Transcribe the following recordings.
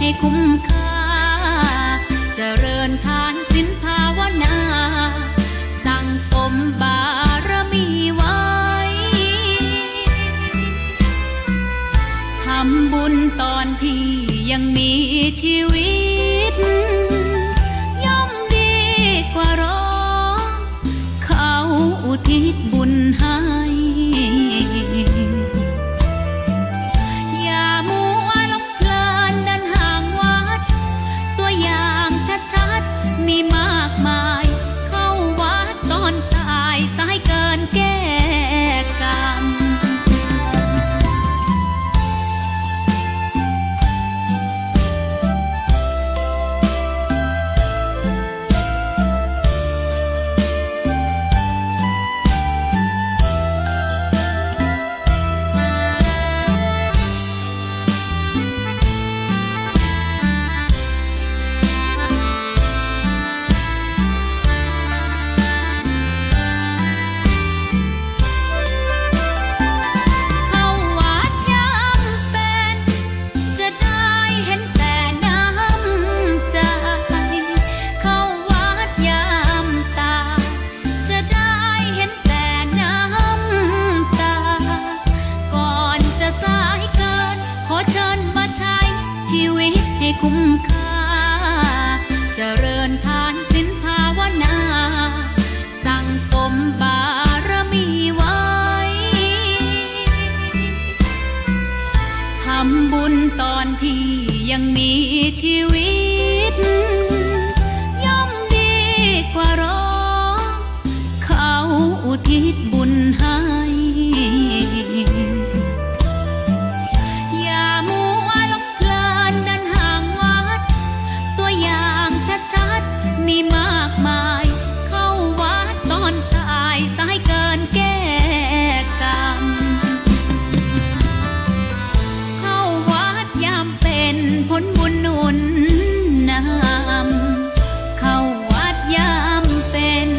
ให้คุ้มค่าเจริญทานศีลภาวนาสั่งสมบารมีไว้ทำบุญตอนที่ยังมีชีวิตย่อมดีกว่ารอเขาอุทิศบุญให้อย่ามัวหลงเพลินเดินห่างวัดตัวอย่างชัดๆมีมากมายเข้าวัดตอนตายสายเกินแก้กรรมคุ้มค่าเจริญทานศีลภาวนาสั่งสมบารมีไว้ทำบุญตอนที่ยังมีชีวิตย่อมดีกว่ารอเขาอุทิศบุญให้มีมากมายเข้าวัดตอนตายสายเกินแก้กรรมเข้าวัดยามเป็นผลบุญหนุนนำเข้าวัดยามเป็น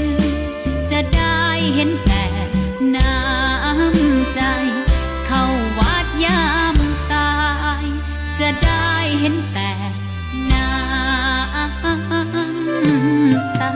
จะได้เห็นแต่น้ำใจเข้าวัดยามตายจะได้เห็นแต่น้ำตา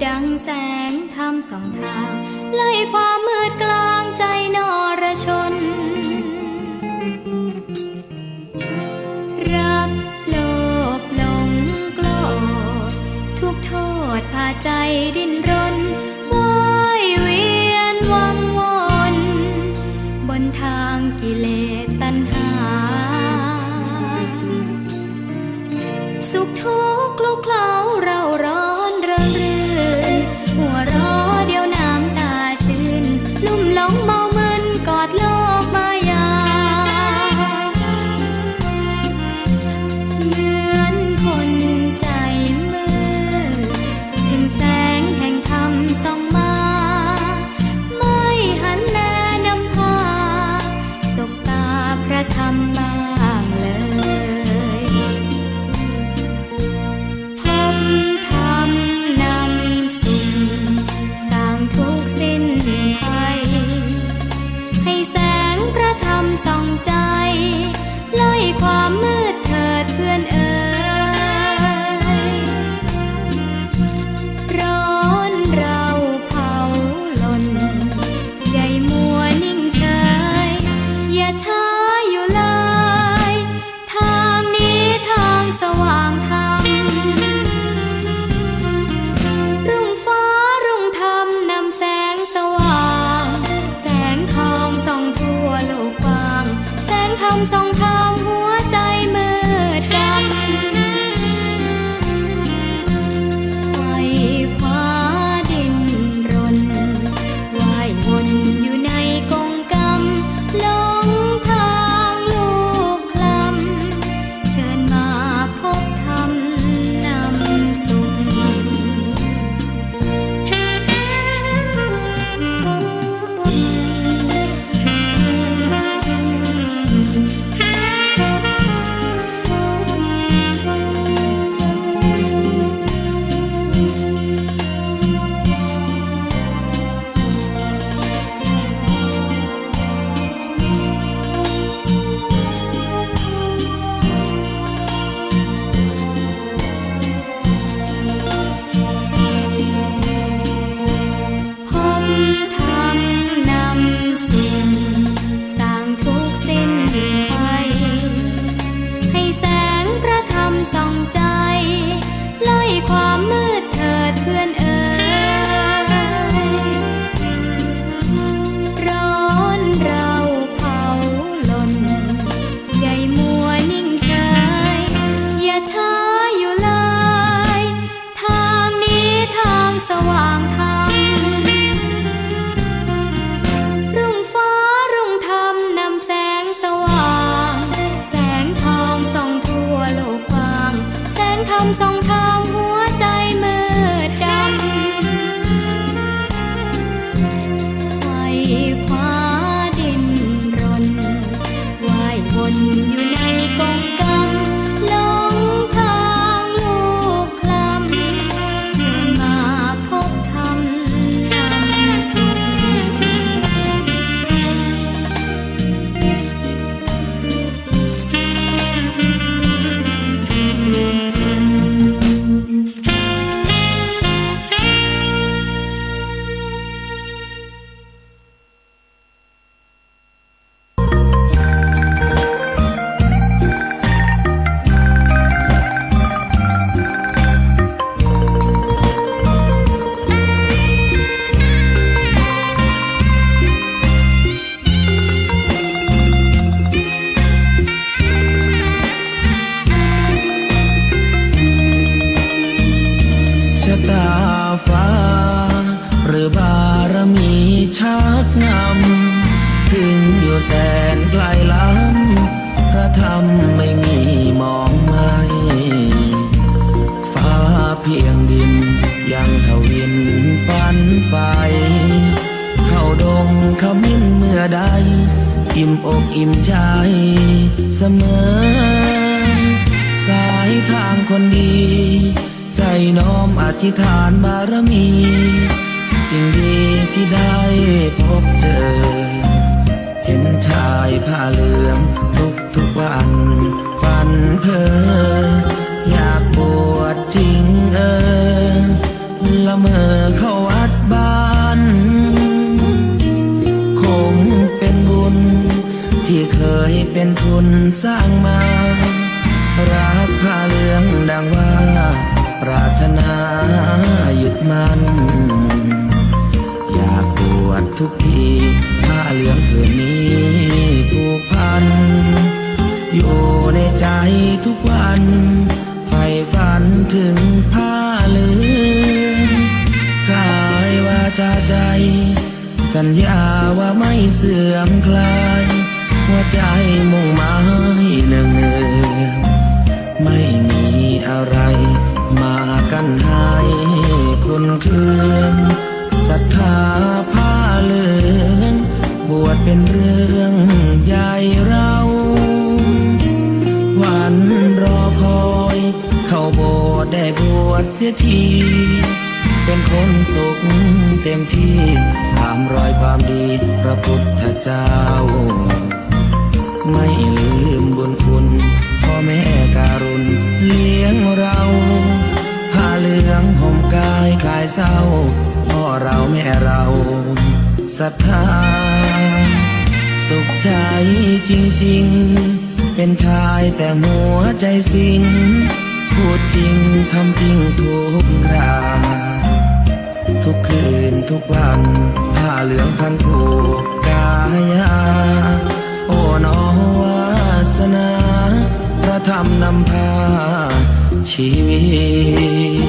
ดังแสงธรรมส่องทางไล่ความมืดกลางใจนรชนรักโลภหลงโกรธทุกโทษพาใจดิ้นรนว่ายเวียนวังวนบนทางกิเลสตัณหาสุขทุกข์คลุกเคล้าเราร้อนเริงหัวเราะเดียวน้ำตาชื่นลุ่มหลงเมามึนกอดโลกมายาเหมือนคนใจมืดถึงแสง มส่องทางหัวใจมืดดำไขว่คว้าดินรนว่ายวนอยู่ในกองกำหลงทางลูกคลำเชิญมาพบธรรมนำสุข ชะตาฟ้าหรือบารมีชักนำถึงอยู่แสนไกลล้ำพระธรรมไม่มีมองไม่ฟ้าเพียงดินยังทวินฝันไฟเข้าดงขมิ้นเมื่อใดอิ่มอกอิ่มใจเสมอสายทางคนดีใจน้อมอธิษฐานบารมี สิ่งดีที่ได้พบเจอ เห็นชายผ้าเหลืองทุกวันฝันเพ้ออยากบวชจริงละเมอเข้าวัดบ้านคงเป็นบุญที่เคยเป็นทุนสร้างมารักผ้าเหลืองดังว่าปรารถนายึดมั่นอยากบวชทุกทีผ้าเหลืองผืนนี้ผูกพันอยู่ในใจทุกวันใฝ่ฝันถึงผ้าเหลืองกายวาจาใจสัญญาว่าไม่เสื่อมคลายหัวใจมุ่งหมายเนืองไม่มีอะไรมากันให้คนคืนศรัทธาผ้าเหลืองบวชเป็นเรื่องใหญ่เราวันรอคอยเข้าโบสถ์ได้บวชเสียทีเป็นคนสุขเต็มที่ตามรอยความดีพระพุทธเจ้าไม่ลืมบุญคุณพ่อแม่การุณเลี้ยงเราผ้าเหลืองห่มกายคลายเศร้าพ่อเราแม่เราศรัทธาสุขใจจริงๆเป็นชายแต่หัวใจสิงพูดจริงทำจริงทุกราทุกคืนทุกวันผ้าเหลืองพันผูกกายาโอ้น้อวาสนาพระธรรมนำพาชีวิต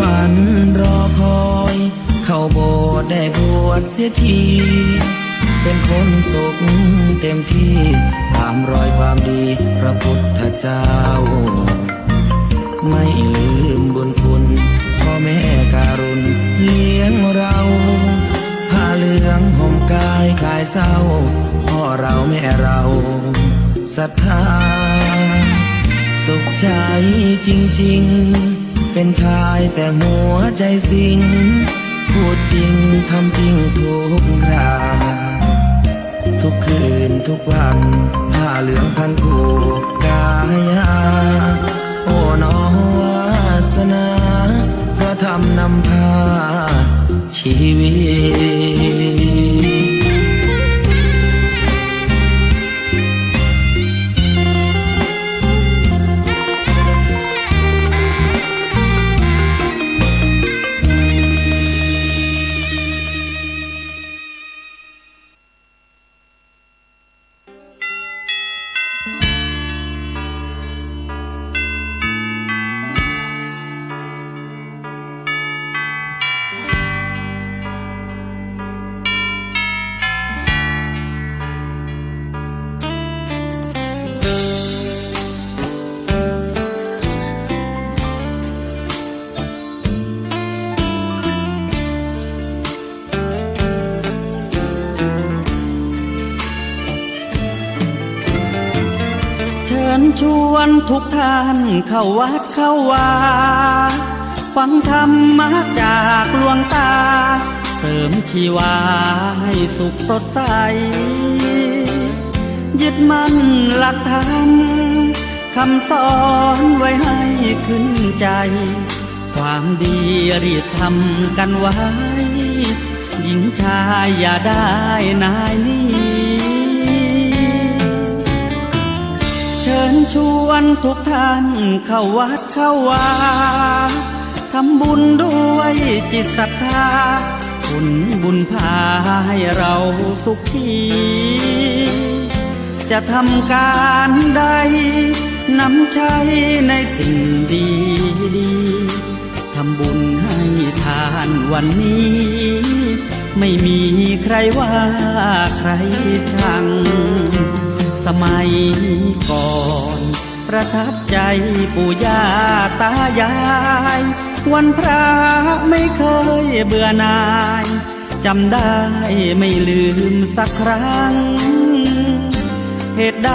วันรอคอยเข้าโบสถ์ได้บวชเสียทีเป็นคนสุขเต็มที่ตามรอยความดีพระพุทธเจ้าไม่ลืมบุญคุณพ่อแม่การุณเลี้ยงเราผ้าเหลืองห่มกายคลายเศร้าพ่อเราแม่เราศรัทธาสุขใจจริงๆเป็นชายแต่หัวใจสิงพูดจริงทำจริงทุกราทุกคืนทุกวันผ้าเหลืองพันผูกกายาโอ้น้อวาสนาพระธรรมนำพาชีวิต ชวนทุกท่านเข้าวัดเข้าวาฟังธรรมะจากหลวงตาเสริมชีวาให้สุขสดใสยึดมั่นหลักธรรมคำสอนไว้ให้ขึ้นใจความดีรีบทำกันไว้หญิงชายอย่าได้นายนี้เชิญชวนทุกท่านเข้าวัดเข้าวาทำบุญด้วยจิตศรัทธาผลบุญพาให้เราสุขีจะทำการใดนำใช้ในสิ่งดีดีทำบุญให้ทานวันนี้ไม่มีใครว่าใครชังสมัยก่อนประทับใจปู่ย่าตายายวันพระไม่เคยเบื่อหน่ายจำได้ไม่ลืมสักครั้งเหตุใด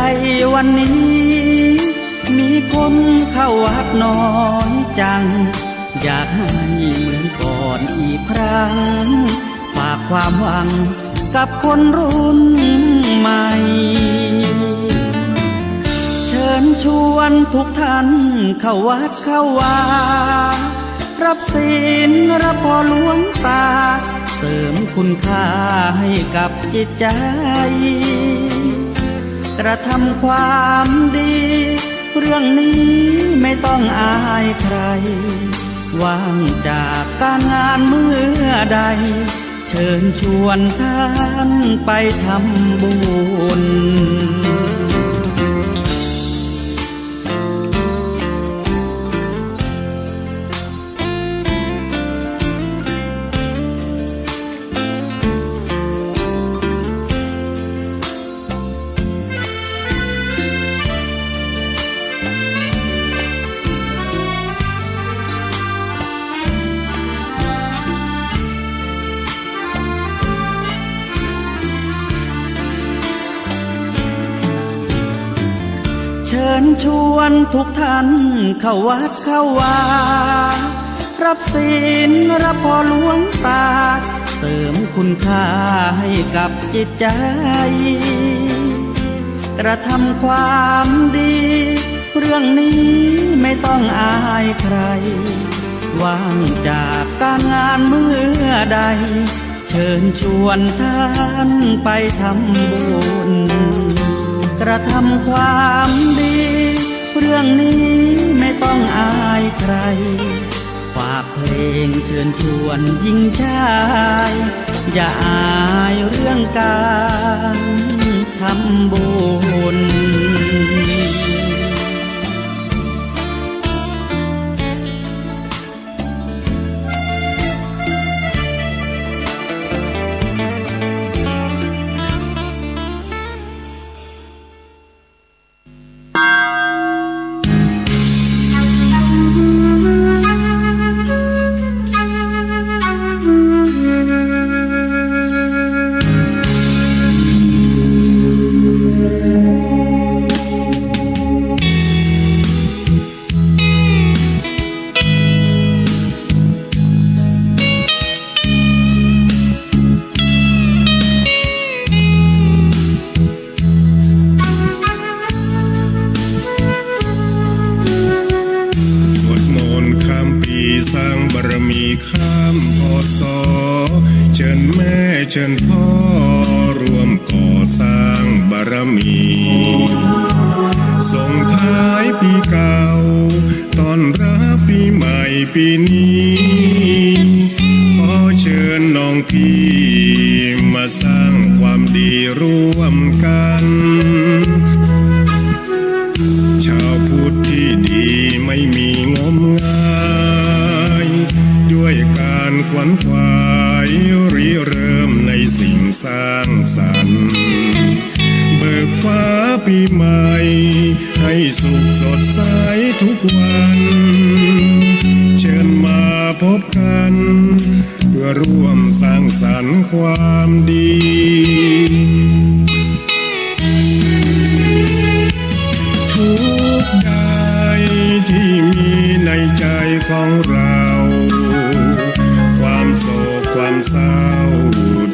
วันนี้มีคนเข้าวัดน้อยจังอยากให้เหมือนก่อนอีกครั้งฝากความหวังกับคนรุ่นใหม่เชิญชวนทุกท่านเข้าวัดเข้าวารับศีลรับพรหลวงตาเสริมคุณค่าให้กับจิตใจกระทำความดีเรื่องนี้ไม่ต้องอายใครว่างจากการงานเมื่อใดเชิญชวนท่านไปทำบุญเชิญชวนทุกท่านเข้าวัดเข้าวารับศีลรับพรหลวงตาเสริมคุณค่าให้กับจิตใจกระทำความดีเรื่องนี้ไม่ต้องอายใครว่างจากการงานเมื่อใดเชิญชวนท่านไปทำบุญกระทำความดีเรื่องนี้ไม่ต้องอายใครฝากเพลงเชิญชวนหญิงชายอย่าอายเรื่องการทำบุญสร้างบารมีข้ามพศเชิญแม่เชิญพ่อร่วมก่อสร้างบารมีส่งท้ายปีเก่าต้อนรับปีใหม่ปีนี้ขอเชิญน้องพี่มาสร้างความดีร่วมกันชาวพุทธที่ดีไม่มีงมงายด้วยการขวนขวายริเริ่มในสิ่งสร้างสรรค์เบิกฟ้าปีใหม่ให้สุขสดใสทุกวันเชิญมาพบกันเพื่อร่วมสร้างสรรค์ความดีทุก ความเศร้า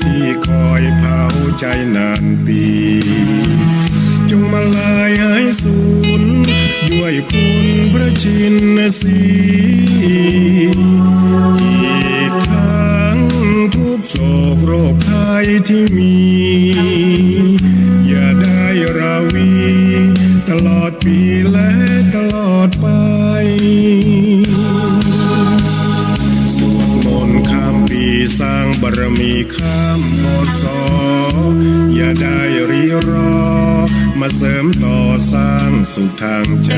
ที่คอยเผาใจนานปีจงมาลายหายสูญด้วยคุณพระชินสีอีกทั้งทุกโศกโรคภัยที่มีอย่าได้ราวีตลอดปีและตลอดไปสวดมนต์ข้ามปีสร้างบารมีข้ามพศอย่าได้รีรอมาเสริมต่อสร้างสุขทางใจ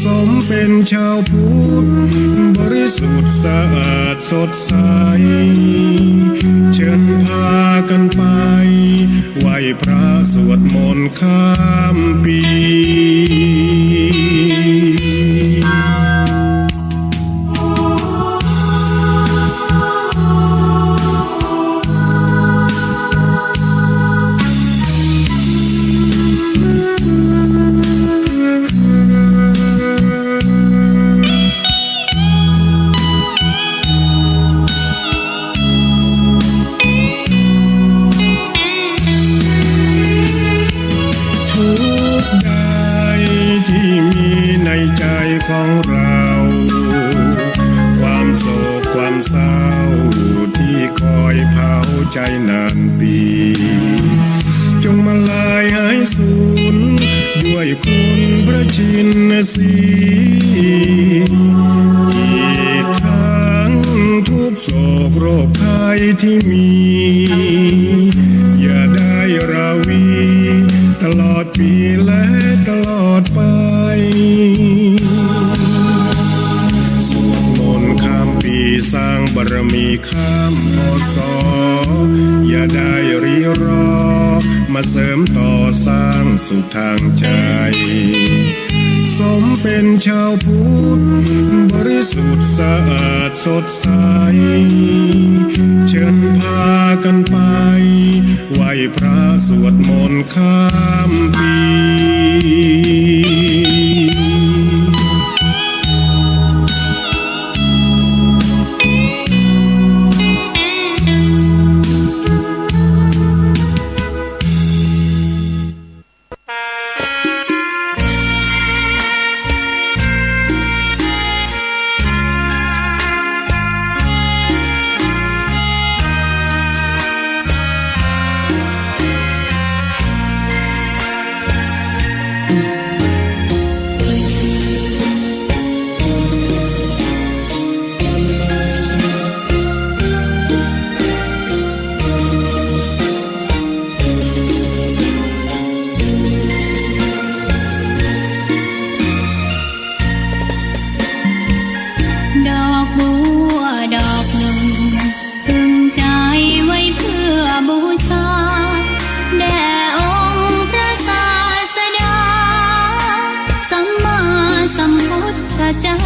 สมเป็นชาวพุทธบริสุทธิ์สะอาดสดใสเชิญพากันไปไหว้พระสวดมนต์ข้ามปีของเราความโศกความเศร้าที่คอยเผาใจนานปีจงมาลายหายสูญด้วยคุณพระชินสีอีกทั้งทุกโศกโรคภัยที่มีอย่าได้ราวีตลอดปีและตลอดไปสวดมนต์ข้ามปีสร้างบารมีข้ามพศอย่าได้รีรอมาเสริมต่อสร้างสุขทางใจสมเป็นชาวพุทธบริสุทธิ์สะอาดสดใสเชิญพากันไปไหว้พระสวดมนต์ข้ามปีเจ้า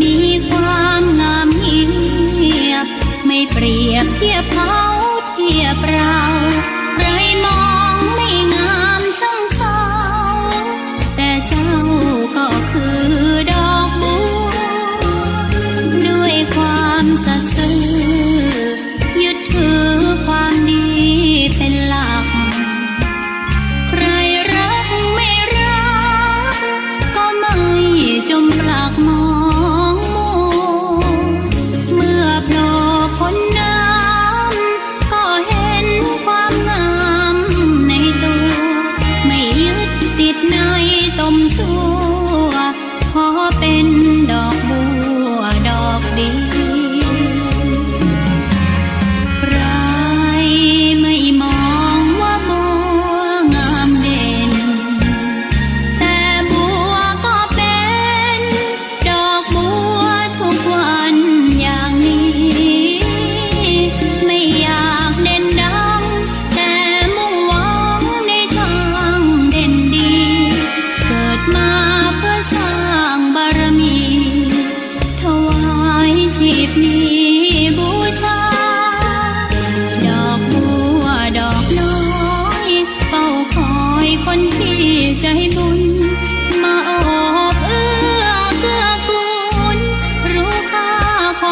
มีความงามเงียบไม่เปรียบเทียบเขาเทียบเราใครมองไม่งามช่างเขาแต่เจ้าก็คือดอกบัวด้วยความสัตย์ซื่อยึดถือความดีเป็นหลักใครรักไม่รักก็ไม่จมปลักมองมัวเมื่อโผล่พ้นน้ำก็เห็นความงามในตัวไม่ยึดติดในตมชั่วขอเป็นดอกบัวดอกดีใครไม่มองว่าบัวงามเด่นแต่บัวก็เป็นดอกบัวทุกวันอย่างนี้ไม่อยากเด่นดังแต่มุ่งหวังในทางเด่นดีเกิดมาเพื่อสร้างบารมีถวายชีพนี้บูชาดอกบัวดอกน้อยเฝ้าคอยคนที่ใจบุญมาโอบเอื้อเกื้อกูลรู้ค่าขอ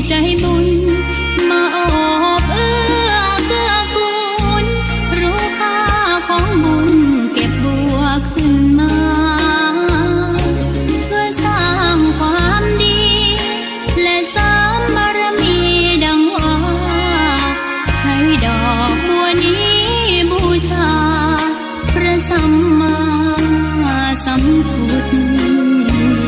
ใจบุญมาออกเอื้อเกื้อกูลรู้ค่าของบุญเก็บบัวขึ้นมาเพื่อสร้างความดีและเสริมบารมีดังว่าใช้ดอกบัวนี้บูชาพระสัมมาสัมพุทธองค์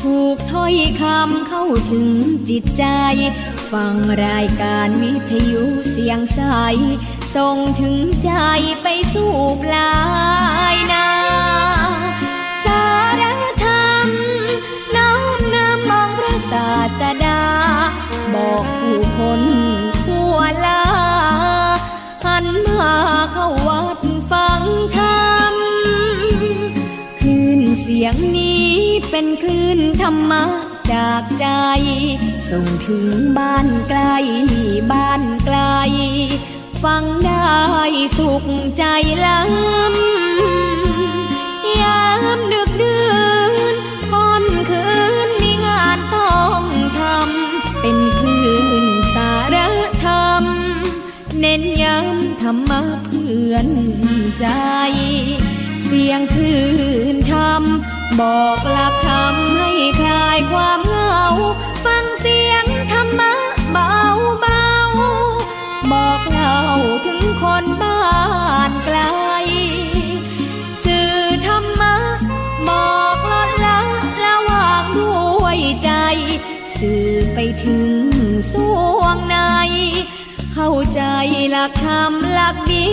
ถูกถ้อยคำเข้าถึงจิตใจฟังรายการวิทยุเสียงใสส่งถึงใจไปสู่ปลายนาสารธรรมน้อมนำมองพระศาสดาบอกผู้คนทั่วลาหันมาเข้าวัดฟังธรรมคลื่นเสียงนี้เป็นคลื่นธรรมะจากใจส่งถึงบ้านไกลบ้านไกลฟังได้สุขใจล้ำยามดึกดื่นค่อนคืนมีงานต้องทำเป็นคลื่นสารธรรมเน้นย้ำธรรมะเพื่อนใจเสียงคลื่นธรรมบอกหลักธรรมให้คลายความเหงาฟังเสียงธรรมะเบาเบาบอกเล่าถึงคนบ้านไกลสื่อธรรมะบอกลดละวางด้วยใจสื่อไปถึงสวงในเข้าใจหลักธรรมหลักดี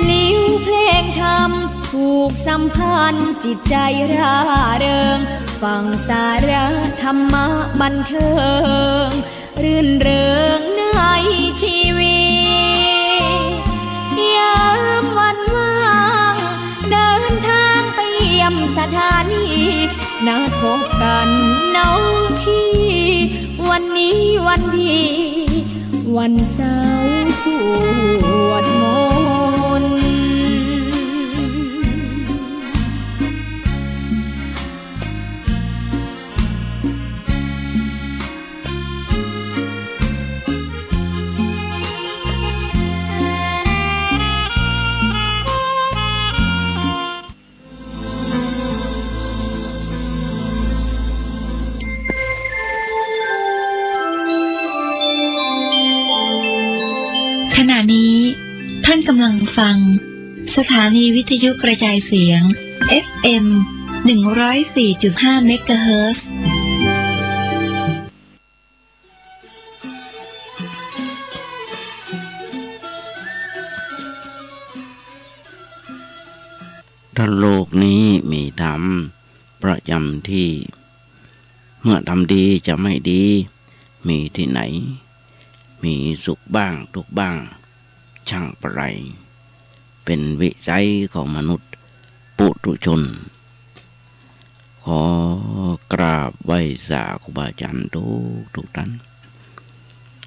ลิ้วเพลงธรรมผูกสัมพันธ์จิตใจร่าเริงฟังสาระธรรมะบันเทิงรื่นเริงในชีวิตยามวันว่างเดินทางไปเยี่ยมสถานีนัดพบกันน้องพี่วันนี้วันดีวันเสาร์สวดมนต์ขณะนี้ท่านกำลังฟังสถานีวิทยุกระจายเสียง FM 104.5 เมกะเฮิรตซ์ถ้าโลกนี้มีธรรมประจำที่เมื่อทำดีจะไม่ดีมีที่ไหนมีสุขบ้างทุกข์บ้างช่างประไรเป็นวิสัยของมนุษย์ปุถุชนขอกราบไหว้สาครูบาอาจารย์ทุกท่าน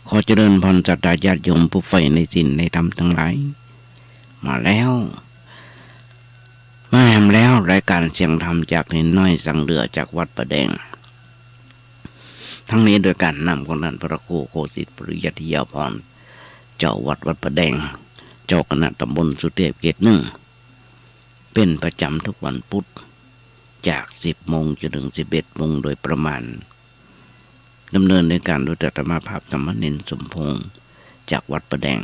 ขอเจริญพรศรัทธาญาติโยมผู้ใฝ่ในศีลในธรรมทั้งหลายมาแล้วมาแอมแล้วรายการเสียงธรรมจากเนนน้อยสังเรือจากวัดประแดงทั้งนี้โดยการนำของท่านพระครูโคสิทธิ์ปริยัติยาภรณ์เจ้าวัดประแดงเจ้าคณะตำบลสุเทพเขต 1เป็นประจำทุกวันพุธจาก 10 โมงจนถึง 11 โมงโดยประมาณดำเนินในการโดยอาตมาภาพสามเณรสมพงษ์จากวัดประแดง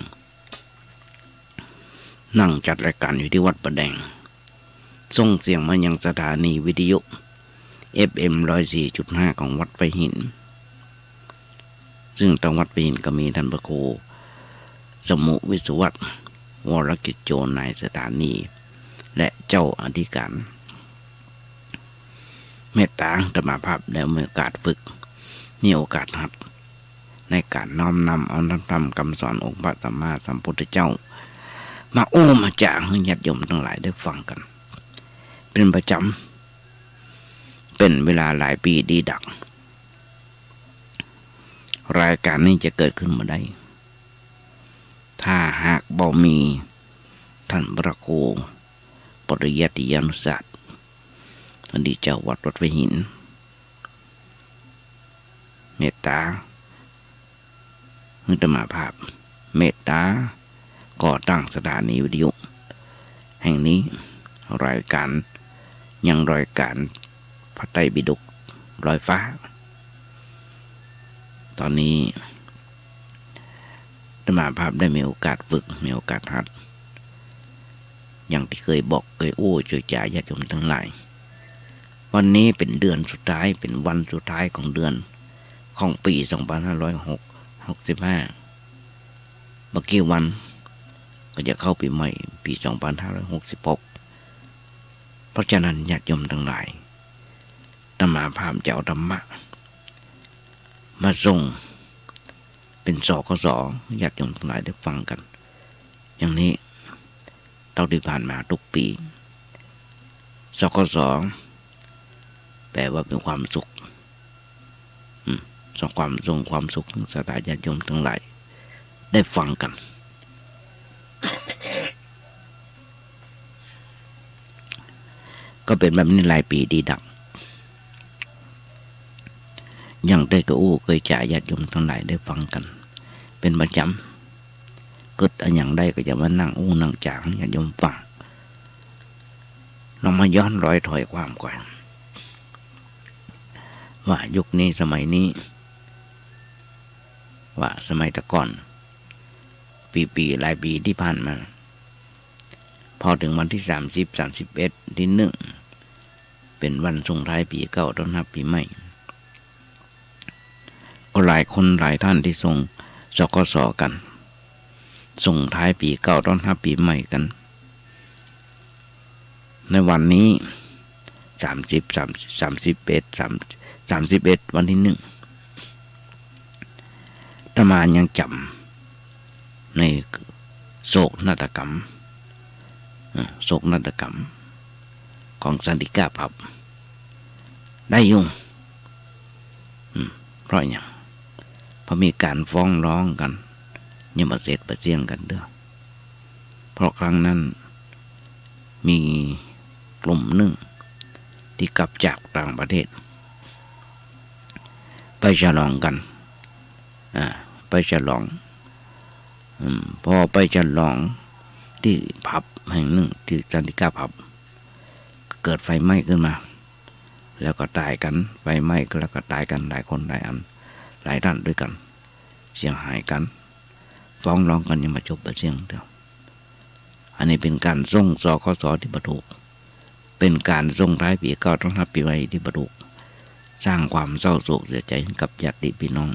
นั่งจัดรายการอยู่ที่วัดประแดงส่งเสียงมายังสถานีวิทยุ FM 104.5 ของวัดไฟหิน ซึ่งจังหวัดปีนก็มีท่านพระครูสมุวิศวัตวรกิจโจนายสถานีและเจ้าอธิการเมตตาธรรมภาพแล้วมีโอกาสฝึกมีโอกาสหัดในการน้อมนำเอาธรรมคำสอนองค์พระสัมมาสัมพุทธเจ้ามาโอ้มาจางให้ญาติโยมทั้งหลายได้ฟังกันเป็นประจำเป็นเวลาหลายปีดีดักรายการนี้จะเกิดขึ้นมาได้ถ้าหากบ่มีท่านพระครูปริยัติยานุศาสตร์อดีตเจ้าวัดวัดไผ่หินเมตตาธรรมภาพเมตตาก่อตั้งสถานีวิทยุแห่งนี้รายการยังรายการพระไตรปิฎกลอยฟ้าตอนนี้ธรรมภาพได้มีโอกาสฝึกมีโอกาสหัดอย่างที่เคยบอกเคยโอ้ช่วยจ่ายญาติโยมทั้งหลายวันนี้เป็นเดือนสุดท้ายเป็นวันสุดท้ายของเดือนของปี2565เมื่อกี้วันก็จะเข้าปีใหม่ปี2566เพราะฉะนั้นญาติโยมทั้งหลายธรรมภาพจะเอาธรรมะมาส่งเป็นสกสญาติโยมทั้งหลายได้ฟังกันอย่างนี้เราได้ผ่านมาทุกปีสกสแปลว่าเป็นความสุขส่งความสุขถึงสถาญาติโยมทั้งหลายได้ฟังกันก็เป็นแบบนี้หลายปีดีดักอย่างได้กระอู้เคยจ่ายญาติโยมทั้งหลายได้ฟังกันเป็นประจำเกิดอย่างใดก็จะมานั่งอู้นั่งจ่างญาติโยมฟังเรามาย้อนรอยถอยความก่อนว่ายุคนี้สมัยนี้ว่าสมัยตะก่อนปีหลายปีที่ผ่านมาพอถึงวันที่30-31ที่1เป็นวันส่งท้ายปีเก่าต้อนรับปีใหม่ก็หลายคนหลายท่านที่ส่งสกสกันส่งท้ายปีเก่าต้อนรับปีใหม่กันในวันนี้31วันที่1อาตมายังจำในโศกนาฏกรรมของสันติกาผับได้ยุ่งเพราะอย่างเพราะมีการฟ้องร้องกันยังมาเสร็จประเจียงกันเด้อเพราะครั้งนั้นมีกลุ่มหนึ่งที่กลับจากต่างประเทศไปฉลองกันไปฉลองพอไปฉลองที่ผับแห่งหนึ่งที่สันติกาผับเกิดไฟไหม้ขึ้นมาแล้วก็ตายกันไฟไหม้แล้วก็ตายกันหลายคนหลายอันหลายท่านด้วยกันเสียหายกันฟ้องร้องกันยังมาจบประเสียงเดียวอันนี้เป็นการส่งสคสที่ประถูกเป็นการส่งท้ายปีเก่าต้อนรับปีใหม่ที่ประถูกสร้างความเศร้าโศกเสียใจให้กับญาติพี่น้อง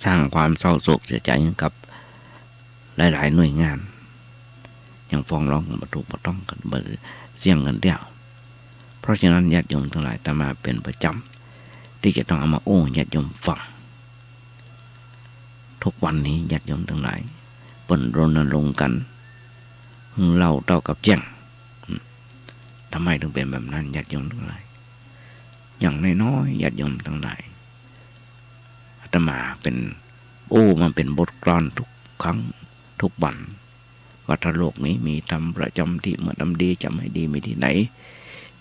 สร้างความเศร้าโศกเสียใจให้กับหลายๆหน่วยงานยังฟ้องร้องกันประถูกประต้องกันเสี่ยงกันเดียวเพราะฉะนั้นญาติโยมทั้งหลายตมาเป็นประจำที่จะต้องเอามาโอ้ญาติโยมฟังทุกวันนี้ญาติโยมทั้งหลายเปิ่นรณรงค์กันเล่าเท่ากับแจ้งทำไมถึงเป็นแบบนั้นญาติโยมทั้งหลายอย่างน้อยๆญาติโยมทั้งหลายอาตมาเป็นมันเป็นบทกลอนทุกครั้งทุกวันว่าถ้าโลกนี้มีธรรมประจำที่เมื่อทำดีจะไม่ดีไม่ที่ไหน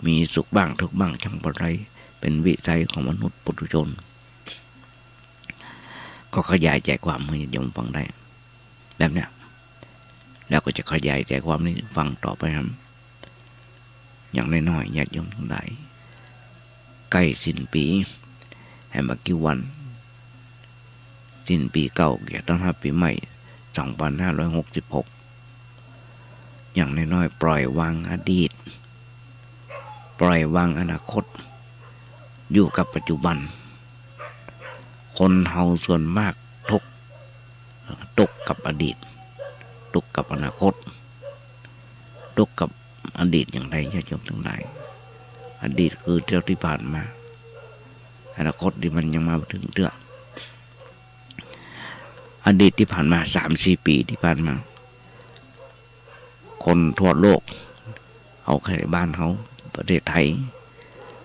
มีสุขบ้างทุกบ้างช่างบ่ไรเป็นวิสัยของมนุษย์ปุถุชนก็ขยายใจความให้ญาติโยมฟังได้แบบเนี้ยแล้วก็จะขยายใจความนี้ฟังต่อไปครับอย่างน้อยๆญาติโยมทั้งหลายใกล้สิ้นปีแห่งกี่วันสิ้นปีเก่าเกี่ยวต้อนรับปีใหม่2566อย่างน้อยๆปล่อยวางอดีตปล่อยวางอนาคตอยู่กับปัจจุบัน คนเฮาส่วนมากทุกข์กับอดีตทุกข์กับอนาคตทุกข์กับอดีตอย่างไรญาติโยมทั้งหลายอดีตคือเจ้าที่ผ่านมาอนาคตที่มันยังมาถึงเรื่องอดีตที่ผ่านมา 3-4 ปีที่ผ่านมาคนทั่วโลกเอาแค่บ้านเขาประเทศไทย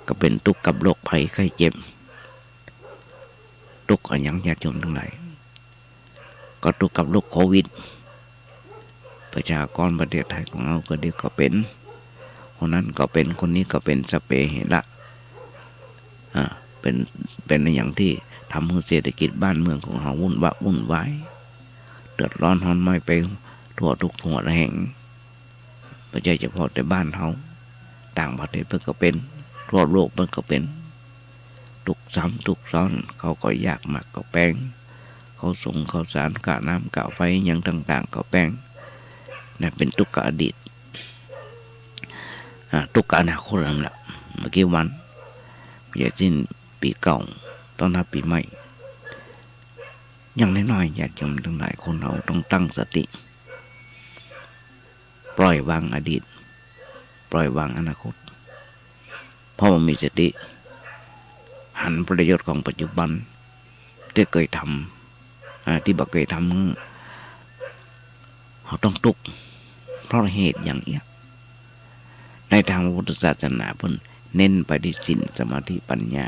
ก็เป็นทุกข์กับโรคภัยไข้เจ็บทุกข์อย่างญาติโยมทั้งหลายก็ทุกข์กับโรคโควิดประชากรประเทศไทยของเราก็เดียวก็เป็นคนนั้นก็เป็นคนนี้ก็เป็นสเปเหระเป็นอย่างที่ทำให้เศรษฐกิจบ้านเมืองของเราวุ่นวายเดือดร้อนร้อนไม่ไปทั่วทุกทั่วแห่งไม่ใช่เฉพาะแต่บ้านเขาต่างประเทศเพิ่งก็เป็นทั่วโลกเพิ่งก็เป็นทุกซ้ำทุกซ้อนเขาก็ยากมากก็แป้งเขาส่งข้าวสารกะน้ำกะไฟอย่างต่างๆก็แป้งนั่นเป็นทุกข์อดีตทุกข์อนาคตนั่นแหละเมื่อกี้วันอย่าสิ้นปีเก่าตอนรับปีใหม่อย่างน้อยๆญาติโยมทั้งหลายคนเราต้องตั้งสติปล่อยวางอดีตปล่อยวางอนาคตเพราะมันมีสติหันประโยชน์ของปัจจุบันที่เคยทำที่บ่เคยทำเขาต้องทุกข์เพราะเหตุอย่างเนี้ยในทางพุทธศาสนาเพิ่นเน้นไปที่ศีลสมาธิปัญญา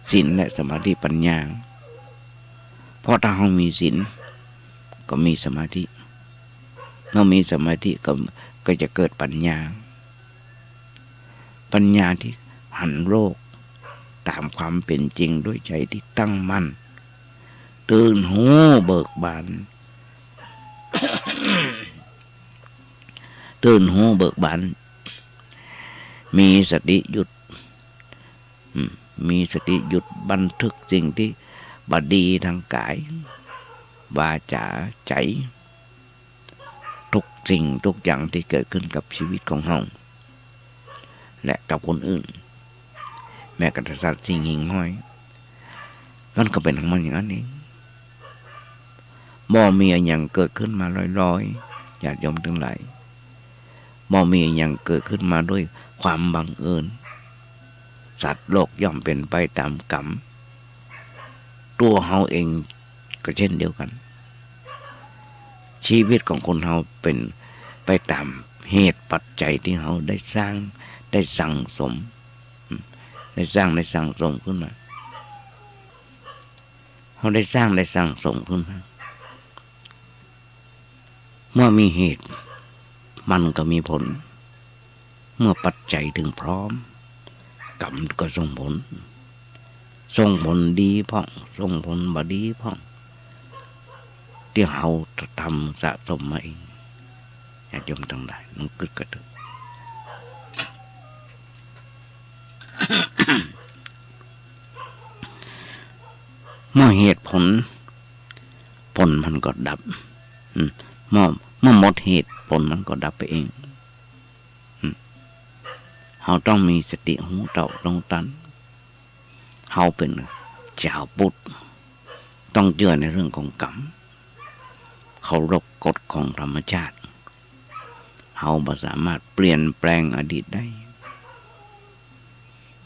ศีลและสมาธิปัญญาเพราะถ้าเรามีศีลก็มีสมาธิเมื่อมีสมาธิก็จะเกิดปัญญาที่หันโลกตามความเป็นจริงด้วยใจที่ตั้งมั่นตื่นหูเบิกบาน ตื่นหูเบิกบานมีสติหยุดบันทึกสิ่งที่บดีทางกายวาจาใจทุกสิ่งทุกอย่างที่เกิดขึ้นกับชีวิตของเราและกับคนอื่นแม้กระทั่งสัตว์สิ่งหิ่งห้อยมันก็เป็นของมันอย่างนั้นเองบ่มีอย่างเกิดขึ้นมาลอยๆญาติโยมทั้งหลายบ่มีอย่างเกิดขึ้นมาด้วยความบังเอิญสัตว์โลกย่อมเป็นไปตามกรรมตัวเฮาเองก็เช่นเดียวกันชีวิตของคนเฮาเป็นไปตามเหตุปัจจัยที่เฮาได้สร้างได้สั่งสมขึ้นมาเฮาได้สร้างได้สั่งสมขึ้นมาเมื่อมีเหตุมันก็มีผลเมื่อปัจจัยถึงพร้อมกรรมก็ส่งผลดีพ่องส่งผลบ่ดีพ่องที่เฮาทำสะสมมาเองญาติโยมทั้งหลายมันกึดกระทึก เมื่อเหตุผลมันก็ดับเมื่อหมดเหตุผลมันก็ดับไปเองเราต้องมีสติหูเต่าตรงตันเราเป็นชาวพุทธต้องเชื่อในเรื่องของกรรมเคารพกฎของธรรมชาติเราไม่สามารถเปลี่ยนแปลงอดีตได้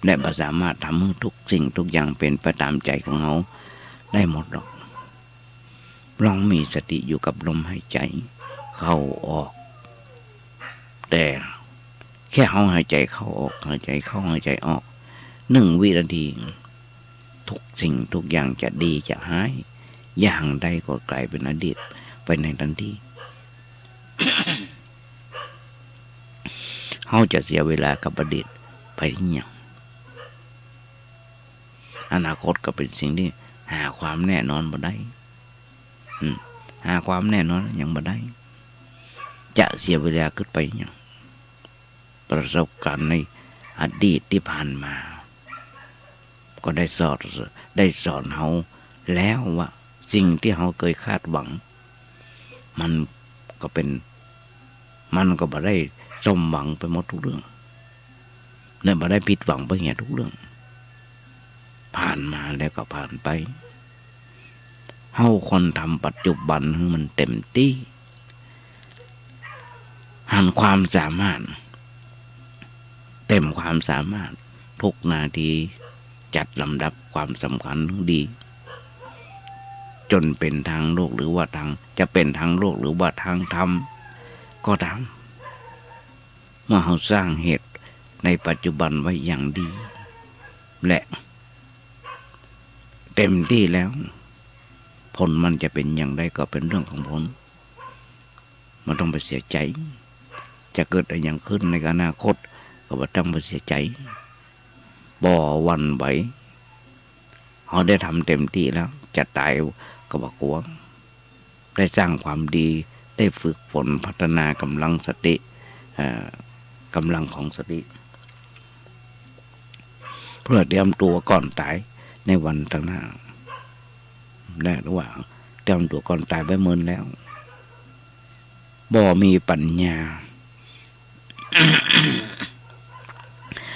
และไม่สามารถทำให้ทุกสิ่งทุกอย่างเป็นไปตามใจของเราได้หมดหรอกลองมีสติอยู่กับลมหายใจเข้าออกแต่แค่หายใจเข้าออกหายใจเข้าหายใจออก1 วินาทีทุกสิ่งทุกอย่างจะดีจะหายอย่างใดก็กลายเป็นอดีตไปในทันที เขาจะเสียเวลากับอดีตไปอย่างอนาคตก็เป็นสิ่งที่หาความแน่นอนบ่ได้หาความแน่นอนยังบ่ได้จะเสียเวลาขึ้นไปอย่างประสบการณ์ในอดีตที่ผ่านมาก็ได้สอนเขาแล้วว่าสิ่งที่เขาเคยคาดหวังมันก็บ่ได้สมหวังไปหมดทุกเรื่องและบ่ได้ผิดหวังไปเหี้ยทุกเรื่องผ่าน านมาแล้วก็ผ่านไปเฮาคนทำปัจจุบันให้มันเต็มที่หันความสามารถเต็มความสามารถทุกนาทีจัดลำดับความสำคัญดีจนเป็นทางโลกหรือว่าทางจะเป็นทางโลกหรือว่าทางธรรมก็ตามเมื่อเราสร้างเหตุในปัจจุบันไว้อย่างดีและเต็มที่แล้วผลมันจะเป็นอย่างไรก็เป็นเรื่องของผลมันต้องไปเสียใจจะเกิดอะไรอย่างขึ้นในอนาคตก็ไม่ต้องไปเสียใจบ่หวั่นไหวเขาได้ทำเต็มที่แล้วจะตายก็บอกกลัวได้สร้างความดีได้ฝึกฝนพัฒนากำลังสติกำลังของสติเพื่อเตรียมตัวก่อนตายในวันข้างหน้าและระหว่างเตรียมตัวก่อนตายไว้เมินแล้วบ่มีปัญญา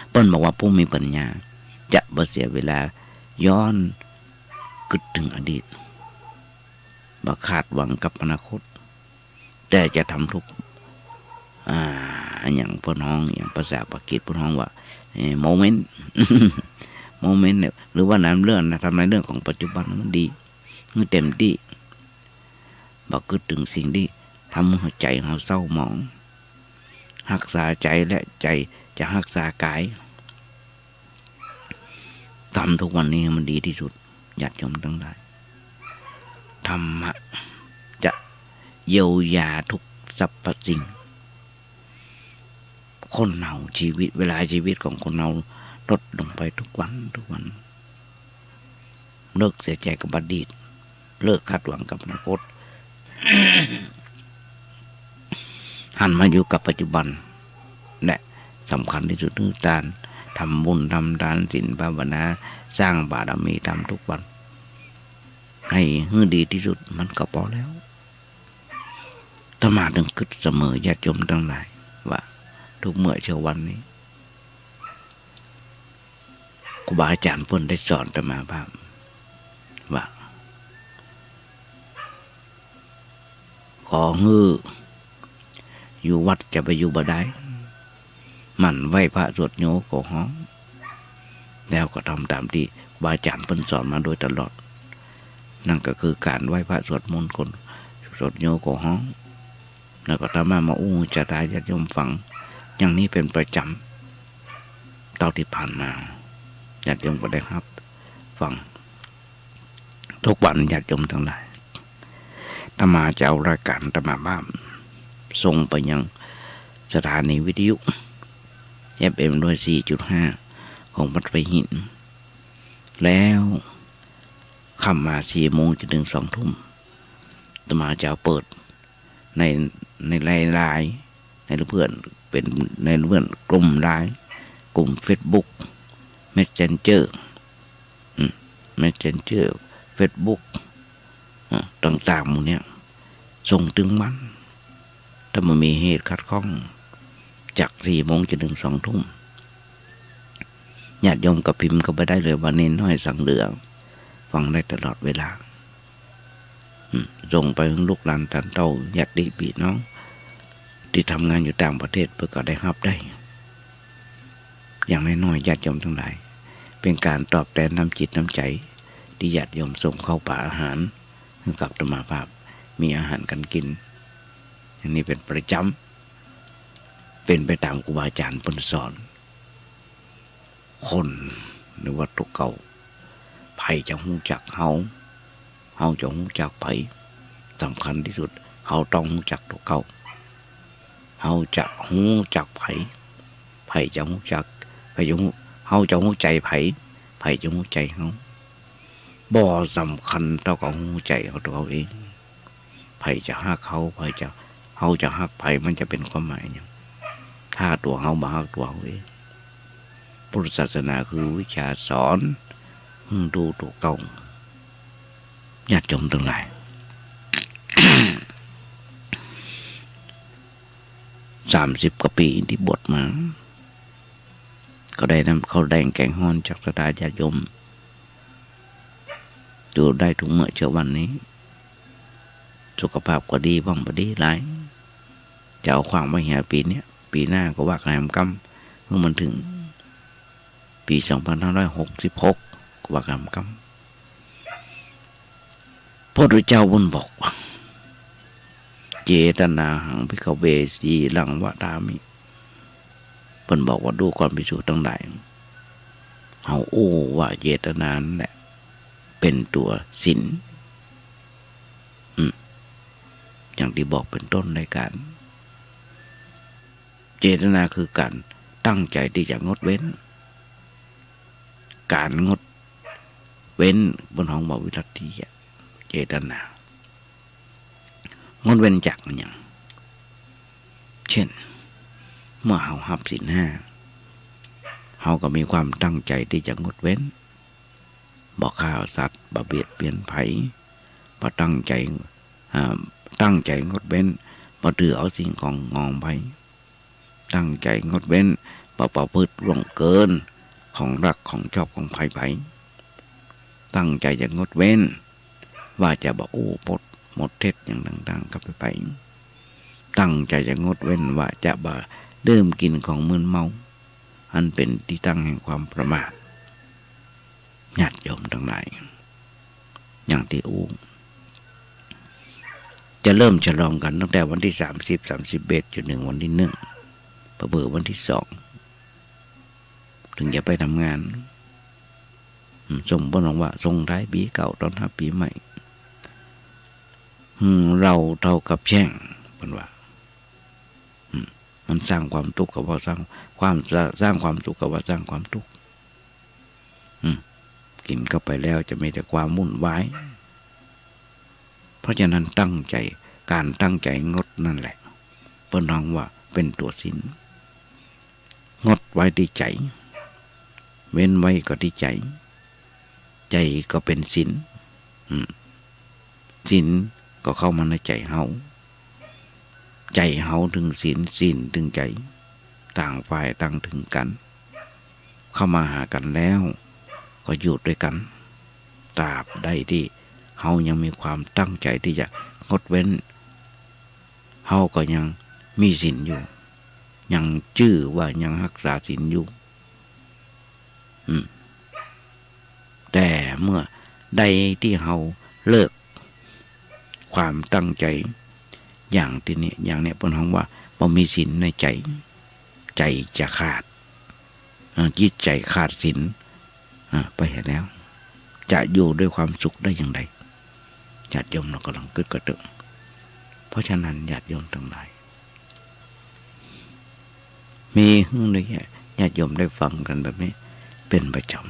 เปิ้นบอกว่าผู้มีปัญญาจะบ่เสียเวลาย้อนกึดถึงอดีตบ่คาดหวังกับอนาคตแต่จะทำทุกอย่างพ่อน้องอย่างภาษาปากีสพ่อน้องว่าโมเมนต์ โมเมนต์เนี่ยหรือว่าน้ำเรื่องนะทำในเรื่องของปัจจุบันมันดีมันเต็มที่บ่กึดถึงสิ่งที่ทำให้ใจเราเศร้าหมองรักษาใจและใจจะรักษากายทำทุกวันนี้มันดีที่สุดญาติโยมทั้งหลายธรรมะจะเยียวยาทุกสรรพสิ่งคนเราชีวิตเวลาชีวิตของคนเราลดลงไปทุกวันเลิกเสียใจกับอดีตเลิกคาดหวังกับอนาคต หันมาอยู่กับปัจจุบันและสำคัญที่สุดคือการทำบุญทำทานศีลภาวนาสร้างบารมีทำทุกวันให้ดีที่สุดมันก็พอแล้วธรรมะถึงคิดเสมอญาติโยมทั้งหลายว่าทุกเมื่อเช้าวันนี้ครูบาอาจารย์เพิ่นได้สอนธรรมะบ้างว่าขอฮืออยู่วัดจะไปอยู่บ่ได้มันไหวพระสวดโยก็ฮ้องแล้วก็ทำตามที่บาอาจารย์เพิ่นสอนมาโดยตลอดนั่นก็คือการไหวพระสวดมนต์คนสวดโยก็ฮ้องแล้วก็ทำมาอู้จะได้ญาติโยมฟังอย่างนี้เป็นประจำเท่าที่ผ่านมาญาติโยมก็ได้ครับฟังทุกวันญาติโยมทั้งหลายถ้ามาจะเอารายการธรรมะบ้านส่งไปยังสถานีวิทยุ FM ด้วย 4.5 ของวัดไผ่หินแล้วค่ำมา 4 โมงจนถึง 2 ทุ่มธรรมะจะเปิดในไลน์ในเพื่อนเป็นในเพื่อนกลุ่มไลน์กลุ่ม Facebook Messenger Messenger Facebook ต่างๆหมู่เนี้ยส่งถึงมันถ้ามันมีเหตุขัดข้องจาก 4 โมงจนถึง 2 ทุ่มญาติโยมกับพิมพ์ก็ไปได้เลยว่าเน้นน้อยสังเหลืองฟังได้ตลอดเวลาส่งไปถึงลูกหลานตันเต้าญาติพี่น้องที่ทำงานอยู่ต่างประเทศเพื่อก็ได้รับได้อย่างน้อยๆญาติโยมทั้งหลายเป็นการตอบแทนน้ำจิตน้ำใจที่ญาติโยมส่งเข้าป่าอาหารให้กับธรรมภาพมีอาหารกันกินอย่างนี้เป็นประจำเป็นไปตามครูบาอาจารย์เพิ่นสอนคนหรือว่าตัวเก่าไผจะหูจักเฮาจะหูจักไผสำคัญที่สุดเฮาต้องหูจักตัวเก่าเฮาจะหูจักไผจะหูจักไผจะหูเฮาจะหูใจไผจะหูใจเฮาบ่สำคัญเท่ากับหูใจของตัวเขาเองไผจะฮักเขาเฮาจะฮักไผมันจะเป็นความหมายอย่างถ้าตัวเฮาบ่ฮักตัวเขาเองพุทธศาสนาคือวิชาสอนดูตัวเก่าญาติโยมทั้งหลาย 30 กว่าปีที่บวชมาก็ได้นำเขาแดงแกงฮ้อนจากสถาญาติโยม อยู่ได้ทุกเมื่อเช้าวันนี้สุขภาพก็ดีบ้างบ่ดีหลายจะเอาความมาเหียปีนี้ปีหน้าก็ว่ากันกำเมื่อมันถึงปี2566ก็ว่ากันกำพระพุทธเจ้าบุญบอกว่าเจตนาหังภิกขเวสีหลังวะดามิเพิ่นบอกว่าดูความพิสูจน์ทั้งหลายเฮาอู้ว่าเจตนานั่นแหละเป็นตัวศีลอย่างที่บอกเป็นต้นในการเจตนาคือการตั้งใจที่จะงดเว้นการงดเว้นบนห้องบอกวิรัติเจตนางดเว้นจากอย่างเช่นเมื่อเฮาหับศีลห้าเฮาก็มีความตั้งใจที่จะงดเว้นบ่ฆ่าสัตว์บ่เบียดเบียนไผบ่ตั้งใจงดเว้นบ่ถือเอาสิ่งของงองไปตั้งใจงดเว้นบ่ประพฤติล่วงเกินของรักของชอบของไผตั้งใจจะงดเว้นว่าจะบ่อู้ปดหมดเท็จอย่างต่างๆกับไปตั้งใจจะงดเว้นว่าจะบ่ดื่มกินของมึนเมาอันเป็นที่ตั้งแห่งความประมาทญาติโยมทั้งหลายอย่างที่อู้จะเริ่มฉลองกันตั้งแต่วันที่30 31จนถึงวันที่1ประเบิดวันที่2ถึงจะไปทำงานส่งบ่น้องว่าส่งท้ายปีเก่าต้อนรับปีใหม่เราเท่ากับแช่งเพิ่นว่ามันสร้างความทุกข์กับว่าสร้างความสุขกับว่าสร้างความทุกข์กินเข้าไปแล้วจะมีแต่ความวุ่นวายเพราะฉะนั้นการตั้งใจงดนั่นแหละเพิ่นน้องว่าเป็นตัวศีลงดไว้ที่ใจเว้นไว้ก็ที่ใจใจก็เป็นศีลศีลก็เข้ามาในใจเฮาใจเฮาถึงศีลศีลถึงใจต่างฝ่ายต่างถึงกันเข้ามาหากันแล้วก็อยู่ด้วยกันตราบใดที่เฮายังมีความตั้งใจที่จะงดเว้นเฮาก็ยังมีศีลอยู่ยังชื่อว่ายังรักษาศีลอยู่แต่เมื่อใดที่เฮาเลิกความตั้งใจอย่างที่นี้อย่างนี้เพิ่นฮ้องว่าบ่มีศีลในใจจะขาดจิตใจขาดศีลไปเห็นแล้วจะอยู่ด้วยความสุขได้อย่างไรญาติโยมเรากำลังกระตึกเพราะฉะนั้นญาติโยมทั้งหลายมีเลยญาติโยมได้ฟังกันแบบนี้เป็นประจำ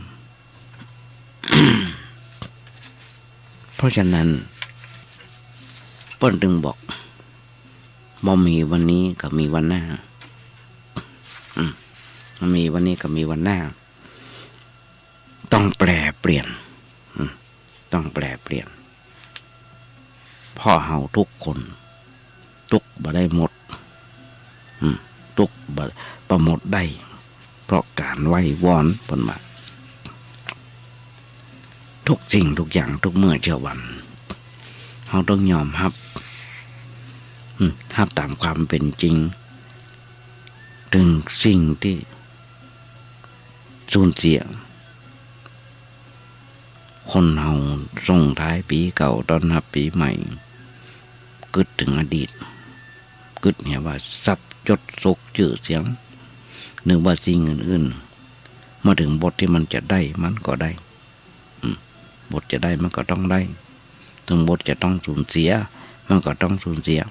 เพราะฉะนั้นเพิ่นถึงบอกบ่มีวันนี้ก็มีวันหน้ามีวันนี้ก็มีวันหน้าต้องแปรเปลี่ยนต้องแปรเปลี่ยนพ่อเฮาทุกคนทุกบ่ได้หมดทุกบ่หมดได้เพราะการไหว้วอนเพิ่นว่าทุกสิ่งทุกอย่างทุกเมื่อเช้าวันเฮาต้องยอมรับตามความเป็นจริงถึงสิ่งที่สูญเสียคนเฮาส่งท้ายปีเก่าต้อนรับปีใหม่กึดถึงอดีตกึดเนี่ยว่าทรัพย์ยศสุขชื่อเสียงนึกว่าสิ่งอื่นๆมาถึงบทที่มันจะได้มันก็ได้บทจะได้มันก็ต้องได้ถึงบทจะต้องสูญเสียมันก็ต้องสูญเสีย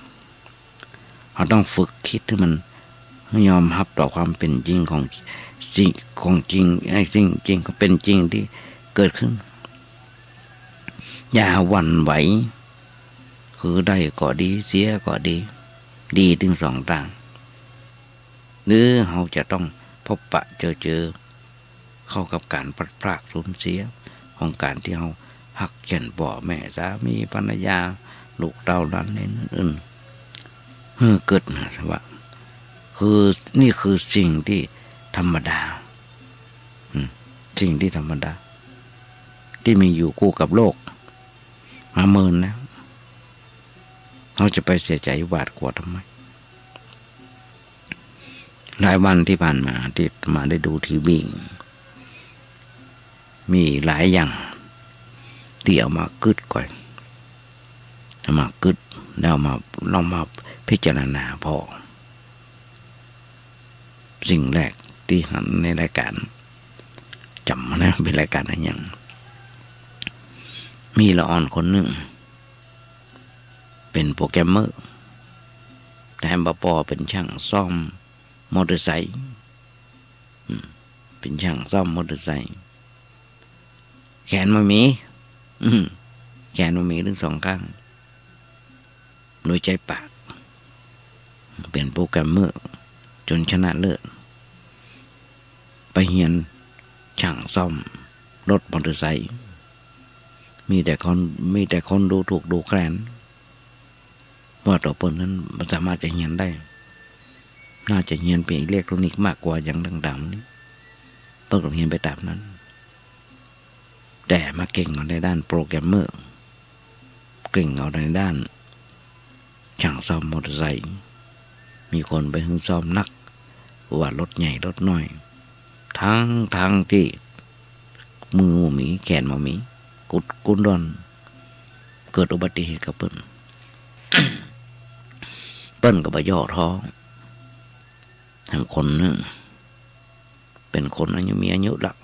เราต้องฝึกคิดให้มันยอมรับต่อความเป็นจริงของสิ่งของจริงไอ้สิ่งจริงก็เป็นจริงที่เกิดขึ้นอย่าหวั่นไหวคือได้ก็ดีเสียก็ดีถึงสองต่างหรือเราจะต้องพบปะเจอเข้ากับการพลัดพรากสูญเสียของการที่เราหักเช่นพ่อแม่สามีภรรยาลูกเต้าหลานอื่นเกิดนะว่าคือนี่คือสิ่งที่ธรรมดาสิ่งที่ธรรมดาที่มีอยู่คู่กับโลก เมินแล้วเราจะไปเสียใจหวาดกลัวทำไมหลายวันที่ผ่านมาที่มาได้ดูทีวีมีหลายอย่างที่เอามากึดก่อนเอามากึดแล้วมาลองมาพิจารณาพอสิ่งแรกที่หันในรายการจำมานะเป็นรายการอะไรอย่างมีละอ่อนคนหนึ่งเป็นโปรแกรมเมอร์แต่บป.เป็นช่างซ่อมมอเตอร์ไซค์เป็นช่างซ่อมมอเตอร์ไซค์แขนมันมีแขนมันมีทั้งสองข้างโดยใจปากเป็นโปรแกรมเมอร์จนชนะเลิศไปเรียนช่างซ่อมรถมอเตอร์ไซค์มีแต่คนดูถูกดูแคลนว่าตัวเปิ้ลนั้นมันสามารถจะเรียนได้น่าจะเรียนเป็นอิเล็กทรอนิกส์มากกว่าอย่างต่างๆนี้เปิ้ลต้องเรียนไปตามนั้นแต่มาเก่งในด้านโปรแกรมเมอร์เก่งเอาในด้านช่างซ่อมมอเตอร์ไซค์มีคนไปหึงซ่อมนักว่ารถใหญ่รถน้อยทั้งที่มือหมีแขนหมีกุนดอนเกิดอุบัติเหตุกับเปิ้ล เปิ้ลก็ไปย่อท้อทำคนนึงเป็นคนอายุมีอายุหลัก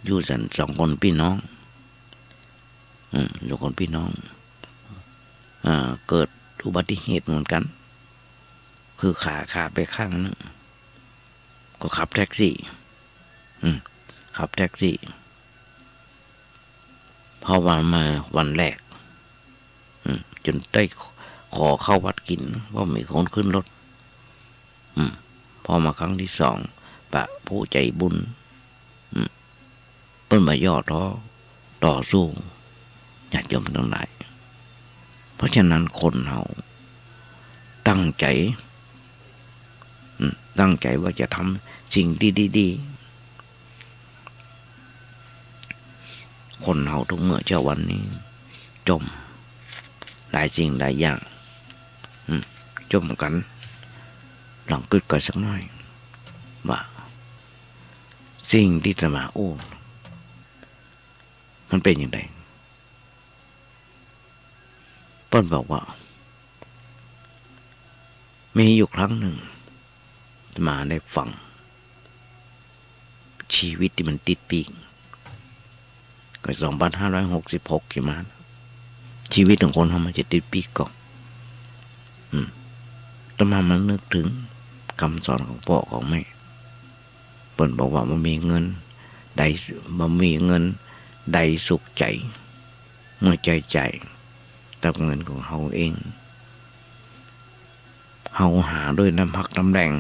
อยู่สันสองคนพี่น้องอยู่คนพี่น้องเกิดอุบัติเหตุเหมือนกันคือขาไปข้างนึงก็ขับแท็กซี่พอวันแรกจนได้ขอเข้าวัดกินว่ามีคนขึ้นรถพอมาครั้งที่สองปะผู้ใจบุญเปิ้ลมาย่อท้อต่อสู้ญาติโยมทั้งหลายเพราะฉะนั้นคนเราตั้งใจว่าจะทำสิ่งดีคนเราทุกเมื่อเช้าวันนี้จมหลายสิ่งหลายอย่างจมกันลองกึดก่อนสักหน่อยว่าสิ่งที่จะมามันเป็นอย่างไรเปิ้ลบอกว่ามีอยู่ครั้งหนึ่งมาได้ฟังชีวิตที่มันติดปีกก็2566กี่มาชีวิตของคนเขามันจะติดปีกก่อนต้องมานึกถึงคำสอนของพ่อของแม่เปิ้ลบอกว่ามันมีเงินใดสุขใจเมื่อใจแต่เงินของเขาเองเขาหาด้วยน้ำพักน้ำแรง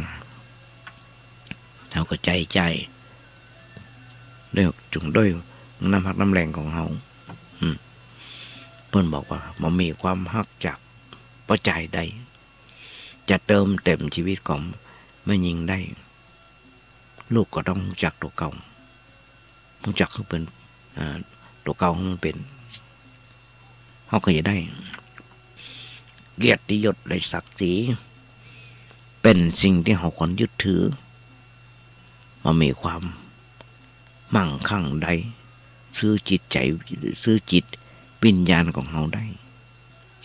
เขาก็ใจด้วยน้ำพักน้ำแรงของเขาเปิ้ลบอกว่ามันมีความฮักจากปัจจัยใดจะเติมเต็มชีวิตของแม่หญิงได้ลูกก็ต้องรู้จักตัวเก่ารู้จักเขาเป็นตัวเก่ามันเป็นเขาก็จะได้เกียรติยศได้ศักดิ์ศรีเป็นสิ่งที่เขาควรยึดถือมันมีความมั่งคั่งใดซื้อจิตวิญญาณของเขาได้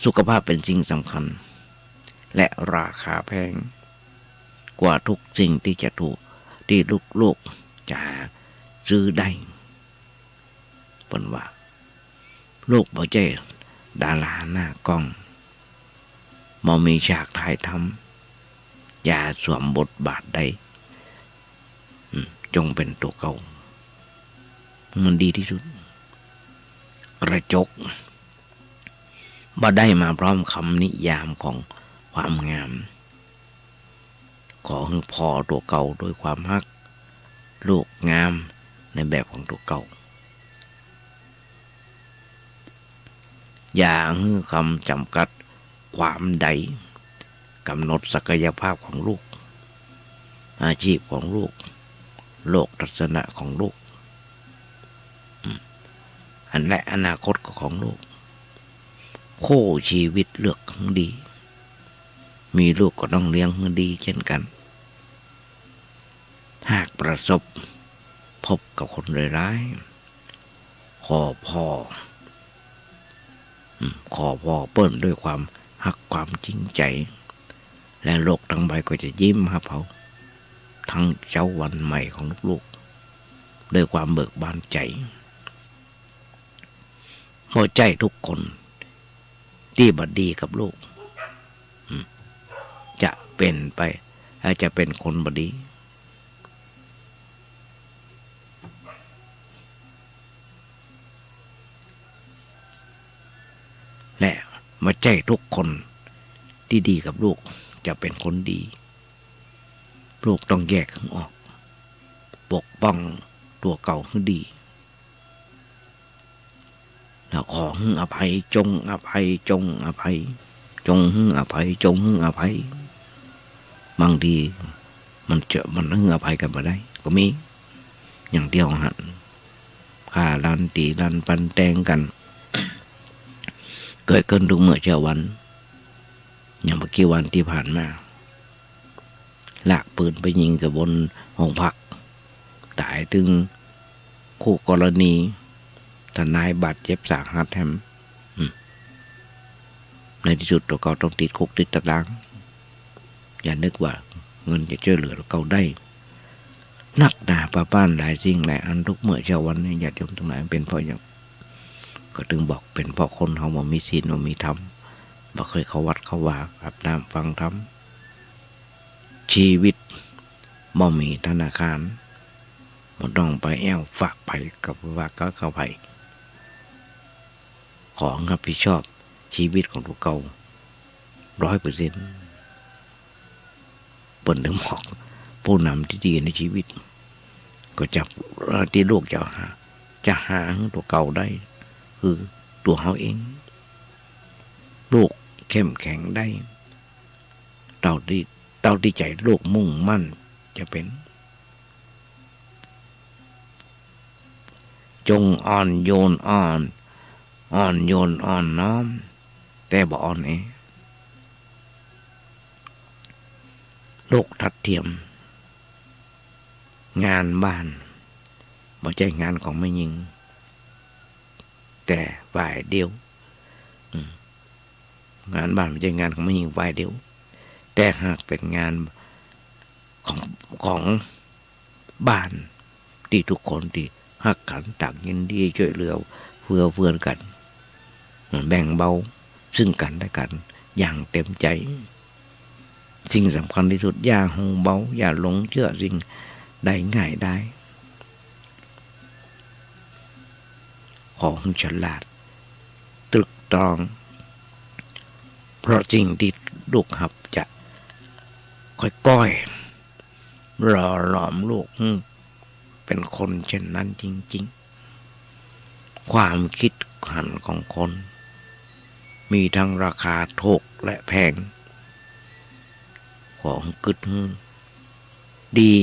สุขภาพเป็นสิ่งสำคัญและราคาแพงกว่าทุกสิ่งที่จะถูกที่ลูกจะซื้อได้เปิ้นว่าลูกบ่ใช่ดาราหน้ากล้องบ่มีฉากถ่ายทำอย่าสวมบทบาทใดจงเป็นตัวเก่ามันดีที่สุดกระจกบ่ได้มาพร้อมคำนิยามของความงามขอให้พอตัวเก่าด้วยความฮักลูกงามในแบบของตัวเก่าอย่าให้คำจำกัดความใดกำหนดศักยภาพของลูกอาชีพของลูกโลกทัศนะของลูกอันและอนาคตของลูก โค้ชีวิตเลือกให้ดีมีลูกก็ต้องเลี้ยงให้ดีเช่นกันหากประสบพบกับคนร้ายๆขอพ่อเปิ้นด้วยความหักความจริงใจและโลกทั้งใบก็จะยิ้มครับเขาทั้งเจ้าวันใหม่ของลูกๆด้วยความเบิกบานใจหัวใจทุกคนที่บัดดีกับลูกจะเป็นไปอาจจะเป็นคนบดีและมาใจทุกคนที่ดีกับลูกจะเป็นคนดีลูกต้องแยกออกปกป้องตัวเก่าให้ดีแล้วขอให้อภัยจงอภัยจงอภัยจงให้อภัยจงให้อภัยบางทีมันให้อภัยกันมาได้ก็มีอย่างเดียวหันฆ่าลันตีลันปันแตงกัน เกิดขึ้นทุกเมื่อเช้าวันอย่างเมื่อกี้วันที่ผ่านมาลากปืนไปยิงกับบนห้องพักตายถึงคู่กรณีทนายบาดเจ็บสาหัสแถมในที่สุดตัวเขาต้องติดคุกติดตารางอย่านึกว่าเงินจะช่วยเหลือเราได้นักหนาป้าป้านหลายสิ่งหลายอันทุกเมื่อเช้าวันนี้ญาติโยมทั้งหลายเป็นเพราะอย่างก็ถึงบอกเป็นเพราะคนเขาบ่มีศีลบ่มีธรรมบ่เคยเข้าวัดเข้าวาอาบน้ำฟังธรรมชีวิตบ่มีธนาคารบ่ต้องไปแอวฝากไปกับว่าก็เข้าไปขอรับผิดชอบชีวิตของตัวเก่า 100%เปิ่นถึงบอกผู้นำที่ดีในชีวิตก็จะที่ลูกจะหาตัวเก่าได้คือตัวเขาเองลูกเข้มแข็งได้เต่าที่ใจลูกมุ่งมั่นจะเป็นจงอ่อนโยนอ่อนน้อมแต่บ่อ่อนเอโลกทัดเทียมงานบ้านบ่ใช่งานของแม่หญิงแต่ฝ่ายเดียวงานบ้านไม่ใช่งานของแม่หญิงฝ่ายเดียวแต่หากเป็นงานของบ้านที่ทุกคนที่หักกันต่างยินดีช่วยเหลือเฟื่อกันแบ่งเบาซึ่งกันและกันอย่างเต็มใจสิ่งสำคัญที่สุดอย่าโหเบาอย่าหลงเชื่อสิ่งใดง่ายได้ของฉลาดตรึกตรองเพราะสิ่งที่ลูกหับจะค่อยๆหล่อหลอมลูกเป็นคนเช่นนั้นจริงๆความคิดหันของคนมีทั้งราคาถูกและแพงของกึศดี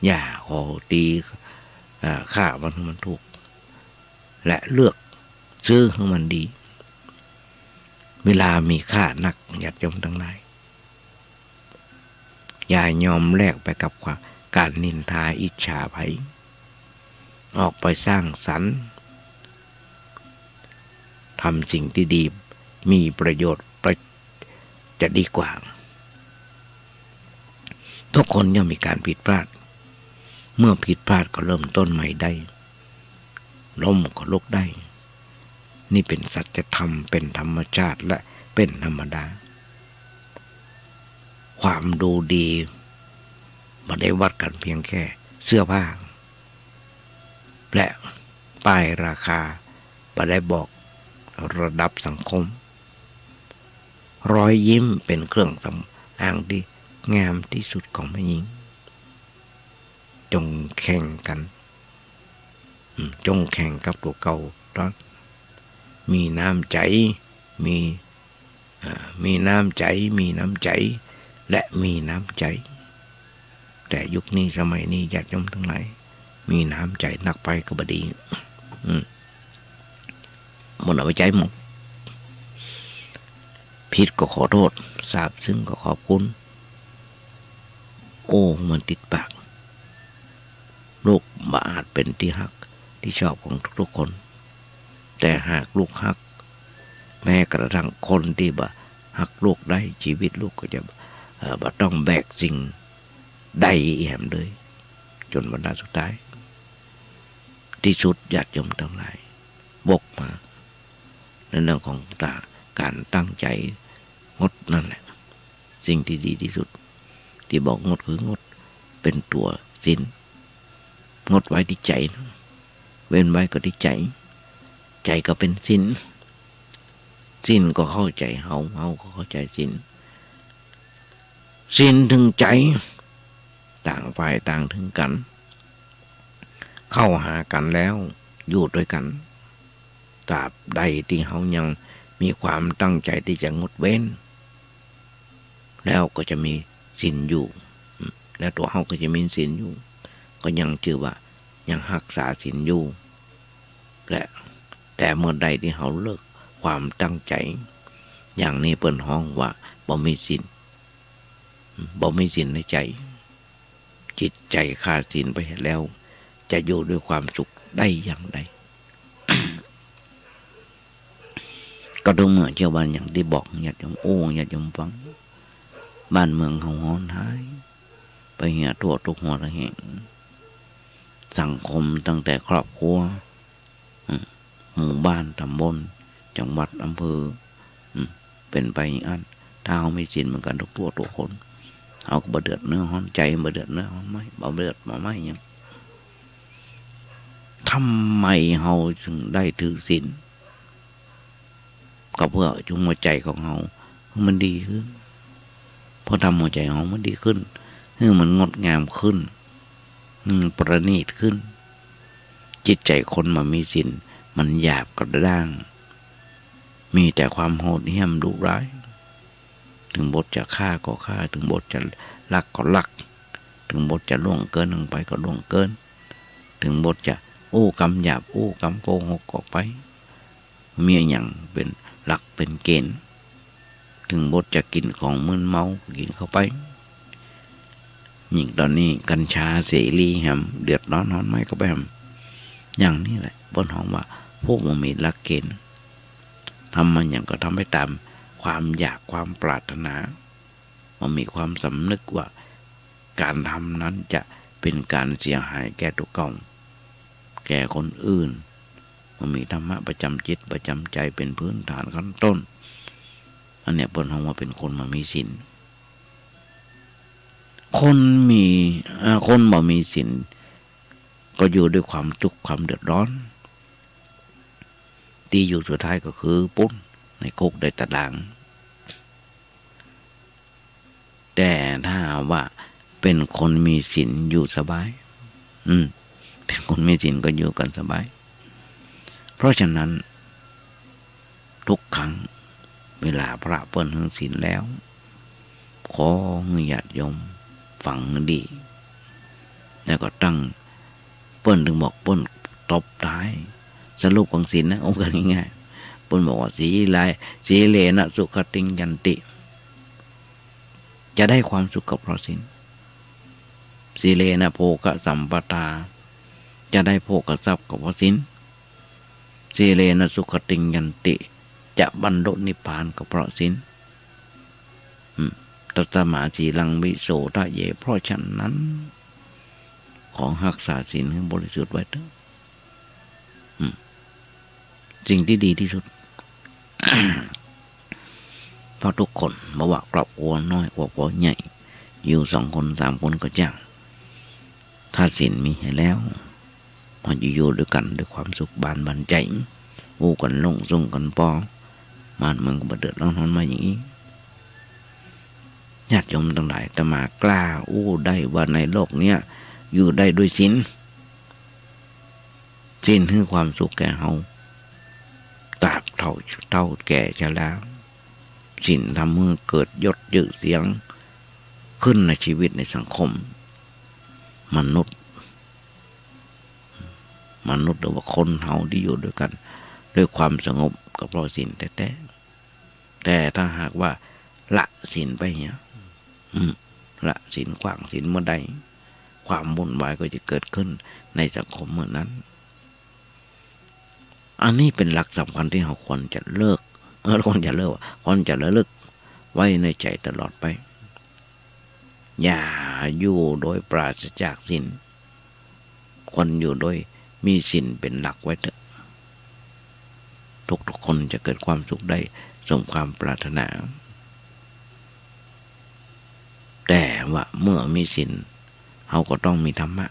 อย่าขอตีค่ามันถูกและเลือกซื้อให้มันดีเวลามีค่านักญาติโยมทั้งหลายอย่ายอมแลกไปกับการนินทาอิจฉาภัยออกไปสร้างสรรค์ทำสิ่งที่ดีมีประโยชน์จะดีกว่าทุกคนย่อมมีการผิดพลาดเมื่อผิดพลาดก็เริ่มต้นใหม่ได้ล้มก็ลุกได้นี่เป็นสัจธรรมเป็นธรรมชาติและเป็นธรรมดาความดูดีไม่ได้วัดกันเพียงแค่เสื้อผ้าและป้ายราคาไม่ได้บอกระดับสังคมรอยยิ้มเป็นเครื่องสำอางที่งามที่สุดของผู้หญิงจงแข่งกันจงแข่งกับตัวเก่ามีน้ำใจมีน้ำใจและมีน้ำใจแต่ยุคนี้สมัยนี้ญาติโยมทั้งหลายมีน้ำใจนักไปก็บดี มันเอาไปใจหมดผิดก็ขอโทษทราบซึ้งก็ขอบคุณโอ้มันติดปากลูกบาอาจเป็นที่ฮักที่ชอบของทุกๆคนแต่หากลูกฮักแม้กระทั่งคนที่บ่ฮักลูกได้ชีวิตลูกก็จะบ่ต้องแบกสิ่งใดแหมเลยจนวันสุดท้ายที่สุดญาติโยมทั้งหลายบอกมาในเรื่องของการตั้งใจงดนั่นแหละสิ่งที่ดีที่สุดที่บอกงดคืองดเป็นตัวศีลงดไว้ที่ใจเว้นไว้ก็ที่ใจใจก็เป็นศีลศีลก็เข้าใจเฮาก็เข้าใจศีลศีลถึงใจต่างฝ่ายต่างถึงกันเข้าหากันแล้วอยู่ด้วยกันตราบใดที่เฮายังมีความตั้งใจที่จะงดเว้นแล้วก็จะมีศีลอยู่แล้วตัวเฮาก็จะมีศีลอยู่ก็ยังชื่อว่ายังรักษาศีลอยู่แต่เมื่อใดที่เฮาเลิกความตั้งใจอย่างนี้เปิ้นฮ้องว่าบ่มีศีลในใจจิตใจขาดศีลไปแล้วจะอยู่ด้วยความสุขได้อย่างใด ก็ดูเหมือนเจ้าบ้านอย่างที่บอกญาติโยมญาติโยมฟังบ้านเมืองเขาฮ้อนหายไปเหี่ยทั่วทุกหัวระแห่งสังคมตั้งแต่ครอบครัวหมู่บ้านตำบลจังหวัดอำเภอเป็นไปอย่างนั้นถ้าเขาไม่ศีลเหมือนกันทุกตัวทุกคนเขาก็บ่เดือดเนื้อฮ้อนใจบ่เดือดเนื้อฮ้อนไม่บ่เดือดมาไม่ยังทำไมเขาจึงได้ถือศีลก็เพื่อจุงหัวใจของเขามันดีขึ้นพอทำหัวใจของมันดีขึ้นมันงดงามขึ้นประณีตขึ้นจิตใจคนมามีศีลมันหยาบกระด้างมีแต่ความโหดเหี้ยมดุร้ายถึงบทจะฆ่าก็ฆ่าถึงบทจะลักก็ลักถึงบทจะล่วงเกินลงไปก็ล่วงเกินถึงบทจะกำหยาบกำโกหกออกไปมีอย่างเป็นหลักเป็นเกณฑ์ถึงบทจะกินของมึนเมากินเข้าไปยิ่งตอนนี้กัญชาเสรีแฮมเดือดร้อนฮ้อนไหมก็ไปแฮมอย่างนี้แหละบนห้องว่าพวกมันมีหลักเกณฑ์ทำมันอย่างก็ทำให้ตามความอยากความปรารถนามันมีความสำนึกว่าการทำนั้นจะเป็นการเสียหายแก่ตัวเก่าแก่คนอื่นมันมีธรรมะประจำจิตประจำใจเป็นพื้นฐานขั้นต้นอันเนี้ยบนห้องว่าเป็นคนมามีศีลคนบ่มีศีลก็อยู่ด้วยความทุกข์ความเดือดร้อนที่อยู่สุดท้ายก็คือปุ้นในคุกในตารางแต่ถ้าว่าเป็นคนมีศีลอยู่สบายเป็นคนมีศีลก็อยู่กันสบายเพราะฉะนั้นทุกครั้งเวลาพระเปิ้นถึงศีลแล้วขอให้ญาติโยมฟังดีแล้วก็ตั้งเปิ้นถึงบอกเปิ้นตบท้ายสรุปของศีลนะกันง่ายๆเปิ้นบอกว่าสีเลนะสุขติงยันติจะได้ความสุขกับเพราะศีลสีเลนะโภคสัมปทาจะได้โภคทรัพย์กับเพราะศีลสีเลนะสุขติงยันติจะบรรลุนิพพานกับเพราะศีลตัตมาสีลังวิโสทะเยเพราะฉะนั้นของรักษาศีลให้บริสุทธิ์ไว้เถอะสิ่งที่ดีที่สุด เพราะทุกคนบ่ว่าครอบครัวน้อยครอบครัวใหญ่อยู่2 คน 3 คนก็จ้างถ้าศีลมีให้แล้วมันจะอยู่ด้วยกันด้วยความสุขบานบันใจกันลงส่งกันปอบ้านเมืองก็บ่เดือดร้อนมาอย่างนี้ญาติโยมทั้งหลายแต่มากล้าได้ว่าในโลกเนี้ยอยู่ได้ด้วยศีลคือความสุขแก่เฮาตราบเท่าแก่ชราศีลทำให้เกิดยศชื่อเสียงขึ้นในชีวิตในสังคมมนุษย์หรือว่าคนเฮาที่อยู่ด้วยกัน ด้วยความสงบก็เพราะศีลแต่ถ้าหากว่าละศีลไปเนี่ยละศีลขวางศีลเมื่อใดความวุ่นวายก็จะเกิดขึ้นในสังคมเมื่อนั้นอันนี้เป็นหลักสำคัญที่เราควรจะเลิกควรจะเลิกไว้ในใจตลอดไปอย่าอยู่โดยปราศจากศีลควรอยู่โดยมีศีลเป็นหลักไว้เถอะทุกคนจะเกิดความสุขได้สมความปรารถนาแต่ว่าเมื่อมีศีลเราก็ต้องมีธรรมะ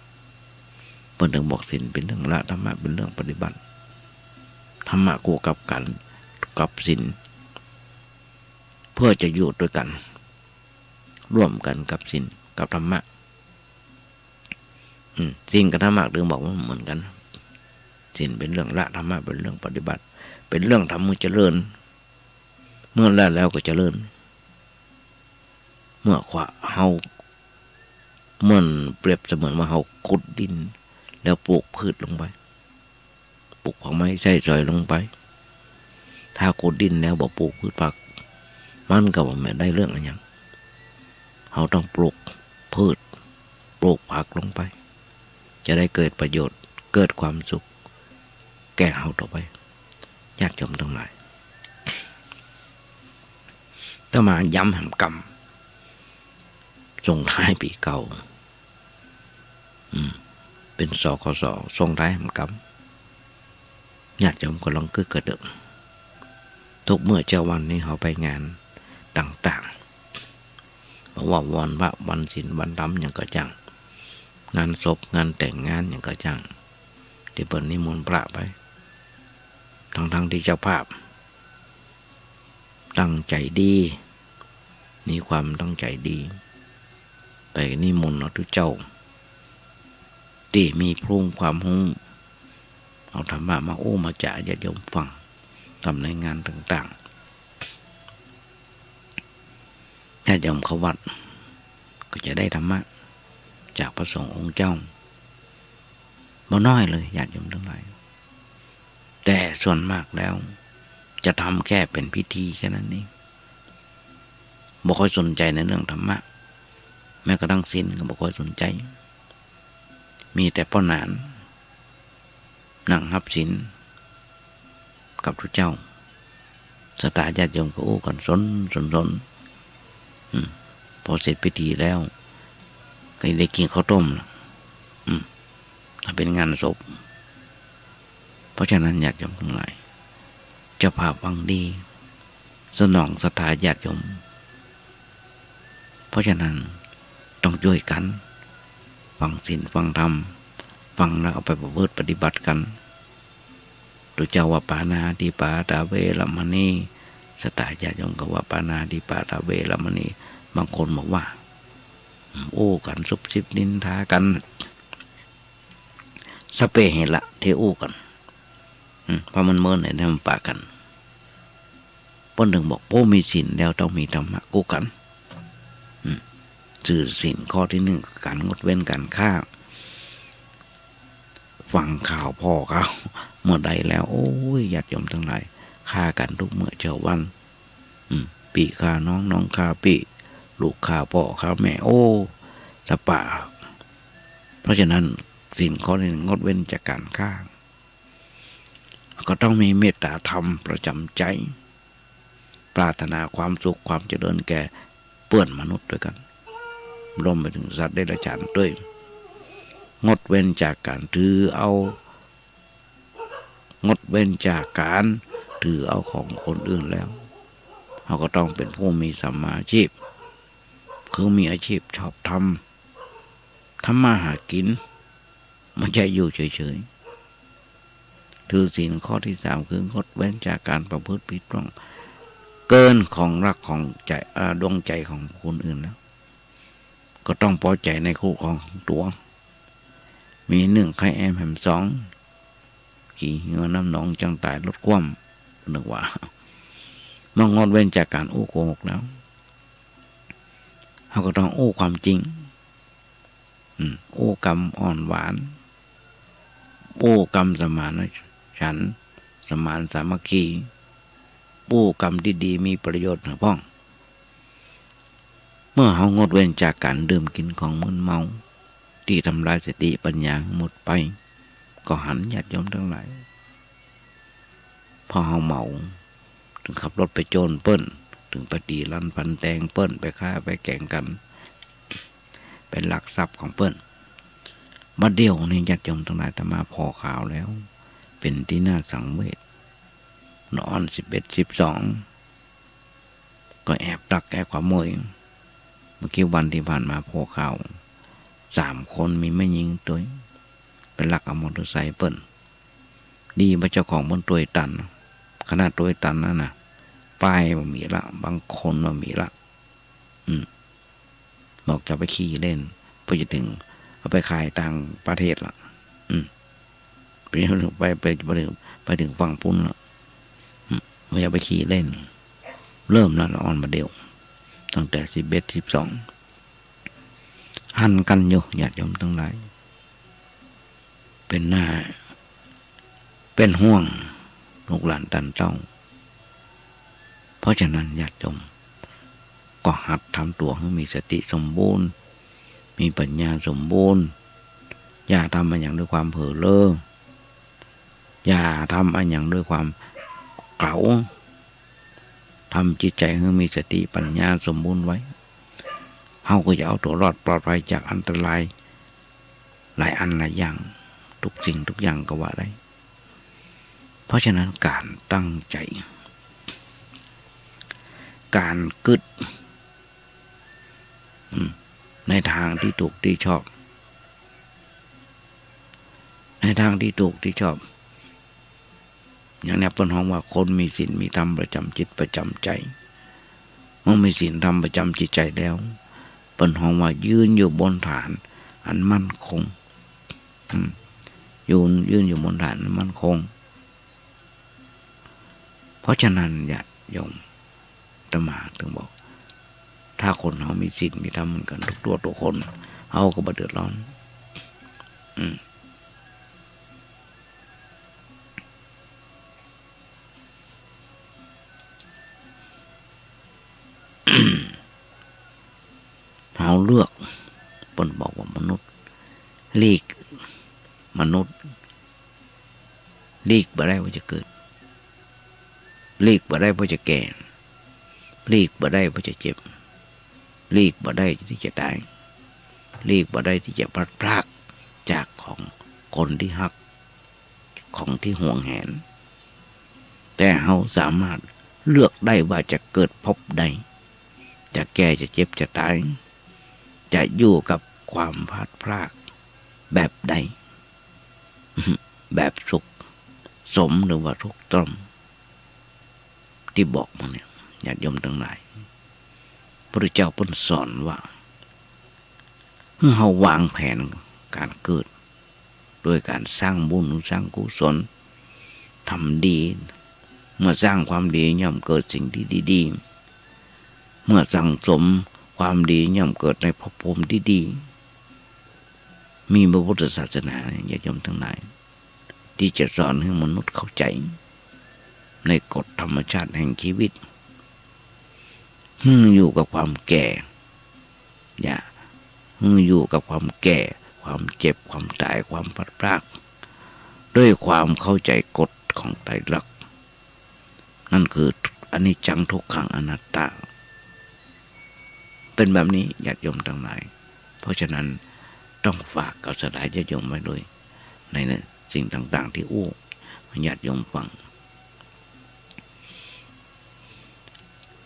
เพิ่นถึงบอกศีลเป็นเรื่องละธรรมะเป็นเรื่องปฏิบัติธรรมะคู่กับกันกับศีลเพื่อจะอยู่ด้วยกันร่วมกันกับศีลกับธรรมะศีลกับธรรมะถึงบอกว่าเหมือนกันศีลเป็นเรื่องละธรรมะเป็นเรื่องปฏิบัติเป็นเรื่องทำมือเจริญเมื่อละแล้วก็เจริญเมื่อเฮาเหมือนเปรียบเสมือนว่าเฮาขุดดินแล้วปลูกพืชลงไปปลูกผักไม้ใส่ซอยลงไปถ้าขุดดินแล้วบ่ปลูกพืชผักมันก็บ่แม่นได้เรื่องอะไรอย่างเฮาต้องปลูกพืชปลูกผักลงไปจะได้เกิดประโยชน์เกิดความสุขแก่เฮาต่อไปญาติโยมทั้งหลายถ้ามาย้ำแห่งกรรมส่งท้ายปีเก่าเป็นสคสส่งท้ายแห่งกรรมญาติโยมก็ลองเกิดเดิมทุกเมื่อเจ้าวันนี้เขาไปงานต่างๆเพราะว่าวันพระวันศีลวันธรรมอย่างก็จังงานศพงานแต่งงานอย่างก็จังที่เปิดนิมนต์พระไปทั้งที่เจ้าภาพตั้งใจดีมีความตั้งใจดีไปนิมนต์เอาทุกเจ้าที่มีภูมิความรู้เอาธรรมะมามาจ่าญาติโยมฟังทำในงานต่างๆญาติโยมเขาวัดก็จะได้ธรรมะจากพระสงฆ์องค์เจ้าบ่น้อยเลยญาติโยมทั้งหลายแต่ส่วนมากแล้วจะทำแค่เป็นพิธีแค่นั้นเองบ่ค่อยสนใจในเรื่องธรรมะแม้กระทั่งศีลก็บ่ค่อยสนใจมีแต่ป้อนหนานนั่งรับศีลกับพระเจ้าสตาญาติโยมก็กันสนพอเสร็จพิธีแล้วก็ได้กินข้าวต้มถ้าเป็นงานศพเพราะฉะนั้นญาติโยมทั้งหลายเจ้าภาพวังดีสนองศรัทธาญาติโยมเพราะฉะนั้นต้องช่วยกันฟังศีลฟังธรรมฟังแล้วเอาไปประพฤติปฏิบัติกันโดยเจ้าว่าปานาติปาตาเวรมณีศรัทธาญาติโยมก็ว่าปานาติปาตาเวรมณีบางคนบอกว่ากันซุบซิบนินทากันสเปเหละเทกันเพราะมันเมินในมันปากันป้นหนึ่งบอกมีศีลแล้วต้องมีธรรมะกู้กันสื่อศีลข้อที่หนึ่งการงดเว้นการฆ่าฟังข่าวพ่อเขาเมื่อใดแล้วญาติโยมทั้งหลายฆ่ากันทุกเมื่อเช้าวันปีฆ่าน้องฆ่าปีลูกฆ่าพ่อฆ่าแม่สปาเพราะฉะนั้นศีลข้อที่หนึ่งงดเว้นจากการฆ่าก็ต้องมีเมตตาธรรมประจำใจปรารถนาความสุขความเจริญแก่เพื่อนมนุษย์ด้วยกันรวมไปถึงสัตว์เดรัจฉานด้วยงดเว้นจากการถือเอางดเว้นจากการถือเอาของคนอื่นแล้วเราก็ต้องเป็นผู้มีสัมมาอาชีพคือมีอาชีพชอบทำมาหากินไม่ใช่อยู่เฉยๆถือศีลข้อที่สามคืองดเว้นจากการประพฤติผิดพลาดเกินของรักของใจดวงใจของคนอื่นแล้วก็ต้องพอใจในคู่ของตัวมีหนึ่งใครแอมแหมสองขี่เหือน้ำหนองจังตายลดความนึกว่ามันงดเว้นจากการโกหกแล้วเขาก็ต้องความจริงกรรมอ่อนหวานกรรมสมานฉันท์ สมานสามัคคีปู้กรรมดีๆมีประโยชน์นะพ้องเมื่อเฮางดเว้นจากการดื่มกินของมึนเมาที่ทำลายสติปัญญาหมดไปก็หันญาติโยมทั้งหลายพอเฮาเมาถึงขับรถไปโจรเปิ้นถึงไปตีลั่นพันแตงเปิ้นไปฆ่าไปแก่งกันเป็นหลักทรัพย์ของเปิ้นมาเดี่ยวนี่ญาติโยมทั้งหลายแต่มาพอข่าวแล้วเป็นที่น่าสังเวชนอน11 12ก็แอบดักแอบขโมยเมื่อกี้วันที่ผ่านมาพอข่าว3 คนมีแม่หญิงตัวเป็นหลักเอามอเตอร์ไซค์เปิ้นดีมาเจ้าของบนตัวตันขนาดตัวตันนั่นน่ะป้ายมันมีละบางคนมันมีละบอกจะไปขี่เล่นเพื่อจะถึงเอาไปขายต่างประเทศละไปถึงฝั่งปุ้นละไม่จะไปขี่เล่นเริ่มแล้วอ่อนมาเดียวตั้งแต่11 12หันกันอยู่ญาติโยมทั้งหลายเป็นหน้าเป็นห่วงลูกหลานตันเต้าเพราะฉะนั้นญาติโยมก็หัดทำตัวให้มีสติสมบูรณ์มีปัญญาสมบูรณ์อย่าทำอะไรอย่างด้วยความเผลอเล้ออย่าทำอะไรอย่างด้วยความเก๋าทำจิตใจให้มีสติปัญญาสมบูรณ์ไว้เฮาก็จะเอาตัวรอดปลอดภัยจากอันตรายหลายอันหลายอย่างทุกสิ่งทุกอย่างก็ว่าได้เพราะฉะนั้นการตั้งใจการกึศในทางที่ถูกที่ชอบในทางที่ถูกที่ชอบอย่างนี้เป็นห้องว่าคนมีศีลมีธรรมประจำจิตประจำใจเมื่อมีศีลธรรมประจำจิตใจแล้วเป็นห้องว่ายืนอยู่บนฐานอันมั่นคงยืนอยู่บนฐานอันมั่นคงเพราะฉะนั้นญาติโยมอาตมาถึงบอกถ้าคนเขามีศีลมีธรรมเหมือนกันทุกตัวทุกคนเขาก็บ่เดือดร้อนเขาเลือกเปิ้นบอกว่ามนุษย์ลีกมนุษย์ลีกบ่ได้ว่าจะเกิดลีกบ่ได้ว่าจะแก่ลีกบ่ได้ว่าจะเจ็บลีกบ่ได้ที่จะตายลีกบ่ได้ที่จะพลัดพรากจากของคนที่ฮักของที่ห่วงแหนแต่เขาสามารถเลือกได้ว่าจะเกิดพบใดจะแก่จะเจ็บจะตายจะอยู่กับความพลัดพรากแบบใด แบบสุขสมหรือว่าทุกข์ตรมที่บอกมาเนี่ยญาติโยมทั้งหลายพระเจ้าเพิ่นสอนว่าเฮาวางแผนการเกิดโดยการสร้างบุญสร้างกุศลทำดีเมื่อสร้างความดีย่อมเกิดสิ่งที่ดีๆเมื่อสั่งสมความดีย่อมเกิดในภพภูมิที่ดีมีพระพุทธศาสนาญาติโยมทั้งหลายที่จะสอนให้มนุษย์เข้าใจในกฎธรรมชาติแห่งชีวิตอยู่กับความแก่อย่าอยู่กับความแก่ความเจ็บความตายความพลัดพรากด้วยความเข้าใจกฎของไตรลักษณ์นั่นคืออนิจจังทุกขังอนัตตาเป็นแบบนี้ญาติโยมทั้งหลายเพราะฉะนั้นต้องฝากกับสลายญาติโยมไว้ด้วยในสิ่งต่างๆที่อู้ญาติโยมฟัง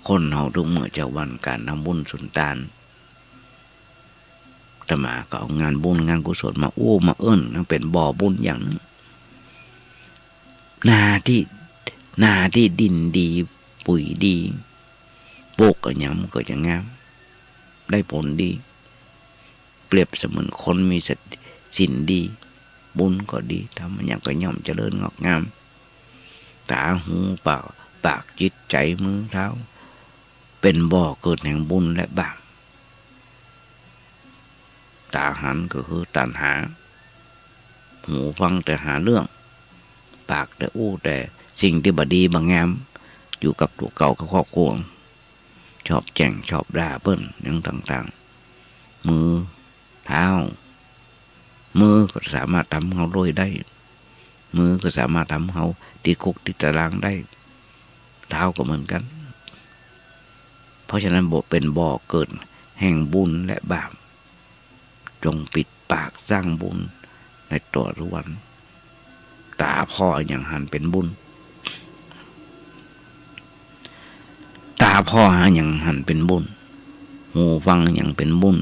คนเฮาทุกเมื่อจะวันการทำบุญสุนทานแต่มาก็เอางานบุญงานกุศลมาอู้มาเอิ้นนั่นเป็นบ่อบุญอย่างนึงนาที่ดินดีปุ๋ยดีปลูกก็ย้ำก็จะงามได้ผลดีเปรียบเสมือนคนมีศีลดีบุญก็ดีทำอย่างก็ย่อมเจริญงอกงามตาหูปากจิตใจมือเท้าเป็นบ่อเกิดแห่งบุญและบาปตาหันก็คือตัณหาหูฟังแต่หาเรื่องปากแต่อู้แต่ สิ่งที่บดีบางงามอยู่กับตัวเก่ากับครอบครัวชอบแจ่งชอบด่าเปิ้นอย่างต่างๆมือเท้ามือก็สามารถทำเขาโรยได้มือก็สามารถทำเขาติดคุกติดตารางได้เท้าก็เหมือนกันเพราะฉะนั้นบ่เป็นบ่อเกิดแห่งบุญและบาปจงปิดปากสร้างบุญในตัวทุกวันตาพ่ออย่างหันเป็นบุญตาพ่อหาอย่างหันเป็นบุญหูฟังอย่างเป็นบุญ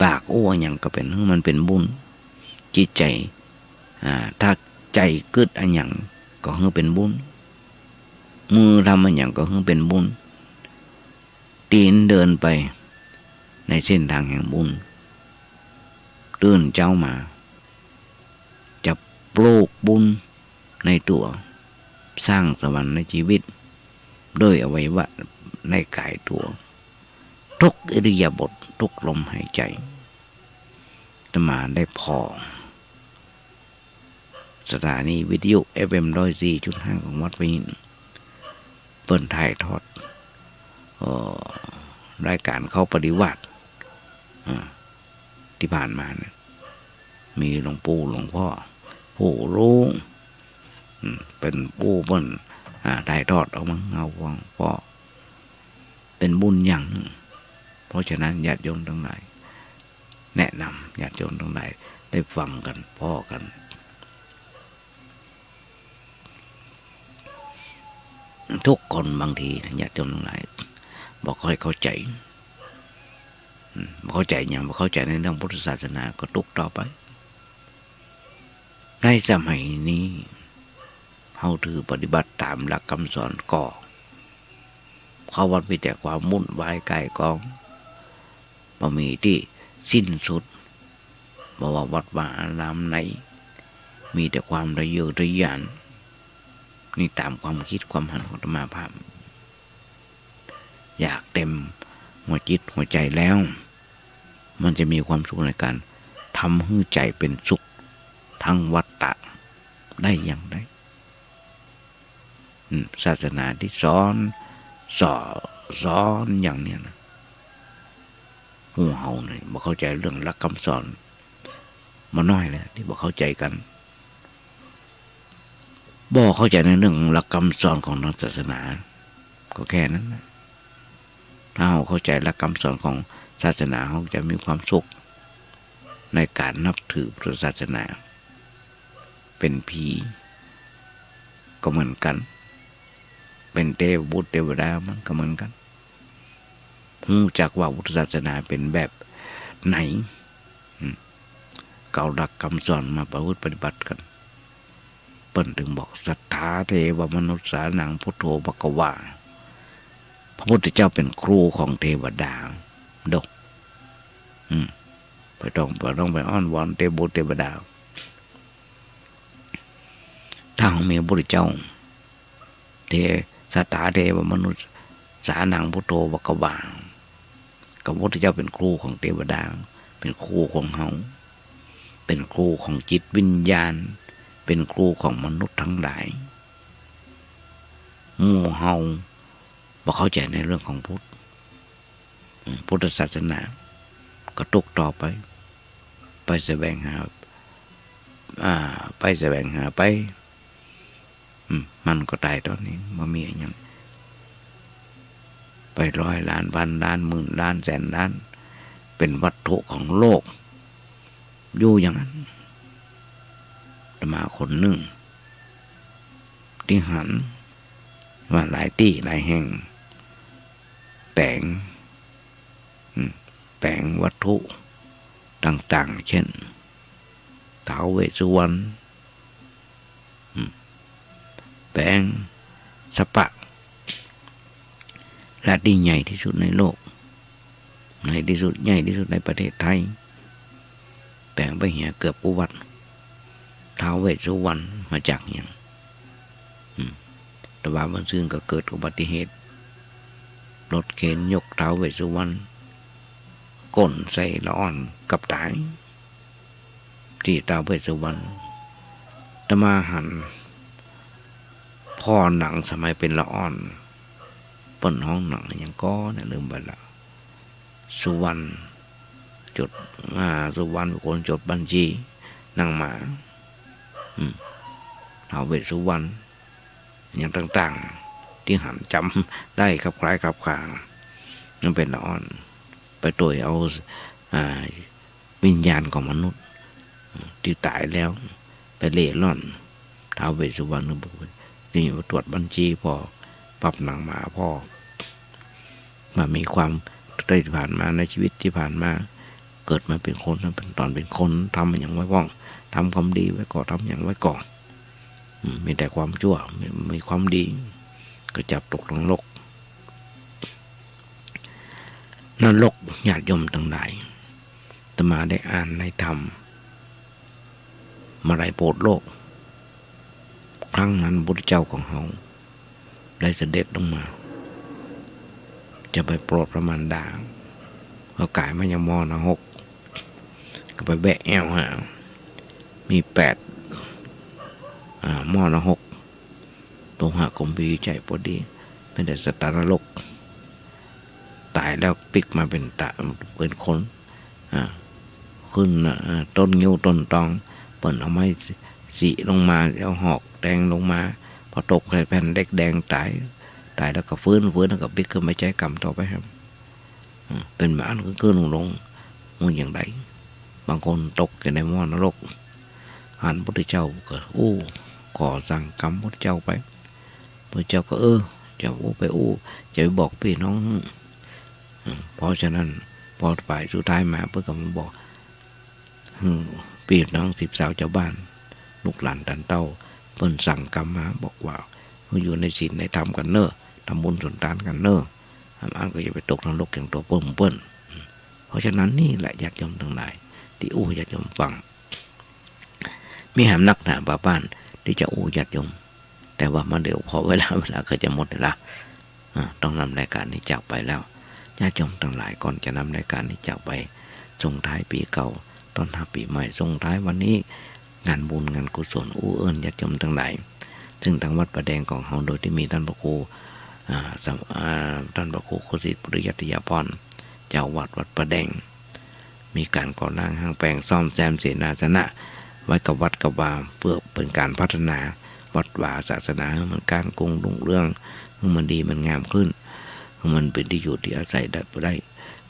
ปากอ้วอย่างก็เป็นมันเป็นบุญจิตใจถ้าใจกึดอันอย่างก็คือเป็นบุญมือทำอันอย่างก็คือเป็นบุญตีนเดินไปในเส้นทางแห่งบุญตื่นเจ้ามาจะปลูกบุญในตัวสร้างสวรรค์ในชีวิตด้วยอวัยวะในกายตัวทุกอิริยาบถทุกลมหายใจจะมาได้พอสถานีวิทยุ FM 104.5 ของวัดวินเปิดถ่ายทอดรายการเข้าปฏิวัติที่ผ่านมาเนี่ยมีหลวงปู่หลวงพ่อผู้รู้เป็นผู้เปิ้นถ่ายทอดออกมาเอาหลวงพ่อเป็นบุญอย่างนึงเพราะฉะนั้นญาติโยมทั้งหลายแนะนำญาติโยมทั้งหลายได้ฟังกันพ่อกันทุกคนบางทีญาติโยมทั้งหลายบอกค่อยเข้าใจบอกเข้าใจอย่างบอกเข้าใจในเรื่องพุทธศาสนาก็ตุกต่อไปในสมัยนี้เขาถือปฏิบัติตามหลักคำสอนก่อเขาวัดมีแต่ความมุ่นวายไก่กองบ่มีที่สิ้นสุดบอกว่าวัดว่าอารามไหนมีแต่ความระเยอระยานนี่ตามความคิดความหันของอาตมาภาพอยากเต็มหัวจิตหัวใจแล้วมันจะมีความสุขในการทำให้ใจเป็นสุขทั้งวัฏฏะได้อย่างไรศาสนาที่สอนอย่างเนี้ยนะหูเฮาเนี่ยบ่เข้าใจเรื่องหลักคำสอนมาน้อยเลยที่บ่เข้าใจกันบ่เข้าใจในเรื่องหลักคำสอนของทางศาสนาก็แค่นั้นนะถ้าเราเข้าใจหลักคำสอนของศาสนาเราจะมีความสุขในการนับถือพุทธศาสนาเป็นผีก็เหมือนกันเป็นเทพบุตรเทวดามันก็เหมือนกันรู้จักว่าพุทธศาสนาเป็นแบบไหนเก่าหลักคำสอนมาประพฤติปฏิบัติกันเปิ้นถึงบอกศรัทธาเทวมนุษย์สานังพุทโธภควาพระพุทธเจ้าเป็นครูของเทวดาดกไปต้องไปอ้อนวอนเทพบุตรเทวดาถ้ามีพระพุทธเจ้าศรัทธาเทวมนุษย์สานังพุทโธภควาพระพุทธเจ้าเป็นครูของเทวดาเป็นครูของเฮาเป็นครูของจิตวิญญาณเป็นครูของมนุษย์ทั้งหลายหมู่เฮาบ่เข้าใจในเรื่องของพุทธศาสนาก็ตกต่อไปแสวงหาไปมันก็ตายตอนนี้มันมีอย่างไป100 ล้านพันล้านหมื่นล้านแสนล้านเป็นวัตถุของโลกอยู่อย่างนั้นมาคนหนึ่งที่หันว่าหลายที่หลายแห่งแปลงวัตถุต่างๆเช่นท้าวเวสสุวรรณแปลงสปะและที่ใหญ่ที่สุดในโลกใหญ่ที่สุดในประเทศไทยแปลงไปเหียเกือบอุวัตท้าวเวสสุวรรณมาจากอย่างแต่ว่าวันซึ่งก็เกิดอุบัติเหตุรถเข็นยกท้าวเวสสุวรรณก้นใส่ละอ่อนกับตายที่ท้าวเวสสุวรรณตมาหัน พ่อหนังสมัยเป็นละอ่อนเปิ้นห้องหนังยังก็เนี่ยลืมไปละสุวรรณจดสุวรรณเป็นคนจดบัญชีนางหมาท้าวเวสสุวรรณอย่างต่างๆที่หันจำได้ครับคล้ายครับคลางนั่นเป็นละอ่อนไปตัวเอาวิญญาณของมนุษย์ที่ตายแล้วไปเล่ร่อนท้าวเวสสุวรรณนี่มาตรวจบัญชีพ่อปรับหนังหมาพ่อมามีความได้ผ่านมาในชีวิตที่ผ่านมาเกิดมาเป็นคนเป็นตอนเป็นคนทำอย่างไว้บ้องทำความดีไว้ก่อนทำอย่างไว้ก่อนมีแต่ความชั่วมีความดีก็จับตกนรกญาติโยมทั้งหลายอาตมาได้อ่านในธรรมมาลัยโปรดโลกครั้งนั้นพระพุทธเจ้าของเราได้เสด็จลงมาจะไปโปรดพระมารดาเขากายมายังมอนะ6ก็ไปแบะแอวหามี8มอนะ6ตรงหากรมวิจัยพอดีเป็นแต่สตาร์นรกตายแล้วปิกมาเป็นคนขึ้นต้นงิ้วต้นตองเปิดเอาไม้สีลงมาแล้วหอกแดงลงมาพอตกใส่แผ่นเด็กแดงตายแล้วก็ฟื้นแล้วก็ปิกขึ้นไม่ใช้กรรมต่อไปครับเป็นบ้านก็ขึ้นลงมันอย่างไรบางคนตกในหม้อนรกหันพระพุทธเจ้าก็ก่อสั่งกรรมพระพุทธเจ้าไปพระเจ้าก็จะไปจะไปบอกพี่น้องเพราะฉะนั้นพอฝ่ายสุดท้ายมาเพื่อก็มันบอกพี่น้อง10 สาวเจ้าบ้านลูกหลานตันเต้าเพิ่นสั่งกรรมมาบอกว่าเขาอยู่ในศีลในธรรมกันเนอะทำบุญสุนทานกันเนอะอันก็จะไปตกนรกอย่างตัวเปิ้นเพราะฉะนั้นนี่แหละญาติโยมทั้งหลายที่ญาติโยมฟังมีหามนักหนาบ้านที่จะญาติโยมแต่ว่ามันเดี๋ยวพอเวลาก็จะหมดละต้องนำรายการนี้จากไปแล้วญาติโยมทั้งหลายก่อนจะนำรายการนี้จากไปส่งท้ายปีเก่าต้อนรับปีใหม่ส่งท้ายวันนี้งานบุญงานกุศลเอิญญาติโยมทั้งหลายซึ่งทางวัดประแดงของเราโดยที่มีท่านพระครูท่านพระครูโคสิตปุริยัตยาพรเจ้าวัดประแดงมีการก่อสร้างห้างแปลงซ่อมแซมเสนาสนะไว้กับวัดกับวาเพื่อเป็นการพัฒนาวัดวาศาสนาให้มันการกรุงรุ่งเรื่องให้มันดีมันงามขึ้นให้มันเป็นที่อยู่ที่อาศัยได้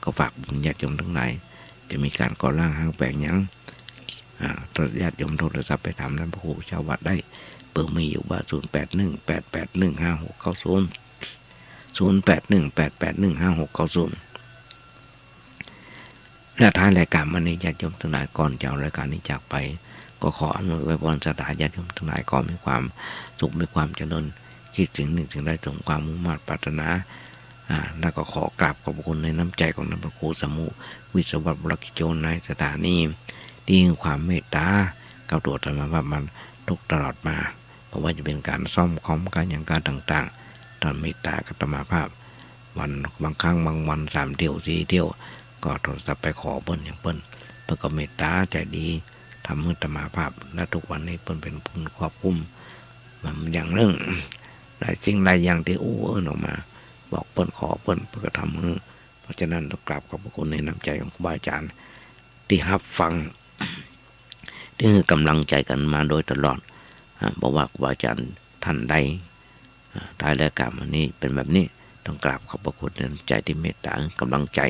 ก็ฝากบุญญาติโยมทั้งหลายจะมีการก่อสร้างห้างแปลงยังญาติโยมโทรศัพท์ไปถามท่านพระครูเจ้าวัดได้เบอร์มีอยู่ว่า0818815690 0818815690และท้ายรายการวันนี้ญาติโยมทั้งหลายก่อนจะเอารายการนี้จากไปก็ขออำนวยไว้พรสถานญาติโยมทั้งหลายก็มีความสุขมีความเจริญคิดสิ่งหนึ่งสิ่งใดสมความมุ่งมั่นปรารถนาแล้วก็ขอกราบขอบคุณในน้ำใจของท่านพระครูสมุวิศวบรกิจโจนในสถานีที่มีความเมตตากับตัวธรรมะมันทุกตลอดมาเพราะว่าจะเป็นการซ่อมคอมการอย่างการต่างๆตอนเมตตากับธรรมภาพวันบางครั้งบางวัน3 เที่ยว4 เที่ยวก็โทรศัพท์ไปขอเปิ้นอย่างเปิ้นก็เมตตาใจดีทำให้ธรรมภาพและทุกวันนี้เปิ้นเป็นผู้ควบคุมมันอย่างเรื่องหลายสิ่งหลายอย่างที่ออกมาบอกเปิ้นขอเปิ้นก็ทำเพราะฉะนั้นต้องกราบขอบพระคุณในน้ำใจของครูบาอาจารย์ที่รับฟังที่ให้กำลังใจกันมาโดยตลอดบอกว่าครูบาอาจารย์ท่านใดท้ายรายการวันนี้เป็นแบบนี้ต้องกราบขอบพระคุณในน้ำใจที่เมตตากำลังใจ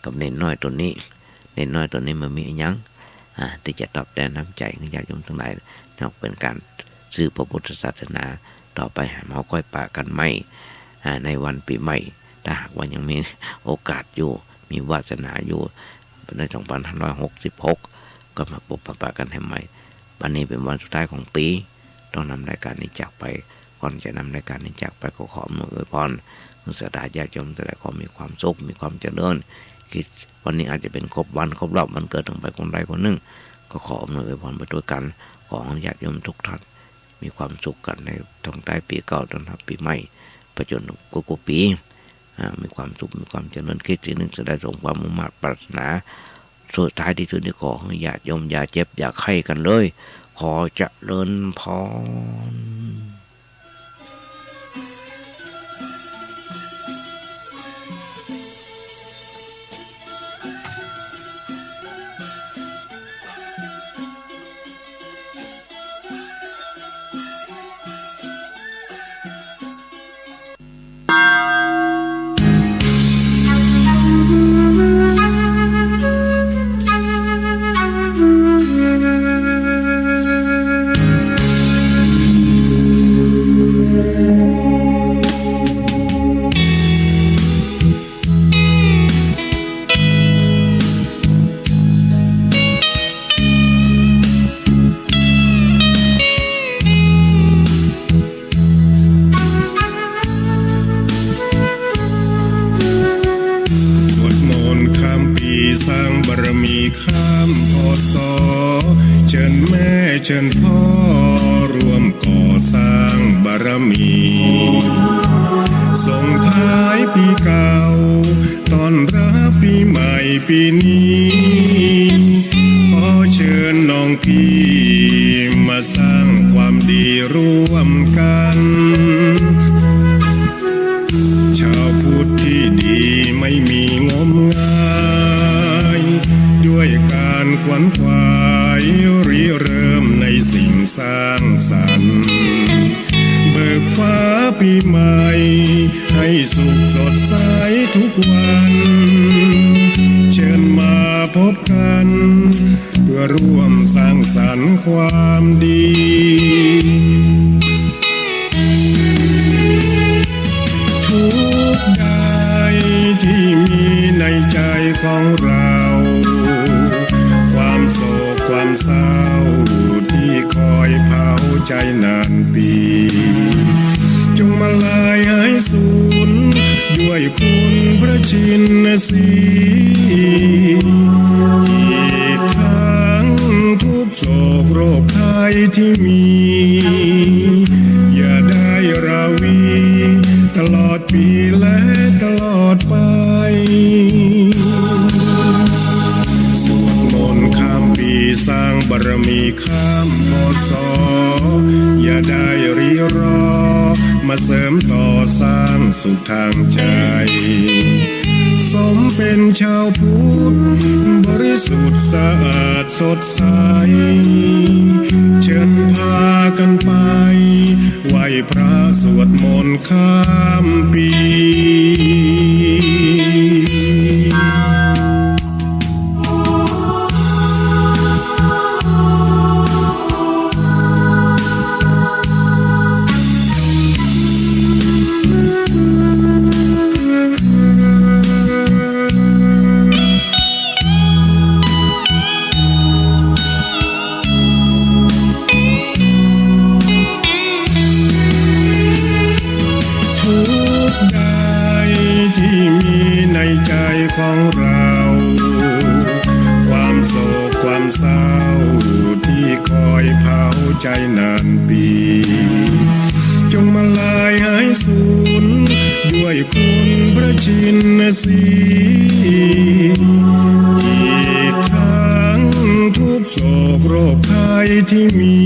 กับเนนน้อยตัวนี้มันมีอย่างที่จะตอบแทนน้ำใจของญาติโยมทั้งหลายนอกเป็นการสื่อพระพุทธศาสนาต่อไปเราค่อยปะกันใหม่ในวันปีใหม่ถ้าหากว่ายังมีโอกาสอยู่มีวาสนาอยู่ใน2566ก็มาพบปะกันให้ใหม่วันนี้เป็นวันสุดท้ายของปีต้องนำรายการนี้จากไปก่อนจะนำรายการนี้จากไปก็ขออวยพรสถานญาติโยมแต่ละคนมีความสุขมีความเจริญคิดวันนี้อาจจะเป็นครบรอบวันเกิดของไปคนใดคนหนึ่งก็ขออวยพรไปด้วยกันขอญาติโยมทุกท่านมีความสุขกันในท้องใต้ปีเก่าต้อนรับปีใหม่ประจนกุปีมีความสุขมีความเจริญคิดสิ่งหนึ่งจะได้สมความมุ่งมั่นปรารถนาสุดท้ายที่สุดนี้ขอให้ญาติโยมอย่าเจ็บอย่าไข้กันเลยขอเจริญพร สเชิญแม่เชิญพ่อร่วมก่อสร้างบารมีส่งท้ายปีเก่าต้อนรับปีใหม่ปีนี้ขอเชิญน้องพี่มาสร้างความดีร่วมกันชาวพุทธที่ดีไม่มีงมงายด้วยการขวนขวายริเริ่มในสิ่งสร้างสรรค์เบิกฟ้าปีใหม่ให้สุขสดใสทุกวันเชิญมาพบกันเพื่อร่วมสร้างสรรค์ความดีทุกใดที่มีในใจของเราความโศกความเศร้าที่คอยเผาใจนานปีจงมาลายหายสูญด้วยคุณพระชินสีอีกทั้งทุกโศกโรคภัยที่มีอย่าได้ราวีตลอดปีและตลอดไปสวดมนต์ข้ามปีสร้างบารมีข้ามพศอย่าได้รีรอมาเสริมต่อสร้างสุขทางใจสมเป็นชาวพุทธบริสุทธิ์สะอาดสดใสเชิญพากันไปไหว้พระสวดมนต์ข้ามปีที่มีในใจของเราความโศกความเศร้าที่คอยเผาใจนานปีจงมาลายหายสูญด้วยคุณพระชินสีอีกทั้งทุกโศกโรคภัยที่มี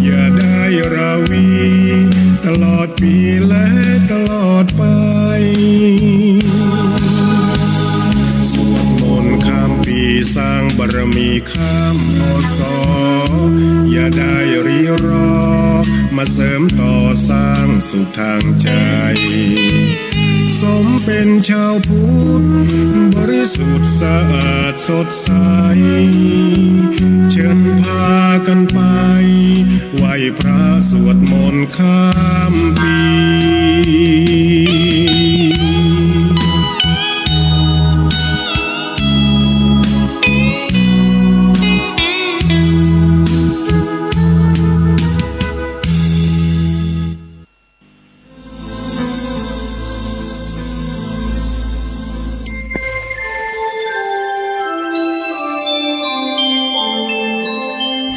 อย่าได้ราวีตลอดปีและตลอดไปสวดมนต์ข้ามปีสร้างบารมีข้ามพศอย่าได้รีรอมาเสริมต่อสร้างสุขทางใจสมเป็นชาวพุทธบริสุทธิ์สะอาดสดใสเชิญพากันไปไหว้พระสวดมนต์ข้ามปี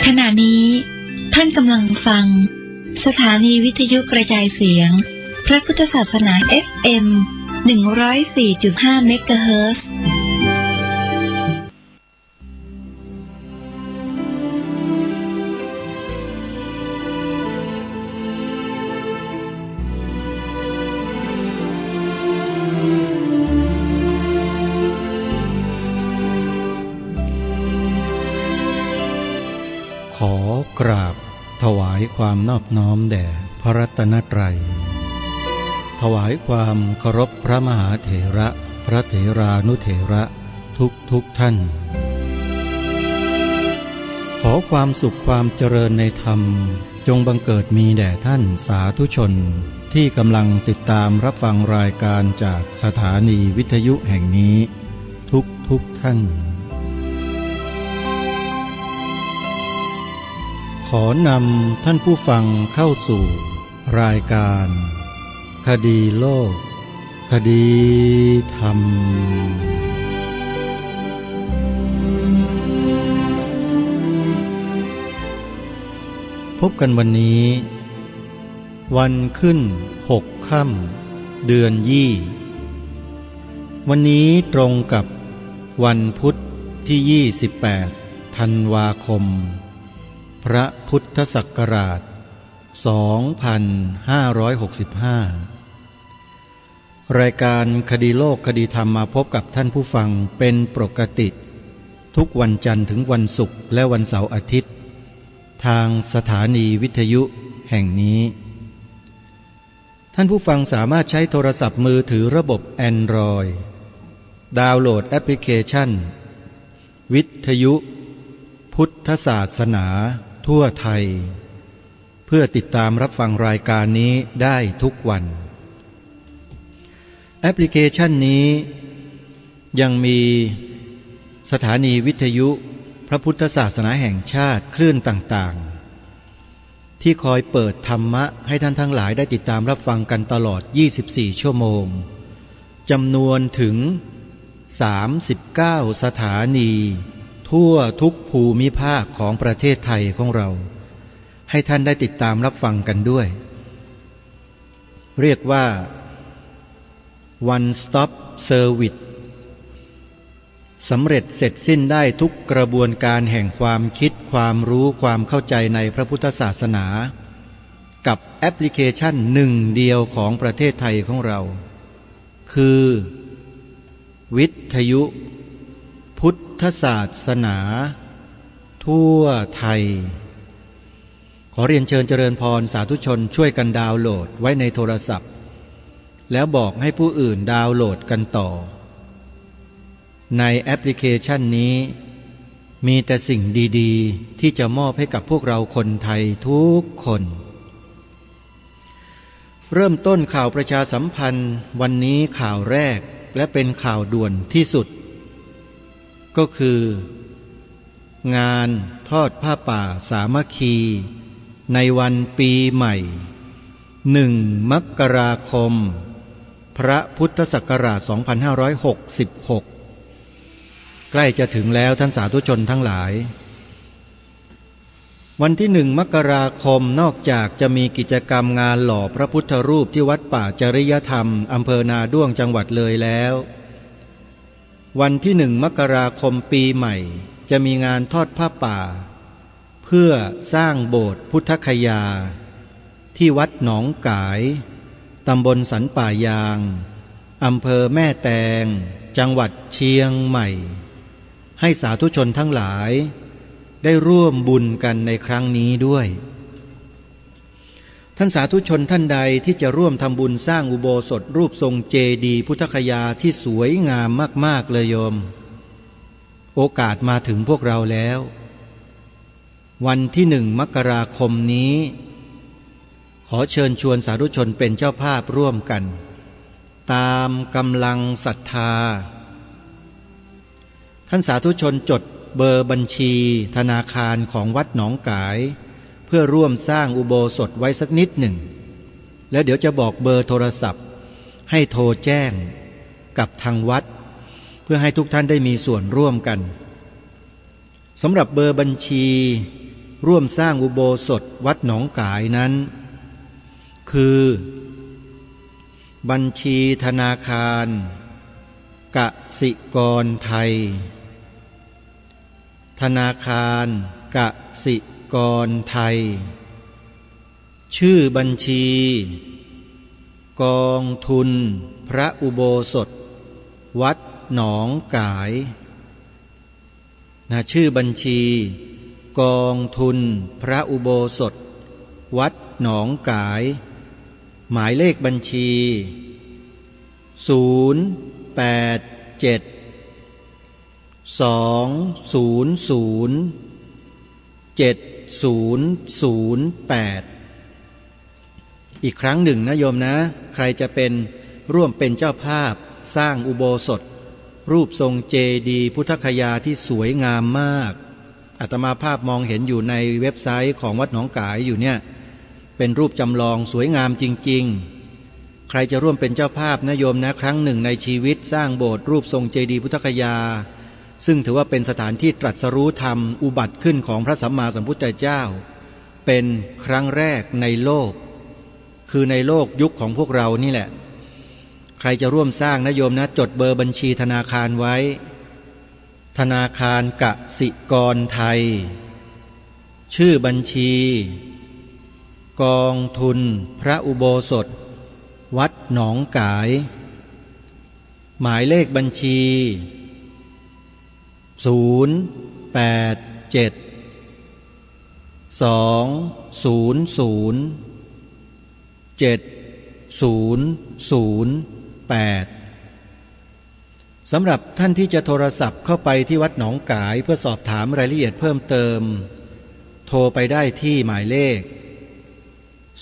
ขณะนี้ท่านกำลังฟังสถานีวิทยุกระจายเสียงพระพุทธศาสนา FM 104.5 เมกะเฮิรตซ์ขอกราบถวายความนอบน้อมแด่พระรัตนตรัยถวายความเคารพพระมหาเถระพระเถรานุเถระทุกท่านขอความสุขความเจริญในธรรมจงบังเกิดมีแด่ท่านสาธุชนที่กำลังติดตามรับฟังรายการจากสถานีวิทยุแห่งนี้ทุกท่านขอนำท่านผู้ฟังเข้าสู่รายการคดีโลกคดีธรรม บกันวันนี้วันขึ้น6 ค่ำเดือนยี่วันนี้ตรงกับวันพุธที่28ธันวาคมพระพุทธศักราช2565รายการคดีโลกคดีธรรมมาพบกับท่านผู้ฟังเป็นปกติทุกวันจันทร์ถึงวันศุกร์และวันเสาร์อาทิตย์ทางสถานีวิทยุแห่งนี้ท่านผู้ฟังสามารถใช้โทรศัพท์มือถือระบบ Android ดาวน์โหลดแอปพลิเคชันวิทยุพุทธศาสนาทั่วไทยเพื่อติดตามรับฟังรายการนี้ได้ทุกวันแอปพลิเคชันนี้ยังมีสถานีวิทยุพระพุทธศาสนาแห่งชาติคลื่นต่างๆที่คอยเปิดธรรมะให้ท่านทั้งหลายได้ติดตามรับฟังกันตลอด24ชั่วโมงจำนวนถึง39สถานีทั่วทุกภูมิภาคของประเทศไทยของเราให้ท่านได้ติดตามรับฟังกันด้วยเรียกว่า One Stop Service สำเร็จเสร็จสิ้นได้ทุกกระบวนการแห่งความคิดความรู้ความเข้าใจในพระพุทธศาสนากับแอปพลิเคชันหนึ่งเดียวของประเทศไทยของเราคือวิทยุพุทธศาสนาทั่วไทยขอเรียนเชิญเจริญพรสาธุชนช่วยกันดาวน์โหลดไว้ในโทรศัพท์แล้วบอกให้ผู้อื่นดาวน์โหลดกันต่อในแอปพลิเคชันนี้มีแต่สิ่งดีๆที่จะมอบให้กับพวกเราคนไทยทุกคนเริ่มต้นข่าวประชาสัมพันธ์วันนี้ข่าวแรกและเป็นข่าวด่วนที่สุดก็คืองานทอดผ้าป่าสามัคคีในวันปีใหม่1 มกราคมพระพุทธศักราช2566ใกล้จะถึงแล้วท่านสาธุชนทั้งหลายวันที่1 มกราคมนอกจากจะมีกิจกรรมงานหล่อพระพุทธรูปที่วัดป่าจริยธรรมอำเภอนาด้วงจังหวัดเลยแล้ววันที่1 มกราคมปีใหม่จะมีงานทอดผ้าป่าเพื่อสร้างโบสถ์พุทธคยาที่วัดหนองกายตำบลสันป่ายางอำเภอแม่แตงจังหวัดเชียงใหม่ให้สาธุชนทั้งหลายได้ร่วมบุญกันในครั้งนี้ด้วยท่านสาธุชนท่านใดที่จะร่วมทำบุญสร้างอุโบสถรูปทรงเจดีย์พุทธคยาที่สวยงามมากๆเลยโยมโอกาสมาถึงพวกเราแล้ววันที่1 มกราคมนี้ขอเชิญชวนสาธุชนเป็นเจ้าภาพร่วมกันตามกำลังศรัทธาท่านสาธุชนจดเบอร์บัญชีธนาคารของวัดหนองกายเพื่อร่วมสร้างอุโบสถไว้สักนิดหนึ่งแล้วเดี๋ยวจะบอกเบอร์โทรศัพท์ให้โทรแจ้งกับทางวัดเพื่อให้ทุกท่านได้มีส่วนร่วมกันสำหรับเบอร์บัญชีร่วมสร้างอุโบสถวัดหนองกายนั้นคือบัญชีธนาคารกสิกรไทยธนาคารกสิกรไทยชื่อบัญชีกองทุนพระอุโบสถวัดหนองกายชื่อบัญชีกองทุนพระอุโบสถวัดหนองกายหมายเลขบัญชี087-200-7008อีกครั้งหนึ่งนะโยมนะใครจะเป็นร่วมเป็นเจ้าภาพสร้างอุโบสถรูปทรงเจดีย์พุทธคยาที่สวยงามมากอาตมาภาพมองเห็นอยู่ในเว็บไซต์ของวัดหนองกายอยู่เนี่ยเป็นรูปจำลองสวยงามจริงๆใครจะร่วมเป็นเจ้าภาพนะโยมนะครั้งหนึ่งในชีวิตสร้างโบสถ์รูปทรงเจดีย์พุทธคยาซึ่งถือว่าเป็นสถานที่ตรัสรู้ธรรมอุบัติขึ้นของพระสัมมาสัมพุทธเจ้า เป็นครั้งแรกในโลกคือในโลกยุคของพวกเรานี่แหละใครจะร่วมสร้างนะโยมนะจดเบอร์บัญชีธนาคารไว้ธนาคารกสิกรไทยชื่อบัญชีกองทุนพระอุโบสถวัดหนองกายหมายเลขบัญชี08720070008สำหรับท่านที่จะโทรศัพท์เข้าไปที่วัดหนองกายเพื่อสอบถามรายละเอียดเพิ่มเติมโทรไปได้ที่หมายเลข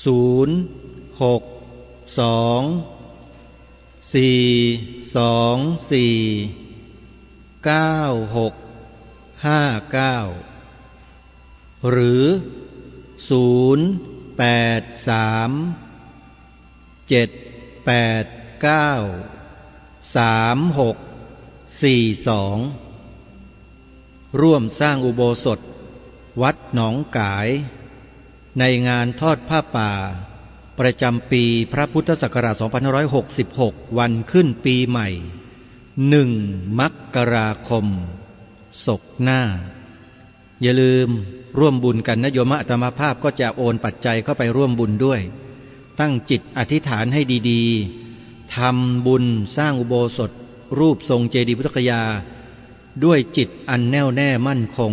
062-424-9659หรือ083-789-3642ร่วมสร้างอุโบสถวัดหนองกายในงานทอดผ้าป่าประจำปีพระพุทธศักราช2566วันขึ้นปีใหม่1 มกราคมศกหน้าอย่าลืมร่วมบุญกันนะโยมอาตมาภาพก็จะโอนปัจจัยเข้าไปร่วมบุญด้วยตั้งจิตอธิษฐานให้ดีๆทำบุญสร้างอุโบสถรูปทรงเจดีย์พุทธคยาด้วยจิตอันแน่วแน่มั่นคง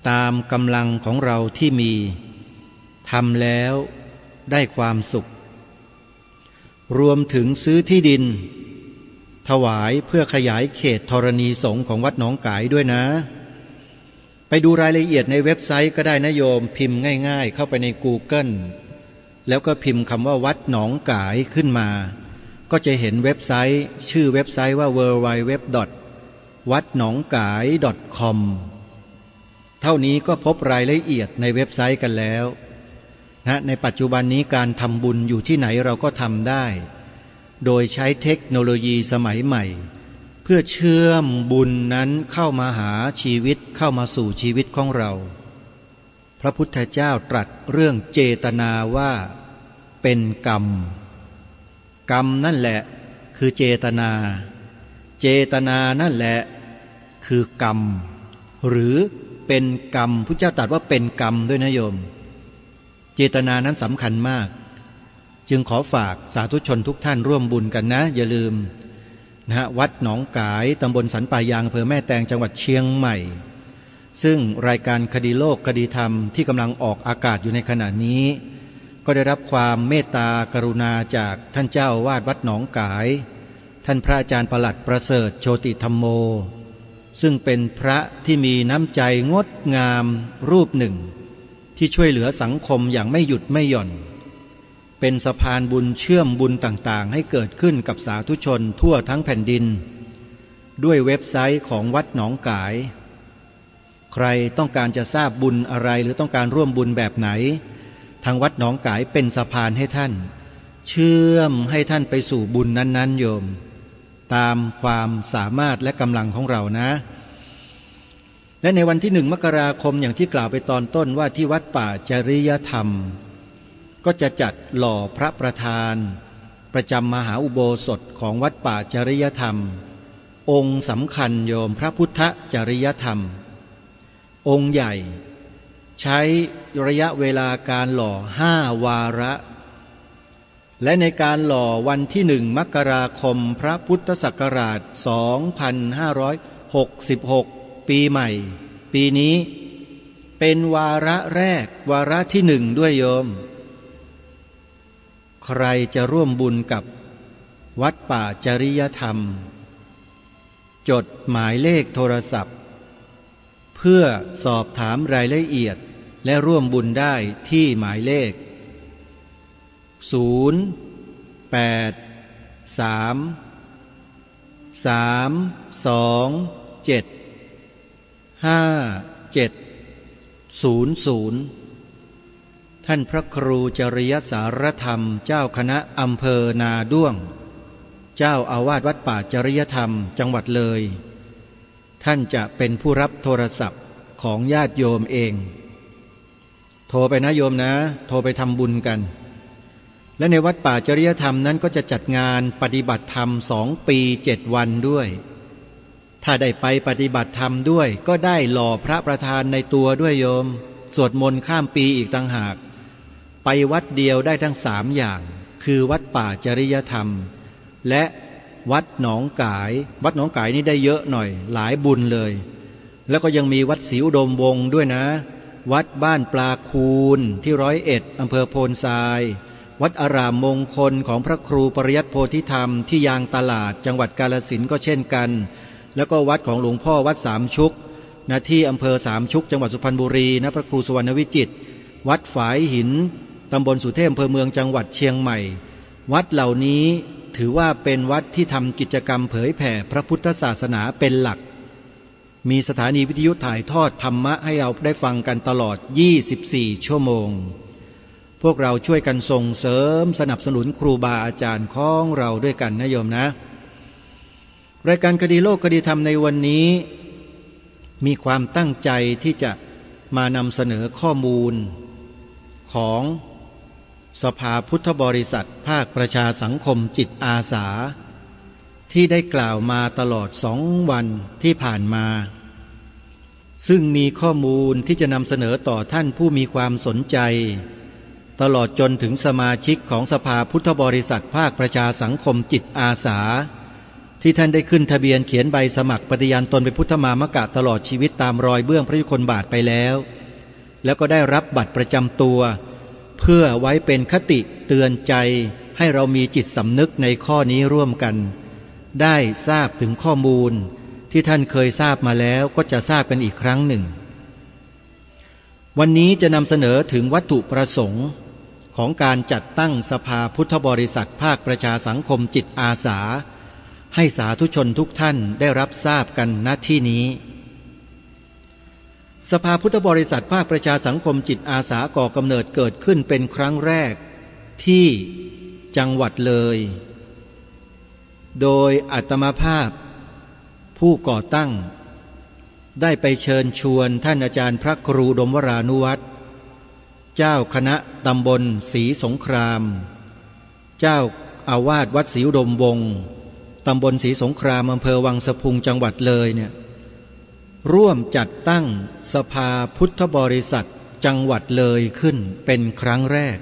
ตามกำลังของเราที่มีทำแล้วได้ความสุขรวมถึงซื้อที่ดินถวายเพื่อขยายเขตธรณีสงฆ์ของวัดหนองกายด้วยนะไปดูรายละเอียดในเว็บไซต์ก็ได้นะโยมพิมพ์ง่ายๆเข้าไปใน Google แล้วก็พิมพ์คำว่าวัดหนองกายขึ้นมาก็จะเห็นเว็บไซต์ชื่อเว็บไซต์ว่า www.wadnongkai.com เท่านี้ก็พบรายละเอียดในเว็บไซต์กันแล้วนะในปัจจุบันนี้การทำบุญอยู่ที่ไหนเราก็ทำได้โดยใช้เทคโนโลยีสมัยใหม่เพื่อเชื่อมบุญนั้นเข้ามาหาชีวิตเข้ามาสู่ชีวิตของเราพระพุทธเจ้าตรัสเรื่องเจตนาว่าเป็นกรรมกรรมนั่นแหละคือเจตนาเจตนานั่นแหละคือกรรมหรือเป็นกรรมพุทธเจ้าตรัสว่าเป็นกรรมด้วยนะโยมเจตนานั้นสำคัญมากจึงขอฝากสาธุชนทุกท่านร่วมบุญกันนะอย่าลืมนะวัดหนองกายตำบลสันป่ายางอำเภอแม่แตงจังหวัดเชียงใหม่ซึ่งรายการคดีโลกคดีธรรมที่กำลังออกอากาศอยู่ในขณะนี้ก็ได้รับความเมตตากรุณาจากท่านเจ้าอาวาสวัดหนองกายท่านพระอาจารย์ประหลัดประเสริฐโชติธรรมโมซึ่งเป็นพระที่มีน้ำใจงดงามรูปหนึ่งที่ช่วยเหลือสังคมอย่างไม่หยุดไม่หย่อนเป็นสะพานบุญเชื่อมบุญต่างๆให้เกิดขึ้นกับสาธุชนทั่วทั้งแผ่นดินด้วยเว็บไซต์ของวัดหนองกายใครต้องการจะทราบบุญอะไรหรือต้องการร่วมบุญแบบไหนทางวัดหนองกายเป็นสะพานให้ท่านเชื่อมให้ท่านไปสู่บุญนั้นๆโยมตามความสามารถและกำลังของเรานะและในวันที่1 มกราคมอย่างที่กล่าวไปตอนต้นว่าที่วัดป่าจริยธรรมก็จะจัดหล่อพระประธานประจำมหาอุโบสถของวัดป่าจริยธรรมองค์สำคัญโยมพระพุทธจริยธรรมองค์ใหญ่ใช้ระยะเวลาการหล่อ5 วาระและในการหล่อวันที่1 มกราคมพระพุทธศักราช2566ปีใหม่ปีนี้เป็นวาระแรกวาระที่1ด้วยโยมใครจะร่วมบุญกับวัดป่าจริยธรรมจดหมายเลขโทรศัพท์เพื่อสอบถามรายละเอียดและร่วมบุญได้ที่หมายเลข083-327-5700ท่านพระครูจริยสารธรรมเจ้าคณะอำเภอนาด้วงเจ้าอาวาสวัดป่าจริยธรรมจังหวัดเลยท่านจะเป็นผู้รับโทรศัพท์ของญาติโยมเอง โทรไปนะโยมนะโทรไปทำบุญกันและในวัดป่าจริยธรรมนั้นก็จะจัดงานปฏิบัติธรรม2 ปี7 วันด้วยถ้าได้ไปปฏิบัติธรรมด้วยก็ได้หล่อพระประธานในตัวด้วยโยมสวดมนต์ข้ามปีอีกต่างหากไปวัดเดียวได้ทั้ง3 อย่างคือวัดป่าจริยธรรมและวัดหนองกายวัดหนองกายนี่ได้เยอะหน่อยหลายบุญเลยแล้วก็ยังมีวัดศรีอุดมวงศ์ด้วยนะวัดบ้านปลาคูนที่101อำเภอโพนทรายวัดอารามมงคลของพระครูปริยัติโพธิธรรมที่ยางตลาดจังหวัดกาฬสินธุ์ก็เช่นกันแล้วก็วัดของหลวงพ่อวัดสามชุกณที่อำเภอสามชุกจังหวัดสุพรรณบุรีณพระครูสุวรรณวิจิตรวัดฝายหินตำบลสุเทพอำเภอเมืองจังหวัดเชียงใหม่วัดเหล่านี้ถือว่าเป็นวัดที่ทำกิจกรรมเผยแผ่พระพุทธศาสนาเป็นหลักมีสถานีวิทยุถ่ายทอดธรรมะให้เราได้ฟังกันตลอด24 ชั่วโมงพวกเราช่วยกันส่งเสริมสนับสนุนครูบาอาจารย์ของเราด้วยกันนะโยมนะรายการคดีโลกคดีธรรมในวันนี้มีความตั้งใจที่จะมานำเสนอข้อมูลของสภาพุทธบริษัทภาคประชาสังคมจิตอาสาที่ได้กล่าวมาตลอด2 วันที่ผ่านมาซึ่งมีข้อมูลที่จะนำเสนอต่อท่านผู้มีความสนใจตลอดจนถึงสมาชิกของสภาพุทธบริษัทภาคประชาสังคมจิตอาสาที่ท่านได้ขึ้นทะเบียนเขียนใบสมัครปฏิญาณตนเป็นพุทธมามกะตลอดชีวิตตามรอยเบื้องพระยุคลบาทไปแล้วแล้วก็ได้รับบัตรประจำตัวเพื่อไว้เป็นคติเตือนใจให้เรามีจิตสำนึกในข้อนี้ร่วมกันได้ทราบถึงข้อมูลที่ท่านเคยทราบมาแล้วก็จะทราบกันอีกครั้งหนึ่งวันนี้จะนำเสนอถึงวัตถุประสงค์ของการจัดตั้งสภาพุทธบริษัทภาคประชาสังคมจิตอาสาให้สาธุชนทุกท่านได้รับทราบกันณที่นี้สภาพุทธบริษัทภาคประชาสังคมจิตอาสาก่อกำเนิดเกิดขึ้นเป็นครั้งแรกที่จังหวัดเลยโดยอาตมาภาพผู้ก่อตั้งได้ไปเชิญชวนท่านอาจารย์พระครูดมวรานุวัตรเจ้าคณะตำบลศรีสงครามเจ้าอาวาสวัดศรีอุดมวงศ์ตำบลศรีสงครามอำเภอวังสะพุงจังหวัดเลยเนี่ยร่วมจัดตั้งสภาพุทธบริษัทจังหวัดเลยขึ้นเป็นครั้งแรก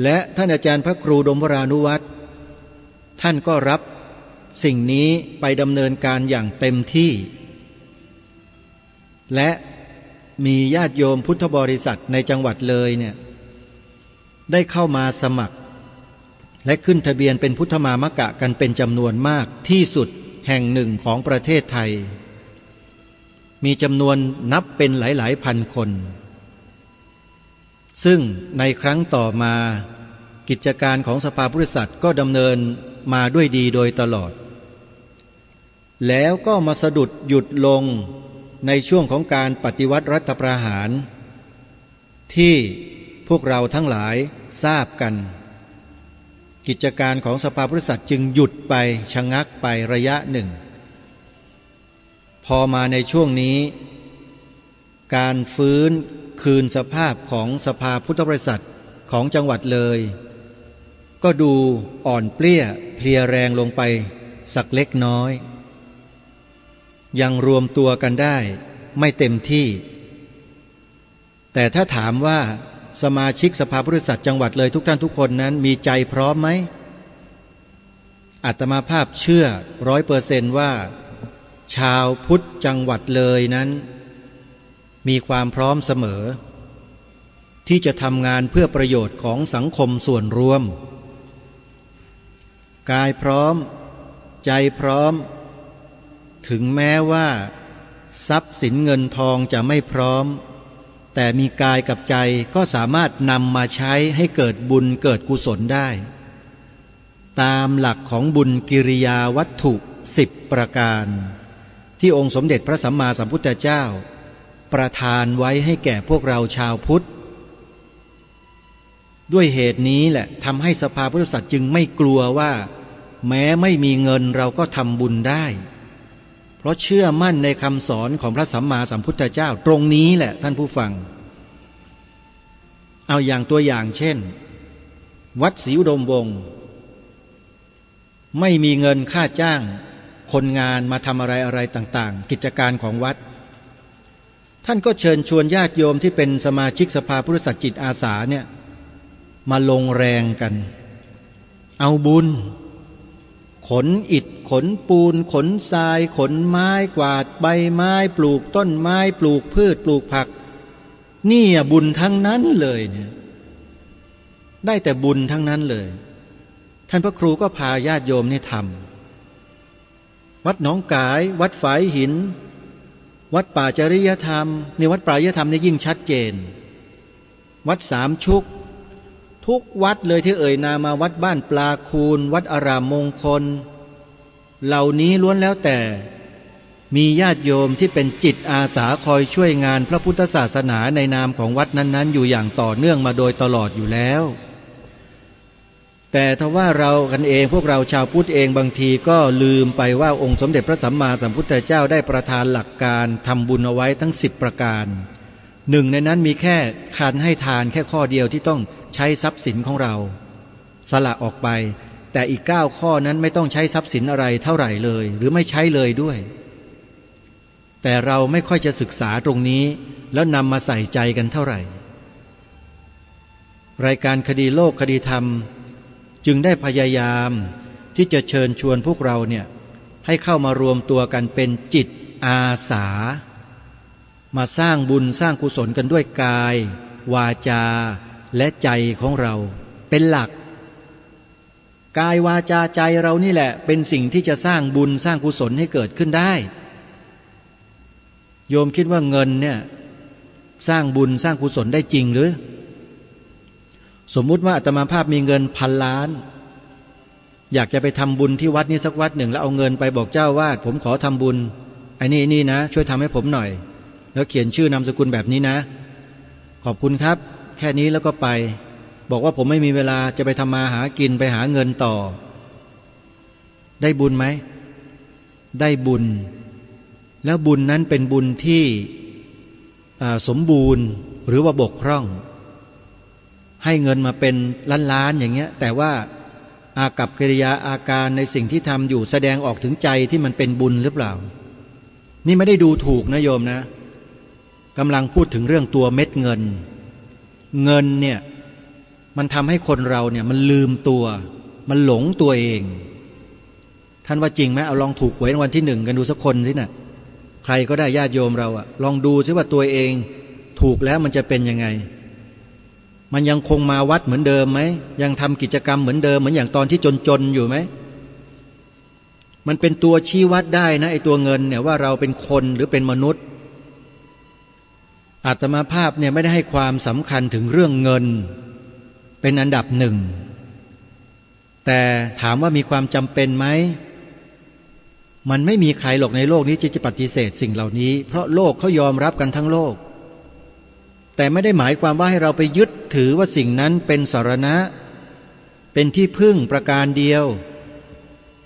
และท่านอาจารย์พระครูดมวรานุวัตรท่านก็รับสิ่งนี้ไปดำเนินการอย่างเต็มที่และมีญาติโยมพุทธบริษัทในจังหวัดเลยเนี่ยได้เข้ามาสมัครและขึ้นทะเบียนเป็นพุทธมามกะกันเป็นจำนวนมากที่สุดแห่งหนึ่งของประเทศไทยมีจำนวนนับเป็นหลายพันคนซึ่งในครั้งต่อมากิจการของสภาบริษัทก็ดำเนินมาด้วยดีโดยตลอดแล้วก็มาสะดุดหยุดลงในช่วงของการปฏิวัติรัฐประหารที่พวกเราทั้งหลายทราบกันกิจการของสภาบริษัทจึงหยุดไปชะงักไประยะหนึ่งพอมาในช่วงนี้การฟื้นคืนสภาพของสภาพุทธบริษัทของจังหวัดเลยก็ดูอ่อนเปลี้ยเพลียแรงลงไปสักเล็กน้อยยังรวมตัวกันได้ไม่เต็มที่แต่ถ้าถามว่าสมาชิกสภาบริษัทจังหวัดเลยทุกท่านทุกคนนั้นมีใจพร้อมไหมอาตมาภาพเชื่อ100%ว่าชาวพุทธจังหวัดเลยนั้นมีความพร้อมเสมอที่จะทำงานเพื่อประโยชน์ของสังคมส่วนรวมกายพร้อมใจพร้อมถึงแม้ว่าทรัพย์สินเงินทองจะไม่พร้อมแต่มีกายกับใจก็สามารถนำมาใช้ให้เกิดบุญเกิดกุศลได้ตามหลักของบุญกิริยาวัตถุ10 ประการที่องค์สมเด็จพระสัมมาสัมพุทธเจ้าประทานไว้ให้แก่พวกเราชาวพุทธด้วยเหตุนี้แหละทำให้สภาพุทธบริษัทจึงไม่กลัวว่าแม้ไม่มีเงินเราก็ทำบุญได้ เพราะเชื่อมั่นในคำสอนของพระสัมมาสัมพุทธเจ้าตรงนี้แหละท่านผู้ฟังเอาอย่างตัวอย่างเช่นวัดศรีอุดมวงศ์ไม่มีเงินค่าจ้างคนงานมาทำอะไรต่างๆกิจการของวัดท่านก็เชิญชวนญาติโยมที่เป็นสมาชิกสภาพุทธศาสนาจิตอาสาเนี่ยมาลงแรงกันเอาบุญขนอิฐขนปูนขนทรายขนไม้กวาดใบไม้ปลูกต้นไม้ปลูกพืชปลูกผักนี่บุญทั้งนั้นเลยเนี่ยได้แต่บุญทั้งนั้นเลยท่านพระครูก็พาญาติโยมนี่ทำวัดหนองกายวัดฝายหินวัดป่าจริยธรรมในวัดป่าจริยธรรมนี่ยิ่งชัดเจนวัดสามชุกทุกวัดเลยที่เอ่ยนามมาวัดบ้านปลาคูนวัดอารามมงคลเหล่านี้ล้วนแล้วแต่มีญาติโยมที่เป็นจิตอาสาคอยช่วยงานพระพุทธศาสนาในนามของวัดนั้นๆอยู่อย่างต่อเนื่องมาโดยตลอดอยู่แล้วแต่ถ้าว่าเรากันเองพวกเราชาวพุทธเองบางทีก็ลืมไปว่าองค์สมเด็จพระสัมมาสัมพุทธเจ้าได้ประทานหลักการทำบุญเอาไว้ทั้ง10ประการหนึ่งในนั้นมีแค่การให้ทานแค่ข้อเดียวที่ต้องใช้ทรัพย์สินของเราสละออกไปแต่อีก9ข้อนั้นไม่ต้องใช้ทรัพย์สินอะไรเท่าไหร่เลยหรือไม่ใช้เลยด้วยแต่เราไม่ค่อยจะศึกษาตรงนี้แล้วนำมาใส่ใจกันเท่าไหร่รายการคดีโลกคดีธรรมจึงได้พยายามที่จะเชิญชวนพวกเราเนี่ยให้เข้ามารวมตัวกันเป็นจิตอาสามาสร้างบุญสร้างกุศลกันด้วยกายวาจาและใจของเราเป็นหลักกายวาจาใจเรานี่แหละเป็นสิ่งที่จะสร้างบุญสร้างกุศลให้เกิดขึ้นได้โยมคิดว่าเงินเนี่ยสร้างบุญสร้างกุศลได้จริงหรือสมมุติว่าอาตมาภาพมีเงิน1,000 ล้านอยากจะไปทำบุญที่วัดนี้สักวัดหนึ่งแล้วเอาเงินไปบอกเจ้าวาดผมขอทำบุญไอ้นี่นะช่วยทำให้ผมหน่อยแล้วเขียนชื่อนามสกุลแบบนี้นะขอบคุณครับแค่นี้แล้วก็ไปบอกว่าผมไม่มีเวลาจะไปทำมาหากินไปหาเงินต่อได้บุญไหมได้บุญแล้วบุญนั้นเป็นบุญที่สมบูรณ์หรือว่าบกพร่องให้เงินมาเป็นล้านๆอย่างเงี้ยแต่ว่าอากัปกิริยาอาการในสิ่งที่ทำอยู่แสดงออกถึงใจที่มันเป็นบุญหรือเปล่านี่ไม่ได้ดูถูกนะโยมนะกำลังพูดถึงเรื่องตัวเม็ดเงินเงินเนี่ยมันทำให้คนเราเนี่ยมันลืมตัวมันหลงตัวเองท่านว่าจริงไหมเอาลองถูกหวยรางวัลที่1กันดูสักคนสินะใครก็ได้ญาติโยมเราอะลองดูซิว่าตัวเองถูกแล้วมันจะเป็นยังไงมันยังคงมาวัดเหมือนเดิมไหมยังทำกิจกรรมเหมือนเดิมเหมือนอย่างตอนที่จนอยู่ไหมมันเป็นตัวชี้วัดได้นะไอ้ตัวเงินเนี่ยว่าเราเป็นคนหรือเป็นมนุษย์อาตมาภาพเนี่ยไม่ได้ให้ความสำคัญถึงเรื่องเงินเป็นอันดับหนึ่งแต่ถามว่ามีความจำเป็นไหมมันไม่มีใครหรอกในโลกนี้ที่จะปฏิเสธสิ่งเหล่านี้เพราะโลกเขายอมรับกันทั้งโลกแต่ไม่ได้หมายความว่าให้เราไปยึดถือว่าสิ่งนั้นเป็นสรณะเป็นที่พึ่งประการเดียว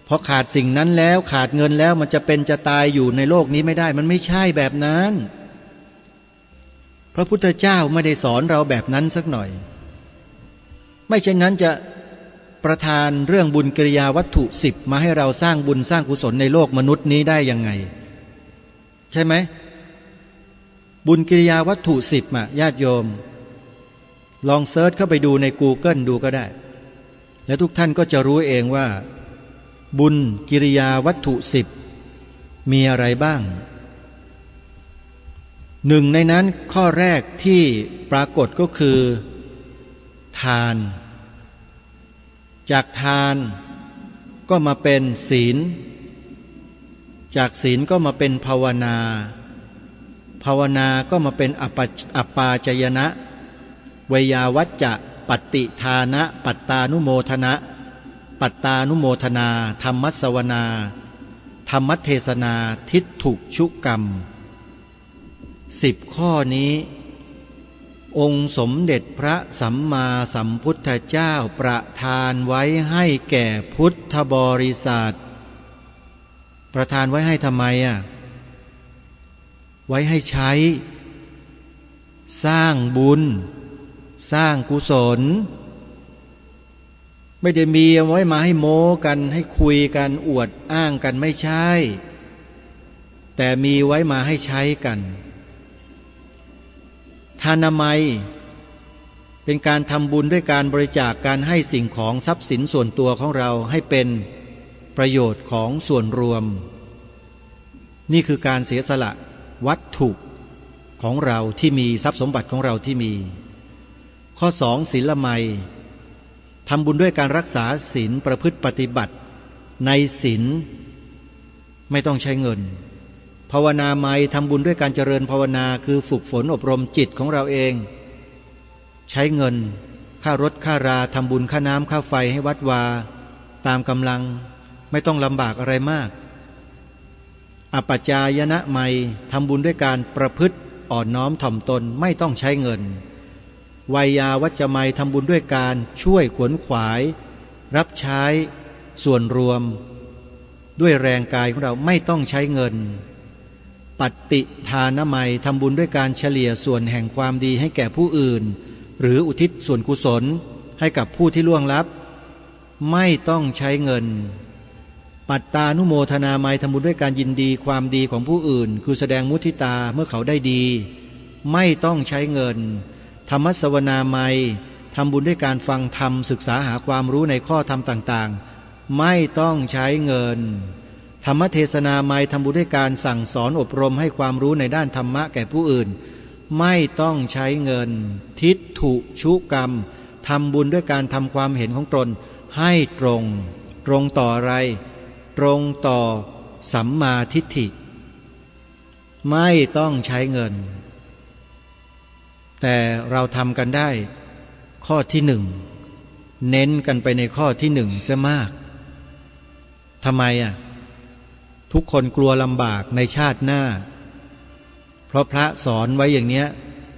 พอขาดสิ่งนั้นแล้วขาดเงินแล้วมันจะเป็นจะตายอยู่ในโลกนี้ไม่ได้มันไม่ใช่แบบนั้นพระพุทธเจ้าไม่ได้สอนเราแบบนั้นสักหน่อยไม่เช่นนั้นจะประทานเรื่องบุญกิริยาวัตถุ10มาให้เราสร้างบุญสร้างกุศลในโลกมนุษย์นี้ได้ยังไงใช่ไหมบุญกิริยาวัตถุ10ญาติโยมลองเซิร์ชเข้าไปดูใน Google ดูก็ได้แล้วทุกท่านก็จะรู้เองว่าบุญกิริยาวัตถุ10มีอะไรบ้างหนึ่งในนั้นข้อแรกที่ปรากฏก็คือทานจากทานก็มาเป็นศีลจากศีลก็มาเป็นภาวนาภาวนาก็มาเป็นอัปปาจยนะเวยาวัจจะปัตติทานะปัตตานุโมทนะปัตตานุโมทนาธรรมัสสวนาธรรมเทศนาทิฏฐุชุกรรม10ข้อนี้องค์สมเด็จพระสัมมาสัมพุทธเจ้าประทานไว้ให้แก่พุทธบริษัท ประทานไว้ให้ทำไมไว้ให้ใช้สร้างบุญสร้างกุศลไม่ได้มีเอาไว้มาให้โม้กันให้คุยกันอวดอ้างกันไม่ใช่แต่มีไว้มาให้ใช้กันทานามัยเป็นการทำบุญด้วยการบริจาคการให้สิ่งของทรัพย์สินส่วนตัวของเราให้เป็นประโยชน์ของส่วนรวมนี่คือการเสียสละวัตถุของเราที่มีทรัพย์สมบัติของเราที่มีข้อ2ศีลไมยทำบุญด้วยการรักษาศีลประพฤติปฏิบัติในศีลไม่ต้องใช้เงินภาวนาไมยทำบุญด้วยการเจริญภาวนาคือฝึกฝนอบรมจิตของเราเองใช้เงินค่ารถค่าราทำบุญค่าน้ำค่าไฟให้วัดวาตามกำลังไม่ต้องลำบากอะไรมากอปัจจายนะไมยทำบุญด้วยการประพฤติอ่อนน้อมถ่อมตนไม่ต้องใช้เงินวัยยาวัจจะไมยทำบุญด้วยการช่วยขวนขวายรับใช้ส่วนรวมด้วยแรงกายของเราไม่ต้องใช้เงินปัตติทานไมยทำบุญด้วยการเฉลี่ยส่วนแห่งความดีให้แก่ผู้อื่นหรืออุทิศส่วนกุศลให้กับผู้ที่ล่วงลับไม่ต้องใช้เงินปัตตานุโมทนาไมยทำบุญด้วยการยินดีความดีของผู้อื่นคือแสดงมุทิตาเมื่อเขาได้ดีไม่ต้องใช้เงินธรรมสวนาไมยทำบุญด้วยการฟังธรรมศึกษาหาความรู้ในข้อธรรมต่างๆไม่ต้องใช้เงินธรรมเทศนาไมยทำบุญด้วยการสั่งสอนอบรมให้ความรู้ในด้านธรรมะแก่ผู้อื่นไม่ต้องใช้เงินทิฏฐุชุกรรมทำบุญด้วยการทำความเห็นของตนให้ตรงต่ออะไรตรงต่อสัมมาทิฏฐิไม่ต้องใช้เงินแต่เราทำกันได้ข้อที่หนึ่งเน้นกันไปในข้อที่หนึ่งซะมากทำไมทุกคนกลัวลำบากในชาติหน้าเพราะพระสอนไว้อย่างเนี้ย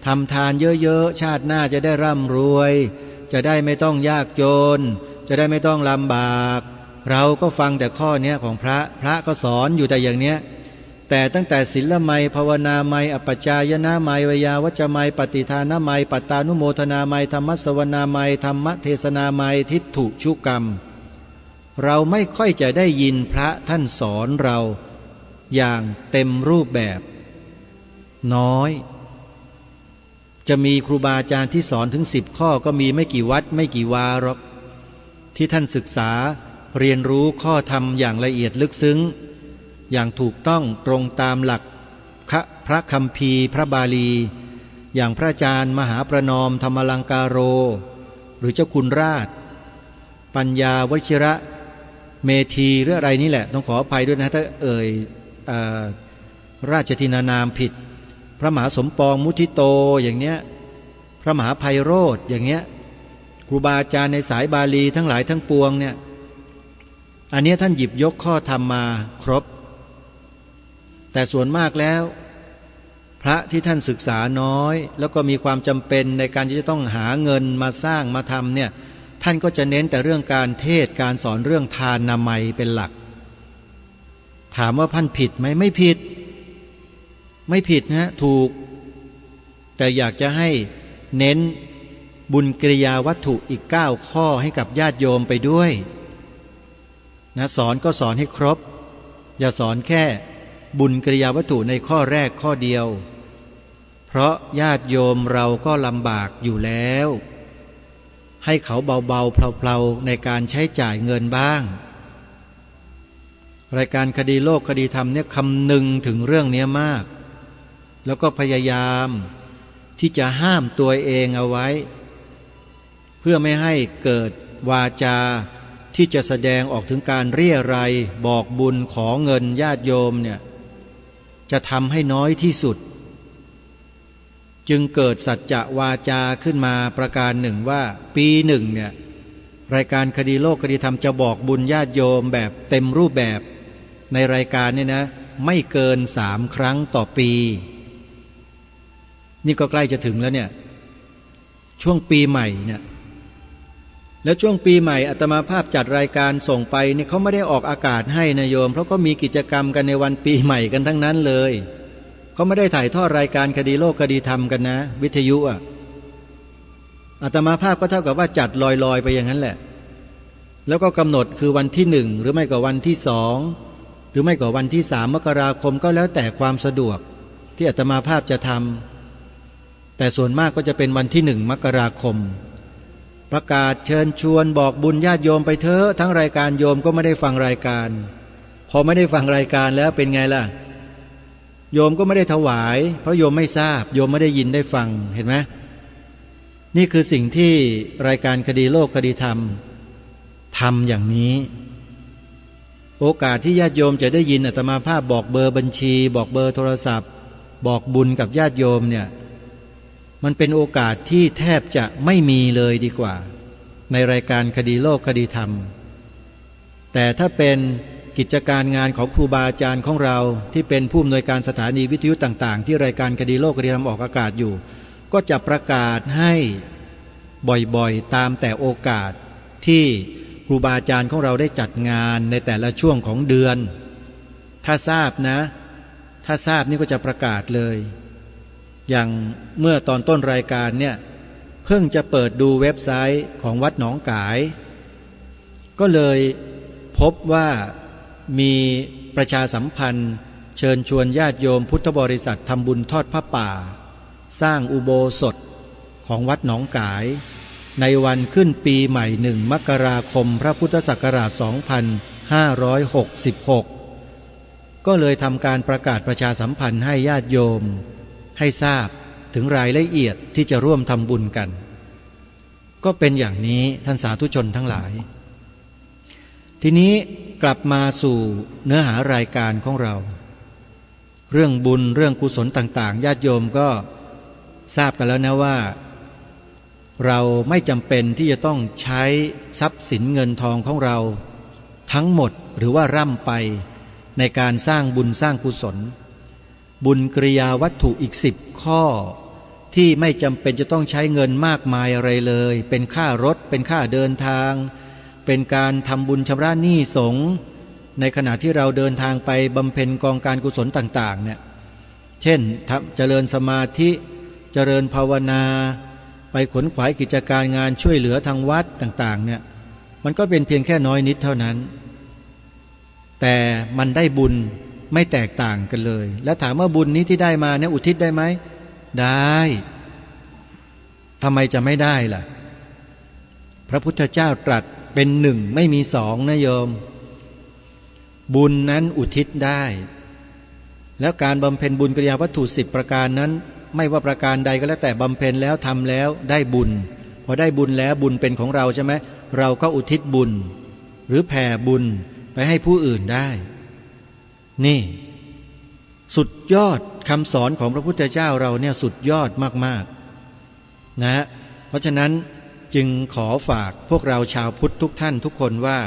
ทำทานเยอะๆชาติหน้าจะได้ร่ำรวยจะได้ไม่ต้องยากจนจะได้ไม่ต้องลำบากเราก็ฟังแต่ข้อเนี้ยของพระก็สอนอยู่แต่อย่างเนี้ยแต่ตั้งแต่ศีลไมยภาวนาไมยอปัจจายนะไมยวิยาวัจจะไมยปฏิทานไมยปัตตานุโมทนาไมยธรรมสวนาไมยธรรมเทศนาไมยทิฏฐุชุกรรมเราไม่ค่อยจะได้ยินพระท่านสอนเราอย่างเต็มรูปแบบน้อยจะมีครูบาอาจารย์ที่สอนถึง10 ข้อก็มีไม่กี่วัดไม่กี่วาหรอกที่ท่านศึกษาเรียนรู้ข้อธรรมอย่างละเอียดลึกซึ้งอย่างถูกต้องตรงตามหลักพระคัมภีร์พระบาลีอย่างพระอาจารย์มหาประนอมธรรมลังการโรหรือเจ้าคุณราชปัญญาวชิระเมธีหรืออะไรนี่แหละต้องขออภัยด้วยนะถ้าราชทินานามผิดพระมหาสมปองมุทิโตอย่างเนี้ยพระมหาไพโรธอย่างเนี้ยครูบาอาจารย์ในสายบาลีทั้งหลายทั้งปวงเนี่ยอันนี้ท่านหยิบยกข้อธรรมมาครบแต่ส่วนมากแล้วพระที่ท่านศึกษาน้อยแล้วก็มีความจำเป็นในการที่จะต้องหาเงินมาสร้างมาทำเนี่ยท่านก็จะเน้นแต่เรื่องการเทศการสอนเรื่องทานนามัยเป็นหลักถามว่าท่านผิดไหมไม่ผิดนะถูกแต่อยากจะให้เน้นบุญกิริยาวัตถุอีก9 ข้อให้กับญาติโยมไปด้วยนะสอนก็สอนให้ครบอย่าสอนแค่บุญกิริยาวัตถุในข้อแรกข้อเดียวเพราะญาติโยมเราก็ลำบากอยู่แล้วให้เขาเบาๆเพลาๆในการใช้จ่ายเงินบ้างรายการคดีโลกคดีธรรมเนี่ยคำนึงถึงเรื่องนี้มากแล้วก็พยายามที่จะห้ามตัวเองเอาไว้เพื่อไม่ให้เกิดวาจาที่จะแสดงออกถึงการเรี่ยไรบอกบุญขอเงินญาติโยมเนี่ยจะทำให้น้อยที่สุดจึงเกิดสัจจะวาจาขึ้นมาประการหนึ่งว่าปีหนึ่งเนี่ยรายการคดีโลกคดีธรรมจะบอกบุญญาติโยมแบบเต็มรูปแบบในรายการเนี่ยนะไม่เกิน3 ครั้งต่อปีนี่ก็ใกล้จะถึงแล้วเนี่ยช่วงปีใหม่เนี่ย แล้วช่วงปีใหม่อาตมาภาพจัดรายการส่งไปเนี่ยเขาไม่ได้ออกอากาศให้นะโยมเพราะก็มีกิจกรรมกันในวันปีใหม่กันทั้งนั้นเลยเขาไม่ได้ถ่ายทอดรายการคดีโลกคดีธรรมกันนะวิทยุอาตมาภาพก็เท่ากับว่าจัดลอยๆไปอย่างนั้นแหละแล้วก็กำหนดคือวันที่1หรือไม่ก็วันที่2หรือไม่ก็วันที่3มกราคมก็แล้วแต่ความสะดวกที่อาตมาภาพจะทำแต่ส่วนมากก็จะเป็นวันที่1มกราคมประกาศเชิญชวนบอกบุญญาติโยมไปเถอะทั้งรายการโยมก็ไม่ได้ฟังรายการพอไม่ได้ฟังรายการแล้วเป็นไงล่ะโยมก็ไม่ได้ถวายเพราะโยมไม่ทราบโยมไม่ได้ยินได้ฟังเห็นไหมนี่คือสิ่งที่รายการคดีโลกคดีธรรมทำอย่างนี้โอกาสที่ญาติโยมจะได้ยินอาตมาภาพบอกเบอร์บัญชีบอกเบอร์โทรศัพท์บอกบุญกับญาติโยมเนี่ยมันเป็นโอกาสที่แทบจะไม่มีเลยดีกว่าในรายการคดีโลกคดีธรรมแต่ถ้าเป็นกิจการงานของครูบาอาจารย์ของเราที่เป็นผู้อำนวยการสถานีวิทยุต่างๆที่รายการคดีโลกคดีธรรมออกอากาศอยู่ก็จะประกาศให้บ่อยๆตามแต่โอกาสที่ครูบาอาจารย์ของเราได้จัดงานในแต่ละช่วงของเดือนถ้าทราบนะถ้าทราบนี่ก็จะประกาศเลยอย่างเมื่อตอนต้นรายการเนี่ยเพิ่งจะเปิดดูเว็บไซต์ของวัดหนองกายก็เลยพบว่ามีประชาสัมพันธ์เชิญชวนญาติโยมพุทธบริษัททำบุญทอดผ้าป่าสร้างอุโบสถของวัดหนองกายในวันขึ้นปีใหม่1 มกราคมพระพุทธศักราช 2566 ก็เลยทำการประกาศประชาสัมพันธ์ให้ญาติโยมให้ทราบถึงรายละเอียดที่จะร่วมทำบุญกันก็เป็นอย่างนี้ท่านสาธุชนทั้งหลายทีนี้กลับมาสู่เนื้อหารายการของเราเรื่องบุญเรื่องกุศลต่างๆญาติโยมก็ทราบกันแล้วนะว่าเราไม่จำเป็นที่จะต้องใช้ทรัพย์สินเงินทองของเราทั้งหมดหรือว่าร่ำไปในการสร้างบุญสร้างกุศลบุญกริยาวัตถุอีก10 ข้อที่ไม่จำเป็นจะต้องใช้เงินมากมายอะไรเลยเป็นค่ารถเป็นค่าเดินทางเป็นการทำบุญชำระหนี้สงฆ์ในขณะที่เราเดินทางไปบำเพ็ญกองการกุศลต่างๆเนี่ยเช่นเจริญสมาธิเจริญภาวนาไปขนขวายกิจการงานช่วยเหลือทางวัดต่างๆเนี่ยมันก็เป็นเพียงแค่น้อยนิดเท่านั้นแต่มันได้บุญไม่แตกต่างกันเลยแล้วถามว่าบุญนี้ที่ได้มาเนี่ยอุทิศได้ไหมได้ทำไมจะไม่ได้ล่ะพระพุทธเจ้าตรัสเป็น1ไม่มี2นะโยมบุญนั้นอุทิศได้แล้วการบำเพ็ญบุญกริยาวัตถุ10 ประการนั้นไม่ว่าประการใดก็แล้วแต่บำเพ็ญแล้วทำแล้วได้บุญพอได้บุญแล้วบุญเป็นของเราใช่ไหมเราก็อุทิศบุญหรือแผ่บุญไปให้ผู้อื่นได้นี่สุดยอดคำสอนของพระพุทธเจ้าเราเนี่ยสุดยอดมากๆนะเพราะฉะนั้นจึงขอฝากพวกเราชาวพุทธทุกท่านทุกคนว่า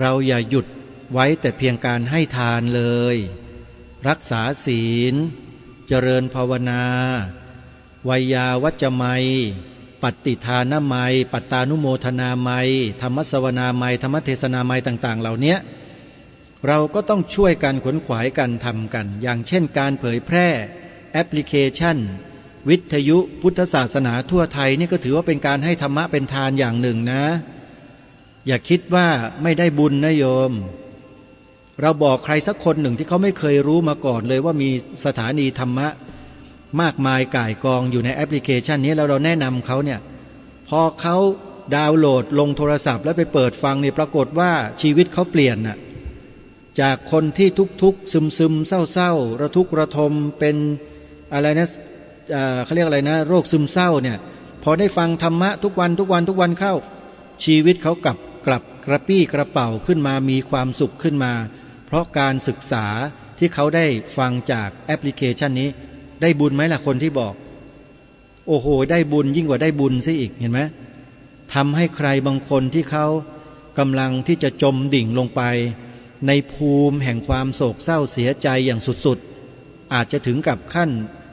เราอย่าหยุดไว้แต่เพียงการให้ทานเลยรักษาศีลเจริญภาวนาวัยาวัจจะไมยปฏิทานะไมยปัตตานุโมทนาไมยธรรมสวนาไมยธรรมเทศนาไมยต่างๆเหล่านี้เราก็ต้องช่วยกันขวนขวายกันทำกันอย่างเช่นการเผยแพร่แอปพลิเคชันวิทยุพุทธศาสนาทั่วไทยนี่ก็ถือว่าเป็นการให้ธรรมะเป็นทานอย่างหนึ่งนะอย่าคิดว่าไม่ได้บุญนะโยมเราบอกใครสักคนหนึ่งที่เขาไม่เคยรู้มาก่อนเลยว่ามีสถานีธรรมะมากมายก่ายกองอยู่ในแอปพลิเคชันนี้แล้วเราแนะนำเขาเนี่ยพอเขาดาวน์โหลดลงโทรศัพท์แล้วไปเปิดฟังนี่ปรากฏว่าชีวิตเขาเปลี่ยนน่ะจากคนที่ทุกข์ซึมๆเศร้าๆระทุกข์ระทมเป็นอะไรนะเขาเรียกอะไรนะโรคซึมเศร้าเนี่ยพอได้ฟังธรรมะทุกวันเข้าชีวิตเขากลับกระปี้กระเป๋าขึ้นมามีความสุขขึ้นมาเพราะการศึกษาที่เขาได้ฟังจากแอปพลิเคชันนี้ได้บุญไหมล่ะคนที่บอกโอ้โหได้บุญยิ่งกว่าได้บุญซะอีกเห็นไหมทำให้ใครบางคนที่เขากำลังที่จะจมดิ่งลงไปในภูมิแห่งความโศกเศร้าเสียใจอย่างสุดๆอาจจะถึงกับขั้น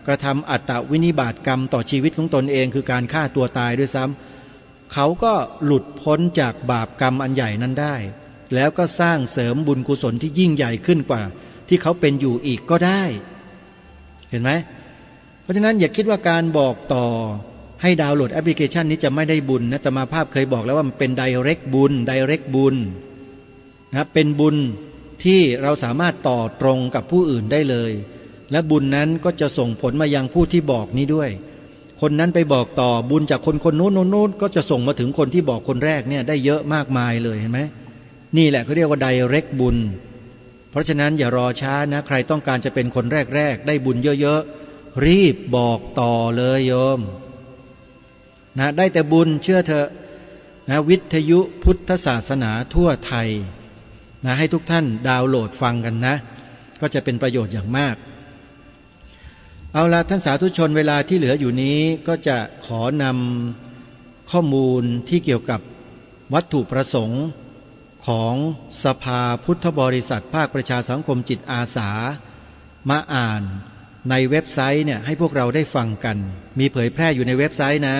กระทำอัตตวินิบาตกรรมต่อชีวิตของตนเองคือการฆ่าตัวตายด้วยซ้ำ เขาก็หลุดพ้นจากบาปกรรมอันใหญ่นั้นได้แล้วก็สร้างเสริมบุญกุศลที่ยิ่งใหญ่ขึ้นกว่าที่เขาเป็นอยู่อีกก็ได้เห็นไหมเพราะฉะนั้นอย่าคิดว่าการบอกต่อให้ดาวน์โหลดแอปพลิเคชันนี้จะไม่ได้บุญนะอาตมาภาพเคยบอกแล้วว่ามันเป็นไดเรกบุญนะเป็นบุญที่เราสามารถต่อตรงกับผู้อื่นได้เลยและบุญนั้นก็จะส่งผลมายังผู้ที่บอกนี้ด้วยคนนั้นไปบอกต่อบุญจากคนโน้นก็จะส่งมาถึงคนที่บอกคนแรกเนี่ยได้เยอะมากมายเลยเห็นไหมนี่แหละเขาเรียกว่าไดเรกบุญเพราะฉะนั้นอย่ารอช้านะใครต้องการจะเป็นคนแรกได้บุญเยอะๆรีบบอกต่อเลยโยมนะได้แต่บุญเชื่อเถอะนะวิทยุพุทธศาสนาทั่วไทยนะให้ทุกท่านดาวน์โหลดฟังกันนะก็จะเป็นประโยชน์อย่างมากเอาละท่านสาธุชนเวลาที่เหลืออยู่นี้ก็จะขอนำข้อมูลที่เกี่ยวกับวัตถุประสงค์ของสภาพุทธบริษัทภาคประชาสังคมจิตอาสามาอ่านในเว็บไซต์เนี่ยให้พวกเราได้ฟังกันมีเผยแพร่อยู่ในเว็บไซต์นะ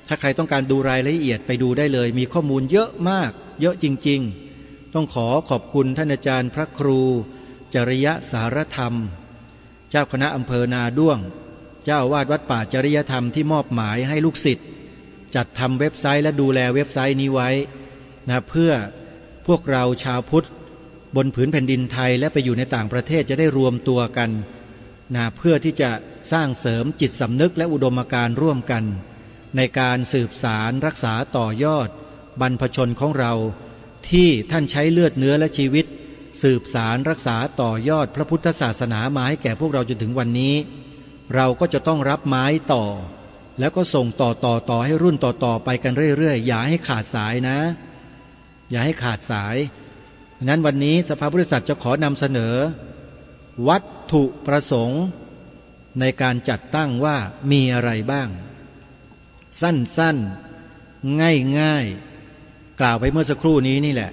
ถ้าใครต้องการดูรายละเอียดไปดูได้เลยมีข้อมูลเยอะมากเยอะจริงๆต้องขอบคุณท่านอาจารย์พระครูจริยสารธรรมเจ้าคณะอำเภอนาด้วงเจ้าอาวาสวัดป่าจริยธรรมที่มอบหมายให้ลูกศิษย์จัดทำเว็บไซต์และดูแลเว็บไซต์นี้ไว้นะเพื่อพวกเราชาวพุทธบนผืนแผ่นดินไทยและไปอยู่ในต่างประเทศจะได้รวมตัวกันนะเพื่อที่จะสร้างเสริมจิตสำนึกและอุดมการณ์ร่วมกันในการสืบสารรักษาต่อยอดบรรพชนของเราที่ท่านใช้เลือดเนื้อและชีวิตสืบสารรักษาต่อยอดพระพุทธศาสนามาให้แก่พวกเราจนถึงวันนี้เราก็จะต้องรับไม้ต่อแล้วก็ส่งต่อให้รุ่นต่อไปกันเรื่อยๆอย่าให้ขาดสายนะอย่าให้ขาดสายนั้นวันนี้สภาพุทธศาสนาจะขอนำเสนอวัตถุประสงค์ในการจัดตั้งว่ามีอะไรบ้างสั้นๆง่ายๆกล่าวไปเมื่อสักครู่นี้นี่แหละ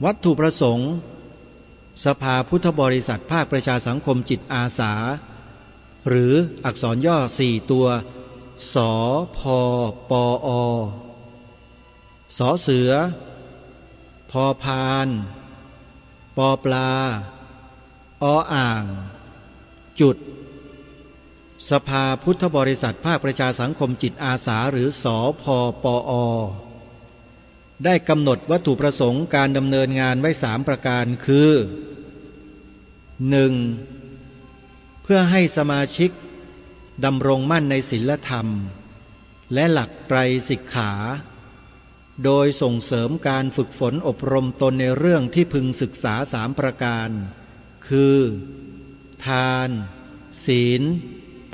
วัตถุประสงค์สภาพุทธบริษัทภาคประชาสังคมจิตอาสาหรืออักษรย่อ4ตัวสพปอสเสือพอพานปอปลาออ่างจุดสภาพุทธบริษัทภาคประชาสังคมจิตอาสาหรือสพปอได้กำหนดวัตถุประสงค์การดำเนินงานไว้3ประการคือ 1. เพื่อให้สมาชิกดำรงมั่นในศีลธรรมและหลักไตรสิกขาโดยส่งเสริมการฝึกฝนอบรมตนในเรื่องที่พึงศึกษา3ประการคือทานศีล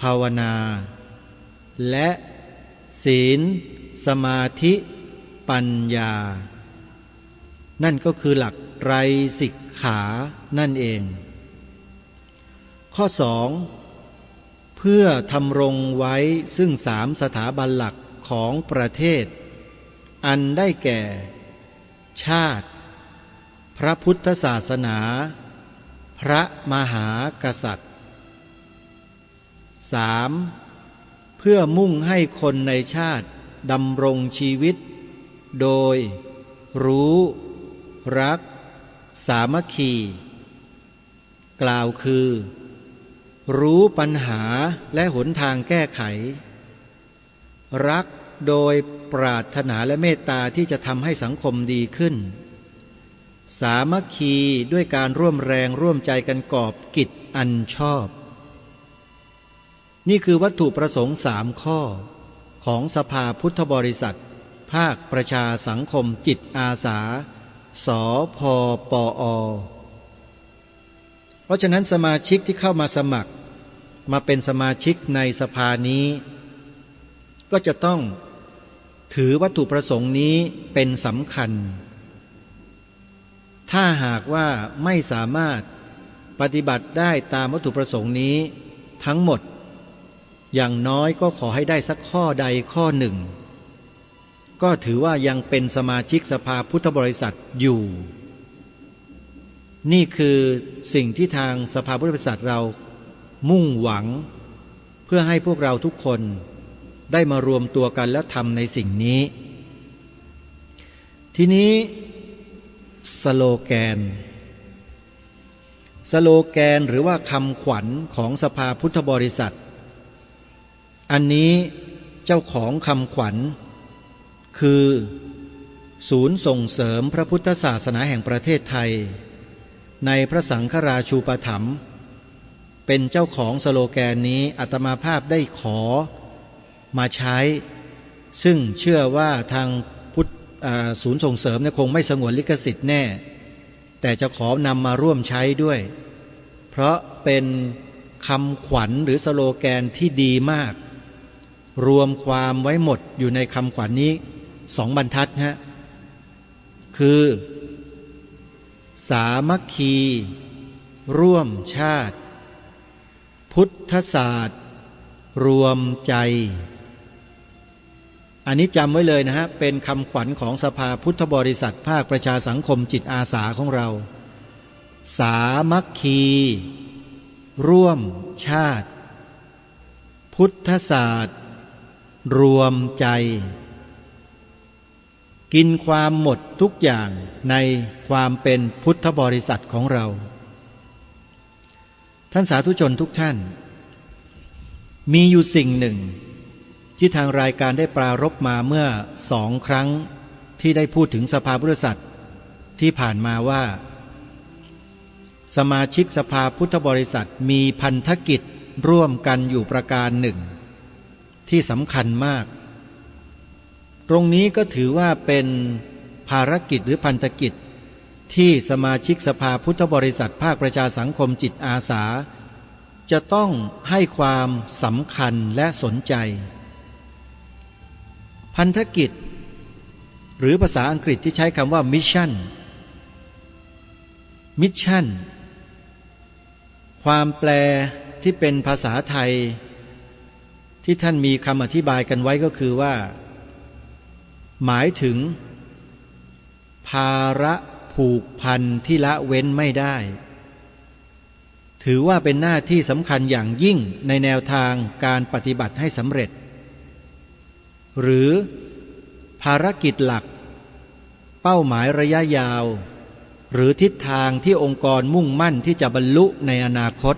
ภาวนาและศีลสมาธิปัญญานั่นก็คือหลักไตรสิกขานั่นเองข้อ 2. เพื่อทำรงไว้ซึ่ง3สถาบันหลักของประเทศอันได้แก่ชาติพระพุทธศาสนาพระมหากษัตริย์ 3. เพื่อมุ่งให้คนในชาติดำรงชีวิตโดยรู้รักสามัคคีกล่าวคือรู้ปัญหาและหนทางแก้ไขรักโดยปรารถนาและเมตตาที่จะทำให้สังคมดีขึ้นสามัคคีด้วยการร่วมแรงร่วมใจกันกอบกิจอันชอบนี่คือวัตถุประสงค์3ข้อของสภาพุทธบริษัทภาคประชาสังคมจิตอาสาสพปอเพราะฉะนั้นสมาชิกที่เข้ามาสมัครมาเป็นสมาชิกในสภานี้ก็จะต้องถือวัตถุประสงค์นี้เป็นสำคัญถ้าหากว่าไม่สามารถปฏิบัติได้ตามวัตถุประสงค์นี้ทั้งหมดอย่างน้อยก็ขอให้ได้สักข้อใดข้อหนึ่งก็ถือว่ายังเป็นสมาชิกสภาพุทธบริษัทอยู่นี่คือสิ่งที่ทางสภาพุทธบริษัทเรามุ่งหวังเพื่อให้พวกเราทุกคน ได้มารวมตัวกันแล้วทำในสิ่งนี้ทีนี้สโลแกนหรือว่าคำขวัญของสภาพุทธบริษัทอันนี้เจ้าของคำขวัญคือศูนย์ส่งเสริมพระพุทธศาสนาแห่งประเทศไทยในพระสังฆราชูปถัมภ์เป็นเจ้าของสโลแกนนี้อาตมาภาพได้ขอมาใช้ซึ่งเชื่อว่าทางศูนย์ส่งเสริมคงไม่สงวนลิขสิทธิ์แน่แต่จะขอนำมาร่วมใช้ด้วยเพราะเป็นคำขวัญหรือสโลแกนที่ดีมากรวมความไว้หมดอยู่ในคำขวัญนี้2 บรรทัดฮะคือสามัคคีร่วมชาติพุทธศาสตร์รวมใจอันนี้จำไว้เลยนะฮะเป็นคำขวัญของสภาพุทธบริษัทภาคประชาสังคมจิตอาสาของเราสามัคคีร่วมชาติพุทธศาสตร์รวมใจกินความหมดทุกอย่างในความเป็นพุทธบริษัทของเราท่านสาธุชนทุกท่านมีอยู่สิ่งหนึ่งที่ทางรายการได้ปรารภมาเมื่อ2 ครั้งที่ได้พูดถึงสภาพุทธบริษัทที่ผ่านมาว่าสมาชิกสภาพุทธบริษัทมีพันธกิจร่วมกันอยู่ประการหนึ่งที่สำคัญมากตรงนี้ก็ถือว่าเป็นภารกิจหรือพันธกิจที่สมาชิกสภาพุทธบริษัทภาคประชาสังคมจิตอาสาจะต้องให้ความสำคัญและสนใจพันธกิจหรือภาษาอังกฤษที่ใช้คำว่ามิชชั่นความแปลที่เป็นภาษาไทยที่ท่านมีคำอธิบายกันไว้ก็คือว่าหมายถึงภาระผูกพันที่ละเว้นไม่ได้ถือว่าเป็นหน้าที่สำคัญอย่างยิ่งในแนวทางการปฏิบัติให้สำเร็จหรือภารกิจหลักเป้าหมายระยะยาวหรือทิศทางที่องค์กรมุ่งมั่นที่จะบรรลุในอนาคต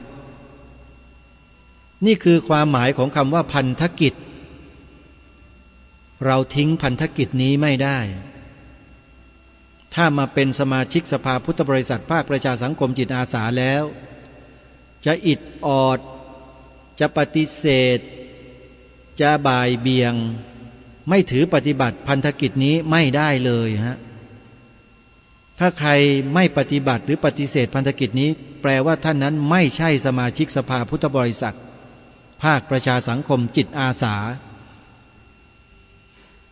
นี่คือความหมายของคำว่าพันธกิจเราทิ้งพันธกิจนี้ไม่ได้ถ้ามาเป็นสมาชิกสภาพุทธบริษัทภาคประชาสังคมจิตอาสาแล้วจะอิดออดจะปฏิเสธจะบ่ายเบี่ยงไม่ถือปฏิบัติพันธกิจนี้ไม่ได้เลยฮะถ้าใครไม่ปฏิบัติหรือปฏิเสธพันธกิจนี้แปลว่าท่านนั้นไม่ใช่สมาชิกสภาพุทธบริษัทภาคประชาสังคมจิตอาสา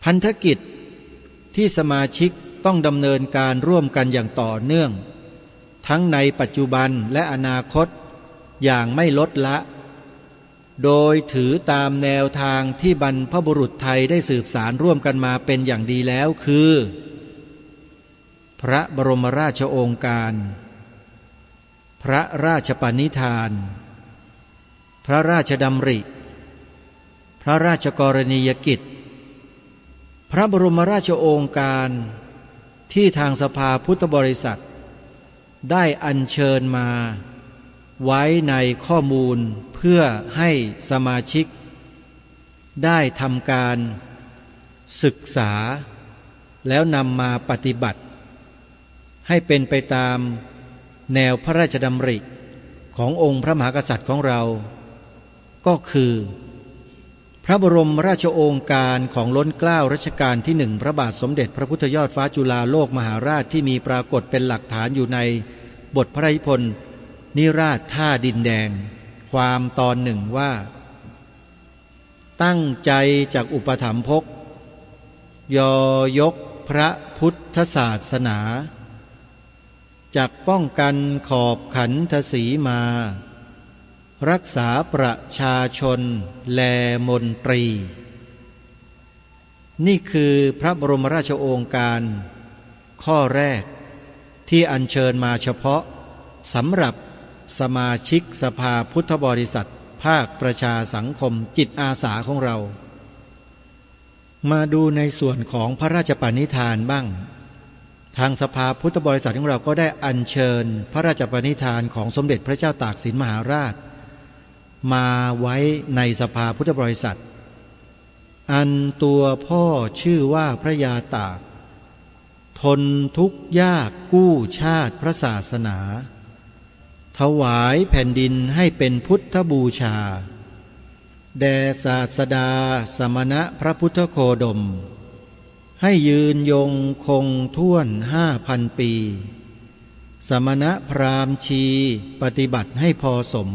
พันธกิจที่สมาชิกต้องดำเนินการร่วมกันอย่างต่อเนื่องทั้งในปัจจุบันและอนาคตอย่างไม่ลดละโดยถือตามแนวทางที่บรรพบุรุษไทยได้สืบสานร่วมกันมาเป็นอย่างดีแล้วคือพระบรมราชโองการพระราชปณิธานพระราชดำริพระราชกรณียกิจพระบรมราชโองการที่ทางสภาพุทธบริษัทได้อัญเชิญมาไว้ในข้อมูลเพื่อให้สมาชิกได้ทำการศึกษาแล้วนำมาปฏิบัติให้เป็นไปตามแนวพระราชดำริขององค์พระมหากษัตริย์ของเราก็คือพระบรมราชโองการของล้นเกล้ารัชกาลที่1พระบาทสมเด็จพระพุทธยอดฟ้าจุฬาโลกมหาราชที่มีปรากฏเป็นหลักฐานอยู่ในบทพระราชนิพนธ์นิราศท่าดินแดงความตอนหนึ่งว่าตั้งใจจากอุปถัมภกยกพระพุทธศาสนาจากป้องกันขอบขันธสีมารักษาประชาชนแลมนตรีนี่คือพระบรมราชโองการข้อแรกที่อัญเชิญมาเฉพาะสำหรับสมาชิกสภาพุทธบริษัทภาคประชาสังคมจิตอาสาของเรา มาดูในส่วนของพระราชปณิธานบ้างทางสภาพุทธบริษัทของเราก็ได้อัญเชิญพระราชปณิธานของสมเด็จพระเจ้าตากสินมหาราชมาไว้ในสภาพุทธบริษัทอันตัวพ่อชื่อว่าพระยาตากทนทุกข์ยากกู้ชาติพระศาสนาถวายแผ่นดินให้เป็นพุทธบูชาแด่ศาสดาสมณะพระพุทธโคดมให้ยืนยงคงท่วน5,000 ปีสมณะพราหมณ์ชีปฏิบัติให้พอสม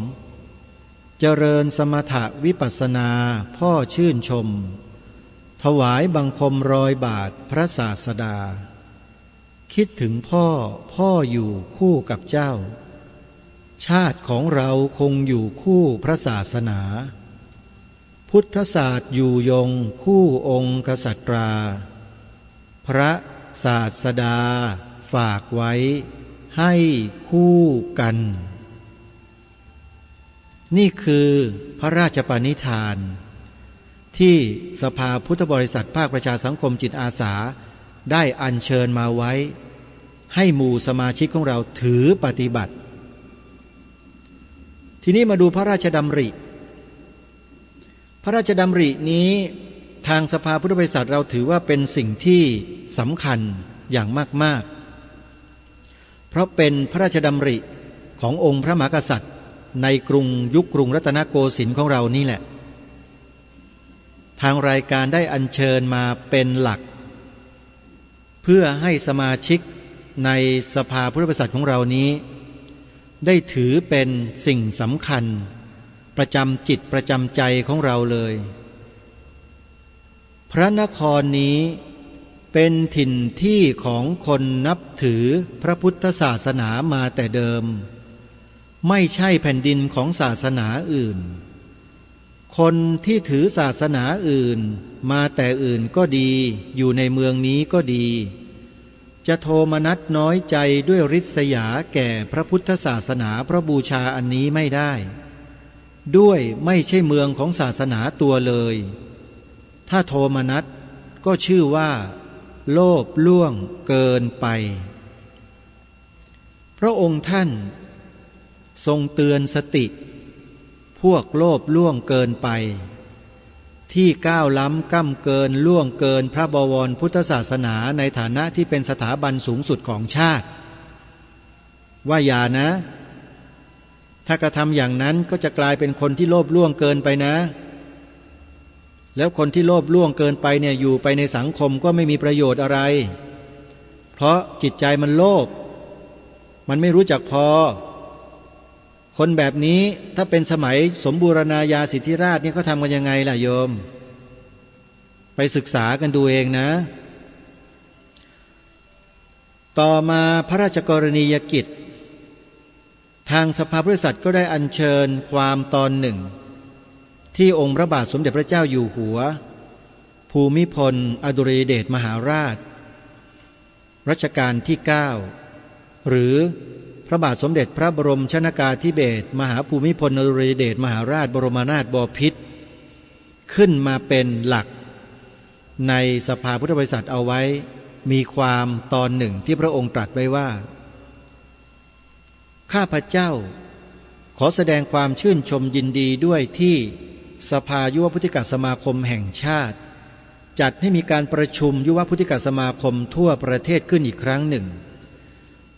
เจริญสมถะวิปัสสนาพ่อชื่นชมถวายบังคมรอยบาทพระศาสดาคิดถึงพ่ออยู่คู่กับเจ้าชาติของเราคงอยู่คู่พระศาสนาพุทธศาสตร์อยู่ยงคู่องค์กษัตราพระศาสดาฝากไว้ให้คู่กันนี่คือพระราชปณิธานที่สภาพุทธบริษัทภาคประชาสังคมจิตอาสาได้อัญเชิญมาไว้ให้หมู่สมาชิกของเราถือปฏิบัติทีนี้มาดูพระราชดำริพระราชดำรินี้ทางสภาพุทธบริษัทเราถือว่าเป็นสิ่งที่สำคัญอย่างมากๆเพราะเป็นพระราชดำริขององค์พระมหากษัตริย์ในยุคกรุงรัตนโกสินทร์ของเรานี่แหละทางรายการได้อัญเชิญมาเป็นหลักเพื่อให้สมาชิกในสภาพุทธบริษัทของเรานี้ได้ถือเป็นสิ่งสำคัญประจำจิตประจำใจของเราเลยพระนครนี้เป็นถิ่นที่ของคนนับถือพระพุทธศาสนามาแต่เดิมไม่ใช่แผ่นดินของศาสนาอื่นคนที่ถือศาสนาอื่นมาแต่อื่นก็ดีอยู่ในเมืองนี้ก็ดีจะโทมนัสน้อยใจด้วยริษยาแก่พระพุทธศาสนาพระบูชาอันนี้ไม่ได้ด้วยไม่ใช่เมืองของศาสนาตัวเลยถ้าโทมนัสก็ชื่อว่าโลภล่วงเกินไปพระองค์ท่านทรงเตือนสติพวกโลภล่วงเกินไปที่ก้าวล้ำก้ำเกินล่วงเกินพระบวรพุทธศาสนาในฐานะที่เป็นสถาบันสูงสุดของชาติว่าอย่านะถ้ากระทำอย่างนั้นก็จะกลายเป็นคนที่โลภล่วงเกินไปนะแล้วคนที่โลภล่วงเกินไปเนี่ยอยู่ไปในสังคมก็ไม่มีประโยชน์อะไรเพราะจิตใจมันโลภมันไม่รู้จักพอคนแบบนี้ถ้าเป็นสมัยสมบูรณาญาสิทธิราชนี่เขาทำกันยังไงล่ะโยมไปศึกษากันดูเองนะต่อมาพระราชกรณียกิจทางสภาบริษัทก็ได้อัญเชิญความตอนหนึ่งที่องค์พระบาทสมเด็จพระเจ้าอยู่หัวภูมิพลอดุลยเดชมหาราชรัชกาลที่ 9หรือพระบาทสมเด็จพระบรมชนกาธิเบศรมหาภูมิพลอดุลยเดชมหาราชบรมนาถบพิตรขึ้นมาเป็นหลักในสภาพุทธบริษัทเอาไว้มีความตอนหนึ่งที่พระองค์ตรัสไว้ว่าข้าพเจ้าขอแสดงความชื่นชมยินดีด้วยที่สภายุวพุทธิกสมาคมแห่งชาติจัดให้มีการประชุมยุวพุทธิกสมาคมทั่วประเทศขึ้นอีกครั้งหนึ่ง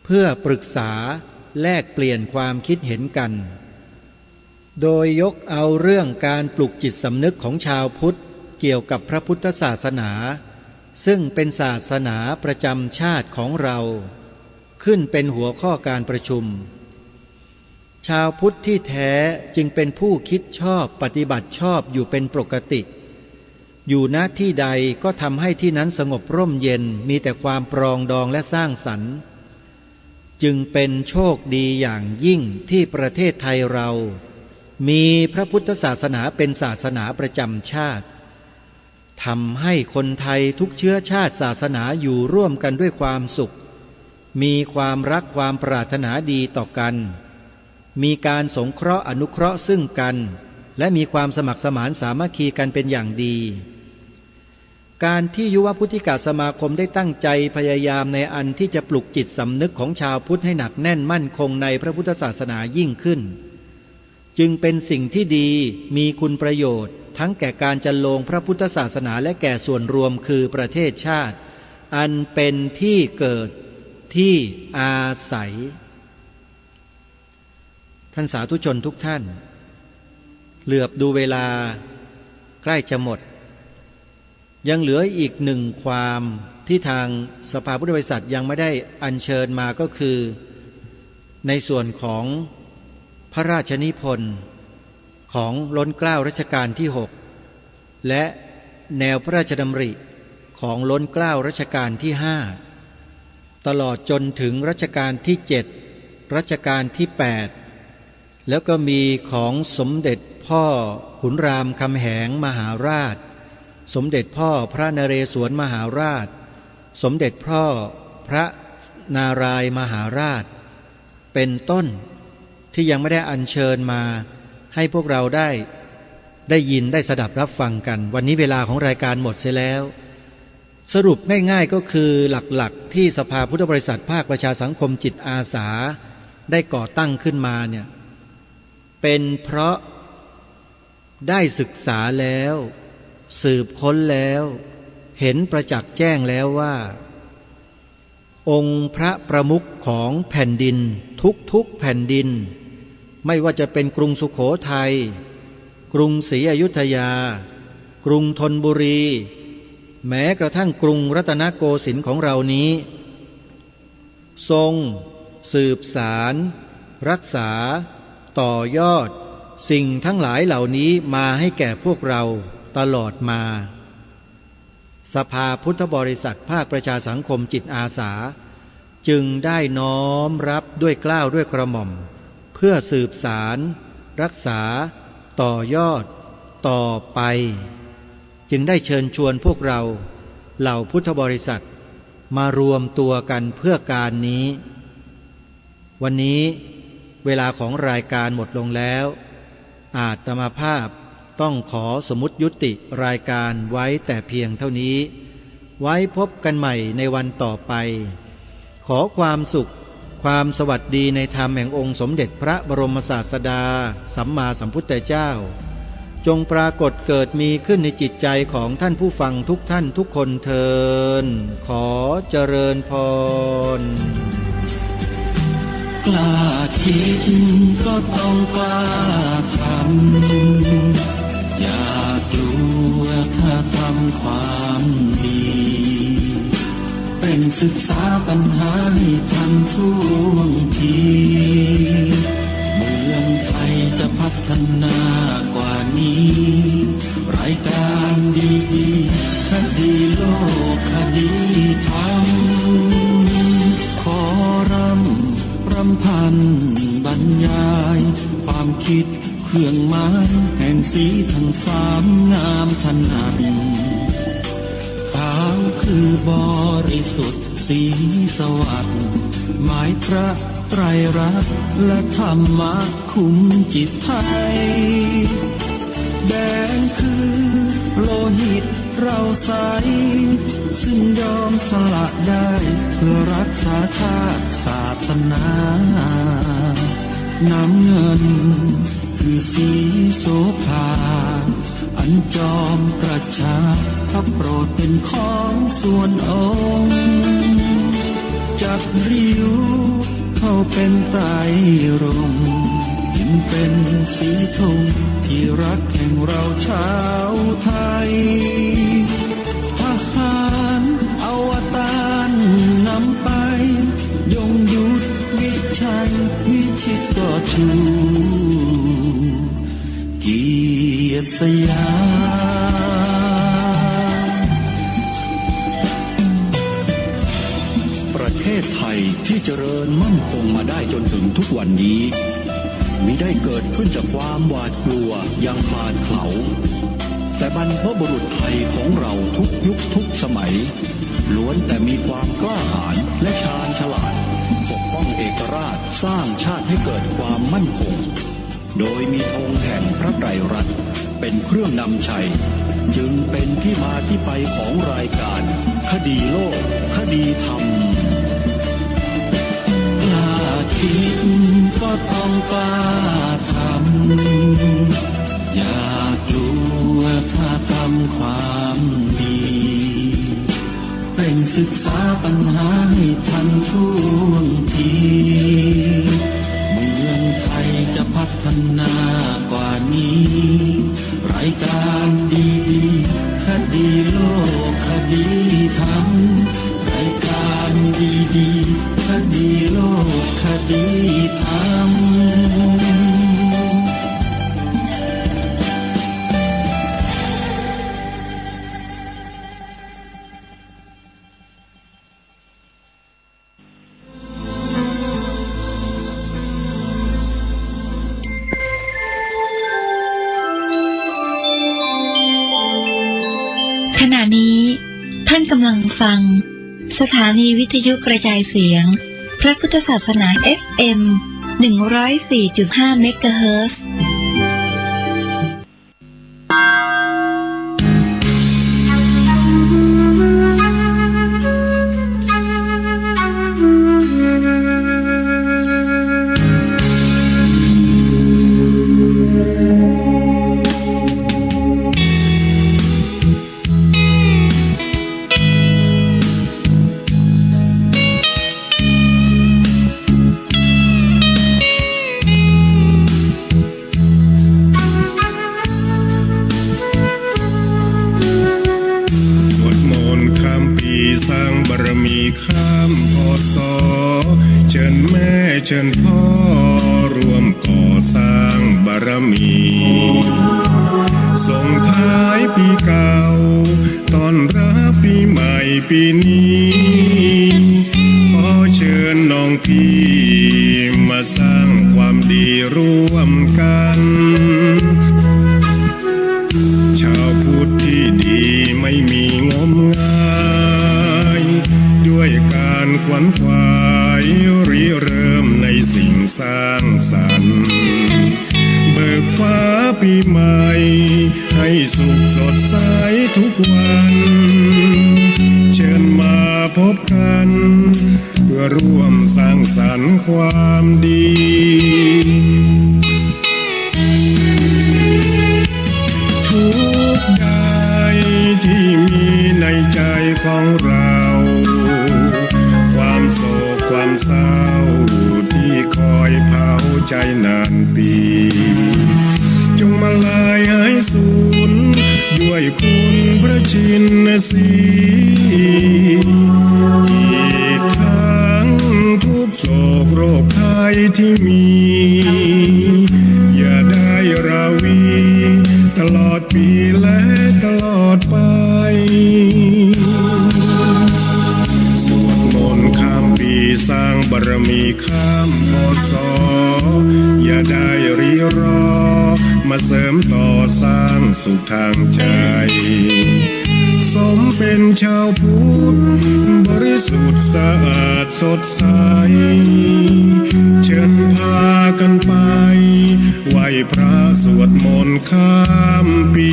เพื่อปรึกษาแลกเปลี่ยนความคิดเห็นกันโดยยกเอาเรื่องการปลุกจิตสำนึกของชาวพุทธเกี่ยวกับพระพุทธศาสนาซึ่งเป็นศาสนาประจำชาติของเราขึ้นเป็นหัวข้อการประชุมชาวพุทธที่แท้จึงเป็นผู้คิดชอบปฏิบัติชอบอยู่เป็นปกติอยู่ณที่ใดก็ทำให้ที่นั้นสงบร่มเย็นมีแต่ความปรองดองและสร้างสรรค์จึงเป็นโชคดีอย่างยิ่งที่ประเทศไทยเรามีพระพุทธศาสนาเป็นศาสนาประจำชาติทำให้คนไทยทุกเชื้อชาติศาสนาอยู่ร่วมกันด้วยความสุขมีความรักความปรารถนาดีต่อกันมีการสงเคราะห์อนุเคราะห์ซึ่งกันและมีความสมัครสมานสามัคคีกันเป็นอย่างดี การที่ยุวพุทธิกสมาคมได้ตั้งใจพยายามในอันที่จะปลุกจิตสำนึกของชาวพุทธให้หนักแน่นมั่นคงในพระพุทธศาสนายิ่งขึ้นจึงเป็นสิ่งที่ดีมีคุณประโยชน์ทั้งแก่การจันโลงพระพุทธศาสนาและแก่ส่วนรวมคือประเทศชาติอันเป็นที่เกิดที่อาศัยท่านสาธุชนทุกท่านเหลือบดูเวลาใกล้จะหมดยังเหลืออีกหนึ่งความที่ทางสภาพุทธบริษัทยังไม่ได้อัญเชิญมาก็คือในส่วนของพระราชนิพนธ์ของล้นเกล้ารัชกาลที่6และแนวพระราชดำริของล้นเกล้ารัชกาลที่5ตลอดจนถึงรัชกาลที่7รัชกาลที่8แล้วก็มีของสมเด็จพ่อขุนรามคำแหงมหาราชสมเด็จพ่อพระนเรศวรมหาราชสมเด็จพ่อพระนารายมหาราชเป็นต้นที่ยังไม่ได้อัญเชิญมาให้พวกเราได้ยินได้สดับรับฟังกันวันนี้เวลาของรายการหมดเสียแล้วสรุปง่ายๆก็คือหลักๆที่สภาพุทธบริษัทภาคประชาสังคมจิตอาสาได้ก่อตั้งขึ้นมาเนี่ยเป็นเพราะได้ศึกษาแล้วสืบค้นแล้วเห็นประจักษ์แจ้งแล้วว่าองค์พระประมุขของแผ่นดินทุกแผ่นดินไม่ว่าจะเป็นกรุงสุโขทัยกรุงศรีอยุธยากรุงธนบุรีแม้กระทั่งกรุงรัตนโกสินทร์ของเรานี้ทรงสืบสารรักษาต่อยอดสิ่งทั้งหลายเหล่านี้มาให้แก่พวกเราตลอดมาสภาพุทธบริษัทภาคประชาสังคมจิตอาสาจึงได้น้อมรับด้วยเกล้าด้วยกระหม่อมเพื่อสืบสารรักษาต่อยอดต่อไปจึงได้เชิญชวนพวกเราเหล่าพุทธบริษัทมารวมตัวกันเพื่อการนี้วันนี้เวลาของรายการหมดลงแล้วอาตมาภาพต้องขอสมมุติยุติรายการไว้แต่เพียงเท่านี้ไว้พบกันใหม่ในวันต่อไปขอความสุขความสวัสดีในธรรมแห่งองค์สมเด็จพระบรมศาสดาสัมมาสัมพุทธเจ้าจงปรากฏเกิดมีขึ้นในจิตใจของท่านผู้ฟังทุกท่านทุกคนเทินขอเจริญพรกล้าคิดก็ต้องกล้าทำอย่ากลัวถ้าทำความดีเป็นศึกษาปัญหาให้ทันท่วงทีเมืองไทยจะพัฒนากว่านี้รายการดีๆคดีโลกคดีธรรมขอรำพันบรรยายความคิดเครื่องหมายแห่งสีทั้งสามงามถนัดขาวคือบริสุทธิ์สีสวัสดิ์หมายพระไตรรัตน์และธรรมะคุมจิตไทยแดงคือโลหิตเราใสซึ่งยอมสละได้เพื่อรักษาชาติศาสนาน้ำเงินคือสีโสภาอันจอมประชาพระโปรดเป็นของส่วนองค์จับริ้วเข้าเป็นไตรรงค์จึงเป็นสีธงที่รักแห่งเราชาวไทยทหารอวตารนำไปยงยุทธวิชัยวิชิตก็ชูเกียรติสยามประเทศไทยที่เจริญมั่นคงมาได้จนถึงทุกวันนี้มิได้เกิดขึ้นจากความหวาดกลัวอย่างคลาดเขลาแต่บรรพบุรุษไทยของเราทุกยุคทุกสมัยล้วนแต่มีความกล้าหาญและชาญฉลาดปกป้องเอกราชสร้างชาติให้เกิดความมั่นคงโดยมีธงแห่งพระไตรรัตน์เป็นเครื่องนำชัย จึงเป็นที่มาที่ไปของรายการคดีโลกคดีธรรมถ้าคิดก็ต้องกล้าทำอย่ากลัวถ้าทำความดีเร่งศึกษาปัญหาให้ทันท่วงทีเมืองไทยจะพัฒนากว่านี้รายการดีๆคดีโลกคดีธรรมรายการดีๆคดีโลกคดีธรรมขณะนี้ท่านกำลังฟังสถานีวิทยุกระจายเสียงพระพุทธศาสนา FM 104.5 เมกะเฮิรตซ์สร้างบารมีข้ามพศเชิญแม่เชิญพ่อร่วมก่อสร้างบารมีส่งท้ายปีเก่าต้อนรับปีใหม่ปีนี้ขอเชิญน้องพี่มาสร้างความดีร่วมกันชาวพุทธที่ดีไม่มีงมงายด้วยการขวนขวายริเริ่มในสิ่งสร้างสรรค์เบิกฟ้าปีใหม่ให้สุขสดใสทุกวันเชิญมาพบกันเพื่อร่วมสร้างสรรค์ความดีทุกใดที่มีในใจของเราความโศกความเศร้าที่คอยเผาใจนานปีจงมาลายหายสูญด้วยคุณพระชินสีอีกทั้งทุกโศกโรคภัยที่มีอย่าได้ราวีตลอดปีและตลอดไปสวดมนต์ข้ามปีสร้างบารมีข้ามพศอย่าได้รีรอมาเสริมต่อสร้างสุขทางใจสมเป็นชาวพุทธบริสุทธิ์สะอาดสดใสเชิญพากันไปไหว้พระสวดมนต์ข้ามปี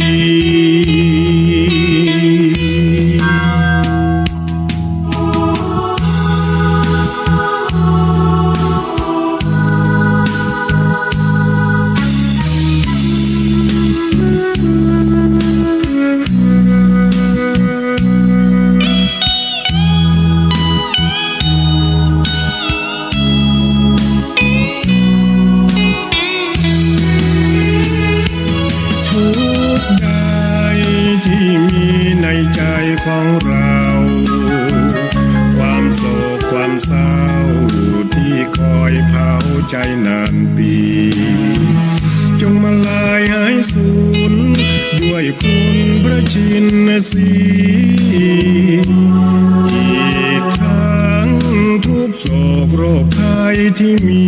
ของเราความโศกความเศร้าที่คอยเผาใจนานปีจงมาลายหายสูญด้วยคุณพระชินสีอีกทั้งทุกโศกโรคภัยที่มี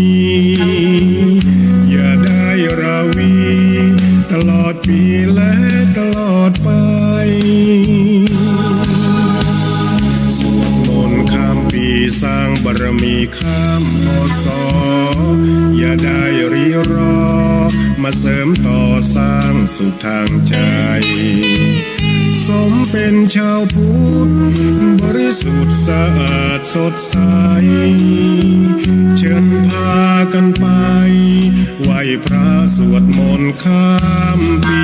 อย่าได้ราวีตลอดปีและตลอดไปสวดมนต์ข้ามปีสร้างบารมีข้ามพศอย่าได้รีรอมาเสริมต่อสร้างสุขทางใจ สมเป็นชาวพุทธบริสุทธิ์สะอาดสดใสเชิญพากันไปไหว้พระสวดมนต์ข้ามปี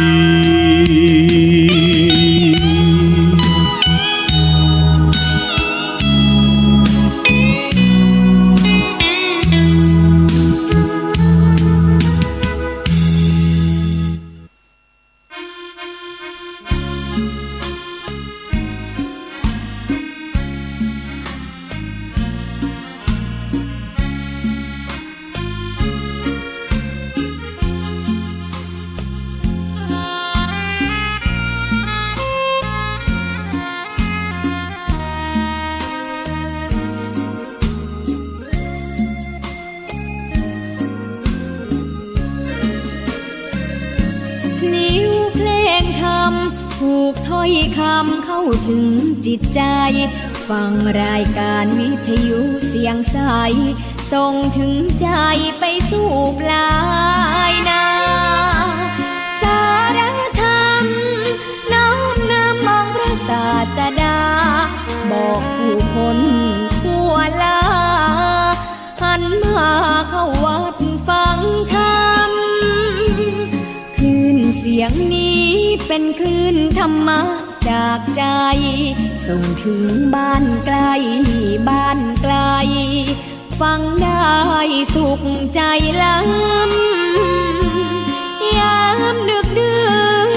ถูกถ้อยคำเข้าถึงจิตใจฟังรายการวิทยุเสียงใสส่งถึงใจไปสู่ปลายนาสารธรรมน้อมนำมองพระศาสดาบอกผู้คนทั่วลาหันมาเข้าวัดฟังธรรมคลื่นเสียงนี้เป็นคลื่นธรรมะจากใจส่งถึงบ้านไกลบ้านไกลฟังได้สุขใจล้ำยามดึกดื่น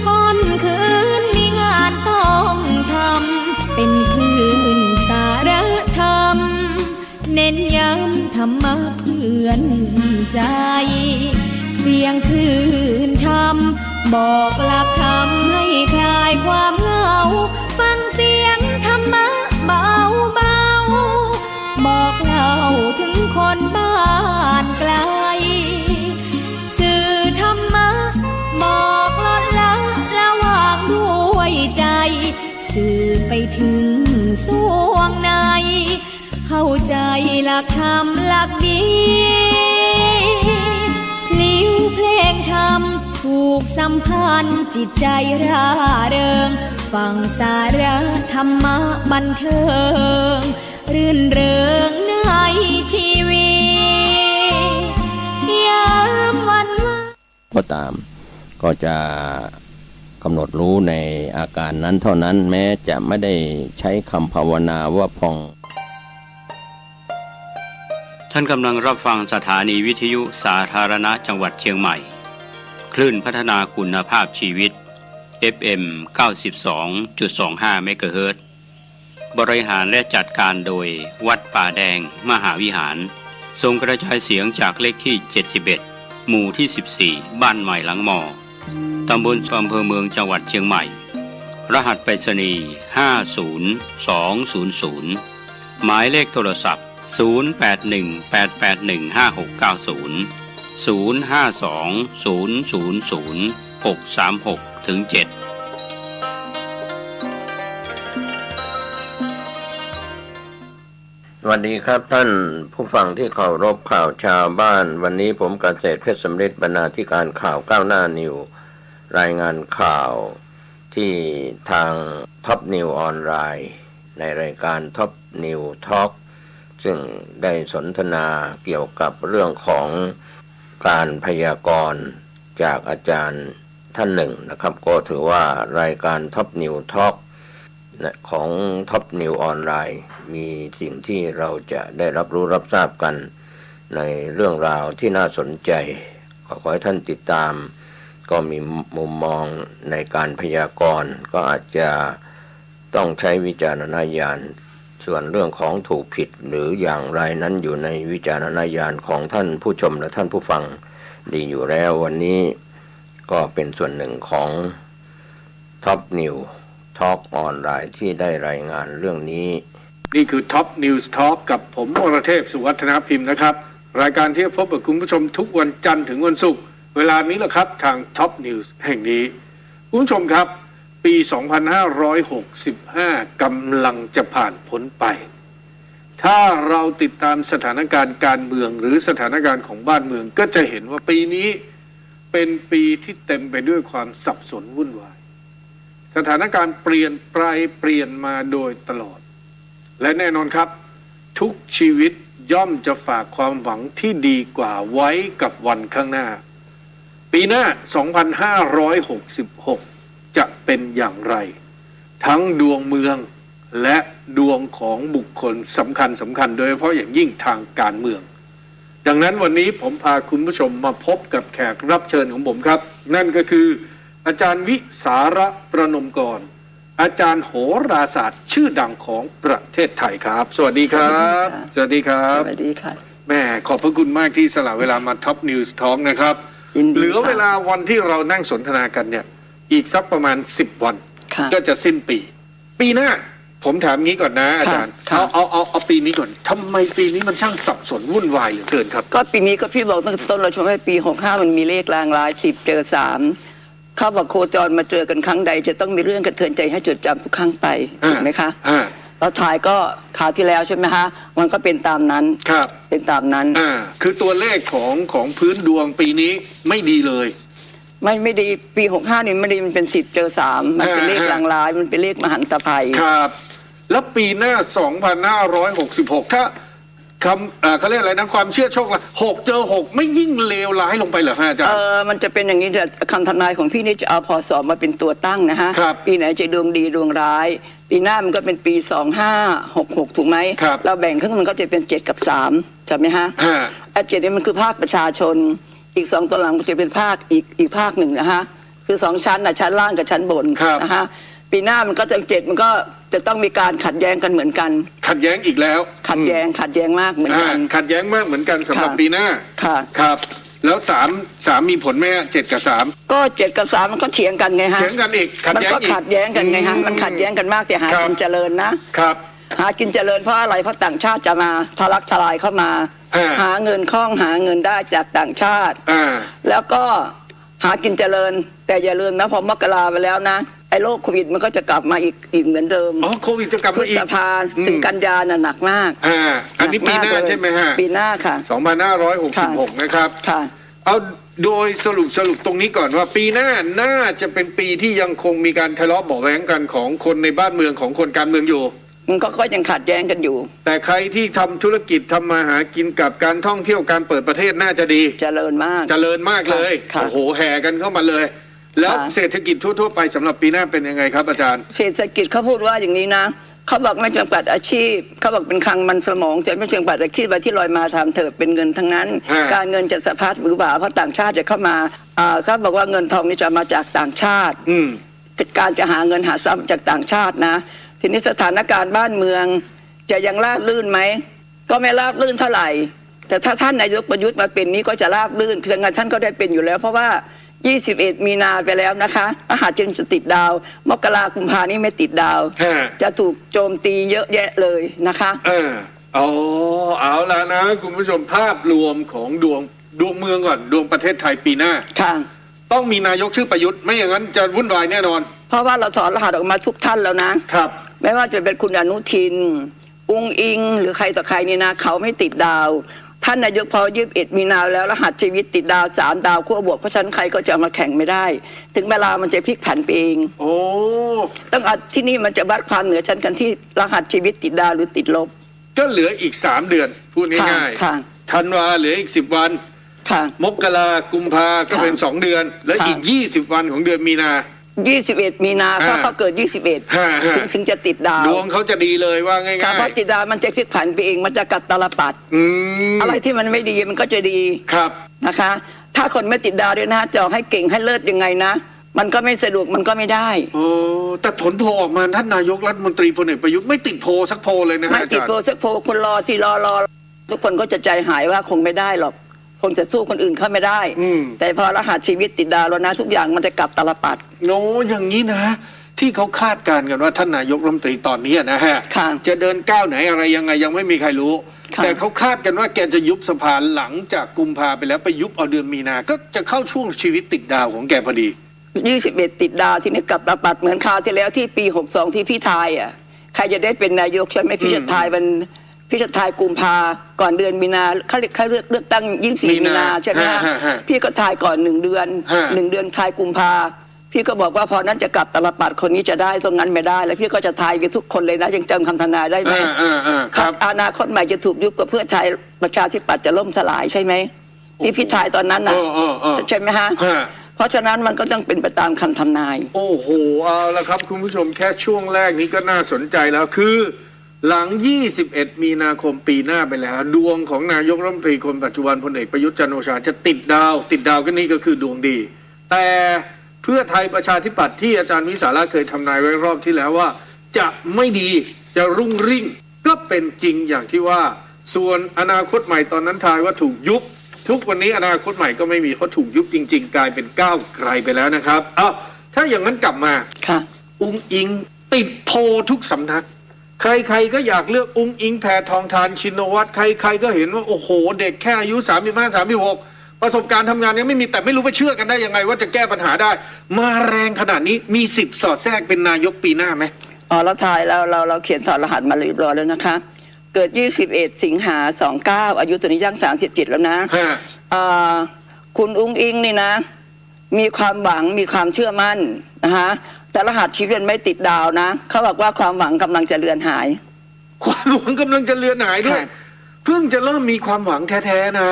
ค่ำคืนมีงานต้องทำเป็นคลื่นสารธรรมเน้นย้ำธรรมะเพื่อนใจเสียงคลื่นธรรมบอกหลักธรรมให้คลายความเหงาฟังเสียงธรรมะเบาเบาบอกเล่าถึงคนบ้านไกลสื่อธรรมะบอกลดละละวางด้วยใจสื่อไปถึงสวงในเข้าใจหลักธรรมหลักดีลิ้วเพลงธรรมถูกสัมพันธ์จิตใจร่าเริงฟังสาระธรรมะบันเทิงรื่นเริงในชีวิตยามวันก็ตามก็จะกำหนดรู้ในอาการนั้นเท่านั้นแม้จะไม่ได้ใช้คำภาวนาว่าพองท่านกำลังรับฟังสถานีวิทยุสาธารณะจังหวัดเชียงใหม่คลื่นพัฒนาคุณภาพชีวิต FM 92.25 เมกะเฮิรตซ์บริหารและจัดการโดยวัดป่าแดงมหาวิหารทรงกระจายเสียงจากเลขที่71หมู่ที่14บ้านใหม่หลังมอตำบลอำเภอเมืองจังหวัดเชียงใหม่รหัสไปรษณีย์50200หมายเลขโทรศัพท์0818815690 052000636-7สวัสดีครับท่านผู้ฟังที่เคารพข่าวชาวบ้านวันนี้ผมเกษตรเพชรสำเร็จบรรณาธิการข่าวก้าวหน้านิวรายงานข่าวที่ทางท็อปนิวออนไลน์ในรายการท็อปนิวทอล์กซึ่งได้สนทนาเกี่ยวกับเรื่องของการพยากรณ์จากอาจารย์ท่านหนึ่งนะครับก็ถือว่ารายการท็อปนิวทอล์กของท็อปนิวออนไลน์มีสิ่งที่เราจะได้รับรู้รับทราบกันในเรื่องราวที่น่าสนใจขอให้ท่านติดตามก็มีมุมมองในการพยากรณ์ก็อาจจะต้องใช้วิจารณญาณส่วนเรื่องของถูกผิดหรืออย่างไรนั้นอยู่ในวิจารณญาณของท่านผู้ชมและท่านผู้ฟังดีอยู่แล้ววันนี้ก็เป็นส่วนหนึ่งของท็อปนิวทอล์กออนไลน์ที่ได้รายงานเรื่องนี้นี่คือ Top News Talk กับผมอรเทพสุวัฒนพิมพ์นะครับรายการที่พบกับคุณผู้ชมทุกวันจันทร์ถึงวันศุกร์เวลานี้แหละครับทาง Top News แห่งนี้คุณผู้ชมครับปี 2565 กำลังจะผ่านพ้นไปถ้าเราติดตามสถานการณ์การเมืองหรือสถานการณ์ของบ้านเมืองก็จะเห็นว่าปีนี้เป็นปีที่เต็มไปด้วยความสับสนวุ่นวาย สถานการณ์เปลี่ยนไปเปลี่ยนมาโดยตลอดและแน่นอนครับทุกชีวิตย่อมจะฝากความหวังที่ดีกว่าไว้กับวันข้างหน้าปีหน้า 2566 จะเป็นอย่างไรทั้งดวงเมืองและดวงของบุคคลสำคัญโดยเฉพาะอย่างยิ่งทางการเมืองดังนั้นวันนี้ผมพาคุณผู้ชมมาพบกับแขกรับเชิญของผมครับนั่นก็คืออาจารย์วิสาระประนมกรอาจารย์โหราศาสตร์ชื่อดังของประเทศไทยครับสวัสดีครับสวัสดีครับสวัสดีค่ะแม่ขอบพระคุณมากที่สละเวลามาท็อปนิวส์ทอล์กนะครับเหลือเวลาวันที่เรานั่งสนทนากันเนี่ยอีกสักประมาณ10 วันก็จะสิ้นปีหน้าผมถามงี้ก่อนนะอาจารย์เอาปีนี้ก่อนทำไมปีนี้มันช่างสับสนวุ่นวายเหลือเกินครับก็ปีนี้ก็พี่บอกตั้งแต่ต้นเราชมว่าปี65มันมีเลขรางร้าย10เจอ3เขาบอกโคจรมาเจอกันครั้งใดจะต้องมีเรื่องกระเทือนใจให้จดจำทุกครั้งไปถูกไหมคะเราถ่ายก็ข่าวที่แล้วใช่ไหมคะมันก็เป็นตามนั้นครับเป็นตามนั้นคือตัวเลขของพื้นดวงปีนี้ไม่ดีเลยไม่ดีปี65นี่ไม่ดีมันเป็น10เจอ3มันเป็นเลขรางร้ายมันเป็นเลขมหันตภัยครับแล้วปีหน้า 2566 ถ้าเขาเรียกอะไรนะความเชื่อโชคละ6เจอ6ไม่ยิ่งเลวร้ายลงไปเหรอฮะอาจารย์มันจะเป็นอย่างนี้แต่คำทำนายของพี่นี่จะเอาพศมาเป็นตัวตั้งนะฮะปีไหนจะดวงดีดวงร้ายปีหน้ามันก็เป็นปี2566ถูกไหมเราแบ่งครึ่งมันก็จะเป็น7กับ3ใช่ไหมฮะ7นี่มันคือภาคประชาชนอีก2ตัวหลังมันจะเป็นภาคอีกภาคหนึ่งนะฮะคือ2ชั้นนะชั้นล่างกับชั้นบนนะฮะปีหน้ามันก็จะ7มันก็จะต้องมีการขัดแย้งกันเหมือนกันขัดแย้งอีกแล้วขัดแย้งมากเหมือนกันขัดแย้งมากเหมือนกันสำหรับปีหน้าค่ะครับแล้ว3มีผลไหมฮะ7กับ3ก็7กับ3มันก็เถียงกันไงฮะเถียงกันอีกมันก็ขัดแย้งกันไงฮะมันขัดแย้งกันมากแต่หากินเจริญนะครับหากินเจริญเพราะอะไรเพราะต่างชาติจะมาทะลักทลายเข้ามาหาเงินคล่องหาเงินได้จากต่างชาติแล้วก็หากินเจริญแต่อย่าลืมนะพอมกราไปแล้วนะไอ้โรคโควิดมันก็จะกลับมาอีกเหมือนเดิมโควิดจะกลับมาอีกพฤษภาถึงกันยาน่ะหนักมากอันนี้ปีหน้าใช่ไหมฮะปีหน้าค่ะ2566นะครับค่ะเอาโดยสรุปตรงนี้ก่อนว่าปีหน้าน่าจะเป็นปีที่ยังคงมีการทะเลาะเบาะแว้งกันของคนในบ้านเมืองของคนการเมืองอยู่มันก็ยังขัดแย้งกันอยู่แต่ใครที่ทำธุรกิจทำมาหากินกับการท่องเที่ยวการเปิดประเทศน่าจะดีเจริญมากเลยโอ้โหแห่กันเข้ามาเลยแล้วเศรษฐกิจทั่วๆไปสำหรับปีหน้าเป็นยังไงครับอาจารย์เศรษฐกิจเขาพูดว่าอย่างนี้นะเขาบอกไม่จำกัดอาชีพเขาบอกเป็นคลังมันสมองจะไม่จำกัดอาชีพอะไรที่ลอยมาทำเถิดเป็นเงินทั้งนั้นการเงินจะสะพัดหรือเปล่าเพราะต่างชาติจะเข้ามาเขาบอกว่าเงินทองนี่จะมาจากต่างชาติการจะหาเงินหาทรัพย์จากต่างชาตินะทีนี้สถานการณ์บ้านเมืองจะยังราบรื่นไหมก็ไม่ราบรื่นเท่าไหร่แต่ถ้าท่านนายกประยุทธ์มาเป็นนี้ก็จะราบรื่นคือไงท่านก็ได้เป็นอยู่แล้วเพราะว่า21มีนาไปแล้วนะคะอาหารจึงจะติดดาวมกราคมกุมภานี่ไม่ติดดาวจะถูกโจมตีเยอะแยะเลยนะคะเอาแล้วนะคุณผู้ชมภาพรวมของดวงเมืองก่อนดวงประเทศไทยปีหน้าค่ะต้องมีนายกชื่อประยุทธ์ไม่อย่างนั้นจะวุ่นวายแน่นอนเพราะว่าเราถอนรหัสออกมาทุกท่านแล้วนะครับไม่ว่าจะเป็นคุณอนุทินอุ้งอิงหรือใครต่อใครนี่นะเขาไม่ติดดาวท่านนายกพอ21มีนาแล้วรหัสชีวิตติดดาว3ดาวขั้วบวกเพราะฉะนั้นใครก็จะมาแข่งไม่ได้ถึงเวลามันจะพลิกผันไปเองต้องที่นี่มันจะวัดความเหนือชั้นกันที่รหัสชีวิตติดดาวหรือติดลบก็เหลืออีก3เดือนพูดง่ายๆธันวาเหลืออีก10วันมกรากุมภาก็เป็น2เดือนแล้วอีก20วันของเดือนมีนา21มีนาเพราะเขาเกิด21ถึงจะติดดาวดวงเขาจะดีเลยว่าง่ายๆเพราะติดดาวมันจะพลิกผันไปเองมันจะกัดตลปัดอะไรที่มันไม่ดีมันก็จะดีครับนะคะถ้าคนไม่ติดดาวด้วยนะจะให้เก่งให้เลิศยังไงนะมันก็ไม่สะดวกมันก็ไม่ได้แต่ผลโพลออกมาท่านนายกรัฐมนตรีพลเอกประยุทธ์ไม่ติดโพลสักโพลเลยนะไม่ติดโพลสักโพลคุณรอสิรอทุกคนก็จะใจหายว่าคงไม่ได้หรอกคงจะสู้คนอื่นเข้าไม่ได้แต่พอรหัสชีวิตติดดาวแล้วนะทุกอย่างมันจะกลับตลปัดอย่างนี้นะที่เขาคาดการณ์กันว่าท่านนายกรัฐมนตรีตอนนี้นะฮะจะเดินก้าวไหนอะไรยังไงยังไม่มีใครรู้แต่เขาคาดกันว่าแกจะยุบสภาหลังจากกุมภาไปแล้วไปยุบเอาเดือนมีนาก็จะเข้าช่วงชีวิตติดดาวของแกพอดี21ติดดาวที่นี่กลับตลปัดเหมือนคราวที่แล้วที่ปี62ที่พี่ทายใครจะได้เป็นนายกใช่ไหมพี่จะทายมันพี่จะทายกุมภาก่อนเดือนมีนาเขาเลือกตั้ง24มีนาใช่ไหมพี่ก็ทายก่อน1 เดือน1 เดือนทายกุมภา พี่ก็บอกว่าพอนั้นจะกลับตลปัดคนนี้จะได้ตรงนั้นไม่ได้แล้วพี่ก็จะทายไปทุกคนเลยนะยังจำคำทำนายได้ไหมครับอนาคตใหม่จะถูกยุบกับเพื่อไทยประชาธิปัตย์จะล่มสลายใช่ไหมที่พี่ทายตอนนั้นนะใช่ไหมฮะเพราะฉะนั้นมันก็ต้องเป็นไปตามคำทำนายโอ้โหเอาละครับคุณผู้ชมแค่ช่วงแรกนี้ก็น่าสนใจแล้วคือหลัง21 มีนาคมปีหน้าไปแล้วดวงของนายกรัฐมนตรีคนปัจจุบันพลเอกประยุทธ์จันทร์โอชาจะติดดาวก็นี่ก็คือดวงดีแต่เพื่อไทยประชาธิปัตย์ที่อาจารย์วิสาระเคยทำนายไว้รอบที่แล้วว่าจะไม่ดีจะรุ่งริ่งก็เป็นจริงอย่างที่ว่าส่วนอนาคตใหม่ตอนนั้นทายว่าถูกยุบทุกวันนี้อนาคตใหม่ก็ไม่มีเขาถูกยุบจริงๆกลายเป็นก้าวไกลไปแล้วนะครับถ้าอย่างนั้นกลับมาอุ๊งอิงติดโพทุกสำนักใครๆก็อยากเลือกอุ๊งอิงแพทองธารชินวัตรใครๆก็เห็นว่าโอ้โหเด็กแค่อายุ35-36ประสบการณ์ทำงานยังไม่มีแต่ไม่รู้ไปเชื่อกันได้ยังไงว่าจะแก้ปัญหาได้มาแรงขนาดนี้มีสิทธิ์สอดแทรกเป็นนายกปีหน้าไหมเราทายเราเขียนถอดรหัสมาเรียบร้อยแล้วนะคะเกิด21 สิงหา29อายุตัวนี้ย่าง37แล้วนะคุณอุ๊งอิงนี่นะมีความหวังมีความเชื่อมั่นนะคะแต่รหัสชีวิตไม่ติดดาวนะเขาบอกว่าความหวังกำลังจะเลือนหายความหวังกำลังจะเลือนหายด้วยเพิ่งจะเริ่มมีความหวังแท้ๆนะ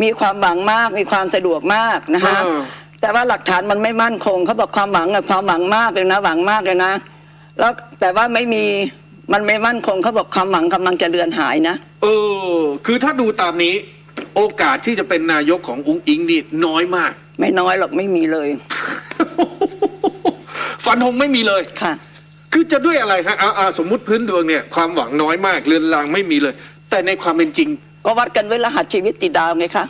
มีความหวังมากมีความสะดวกมากนะคะแต่ว่าหลักฐานมันไม่มั่นคงเขาบอกความหวังกับความหวังมากเลยนะหวังมากเลยนะแล้วแต่ว่ามันไม่มั่นคงเขาบอกความหวังกำลังจะเลือนหายนะคือถ้าดูตามนี้โอกาสที่จะเป็นนายกของอุ๊งอิงนี่น้อยมากไม่น้อยหรอกไม่มีเลยฟันธงไม่มีเลยค่ะคือจะด้วยอะไรฮะสมมุติพื้นดวงเนี่ยความหวังน้อยมากเรือนรางไม่มีเลยแต่ในความเป็นจริงก็วัดกันด้วยรหัสชีวิตติดดาวไงคะ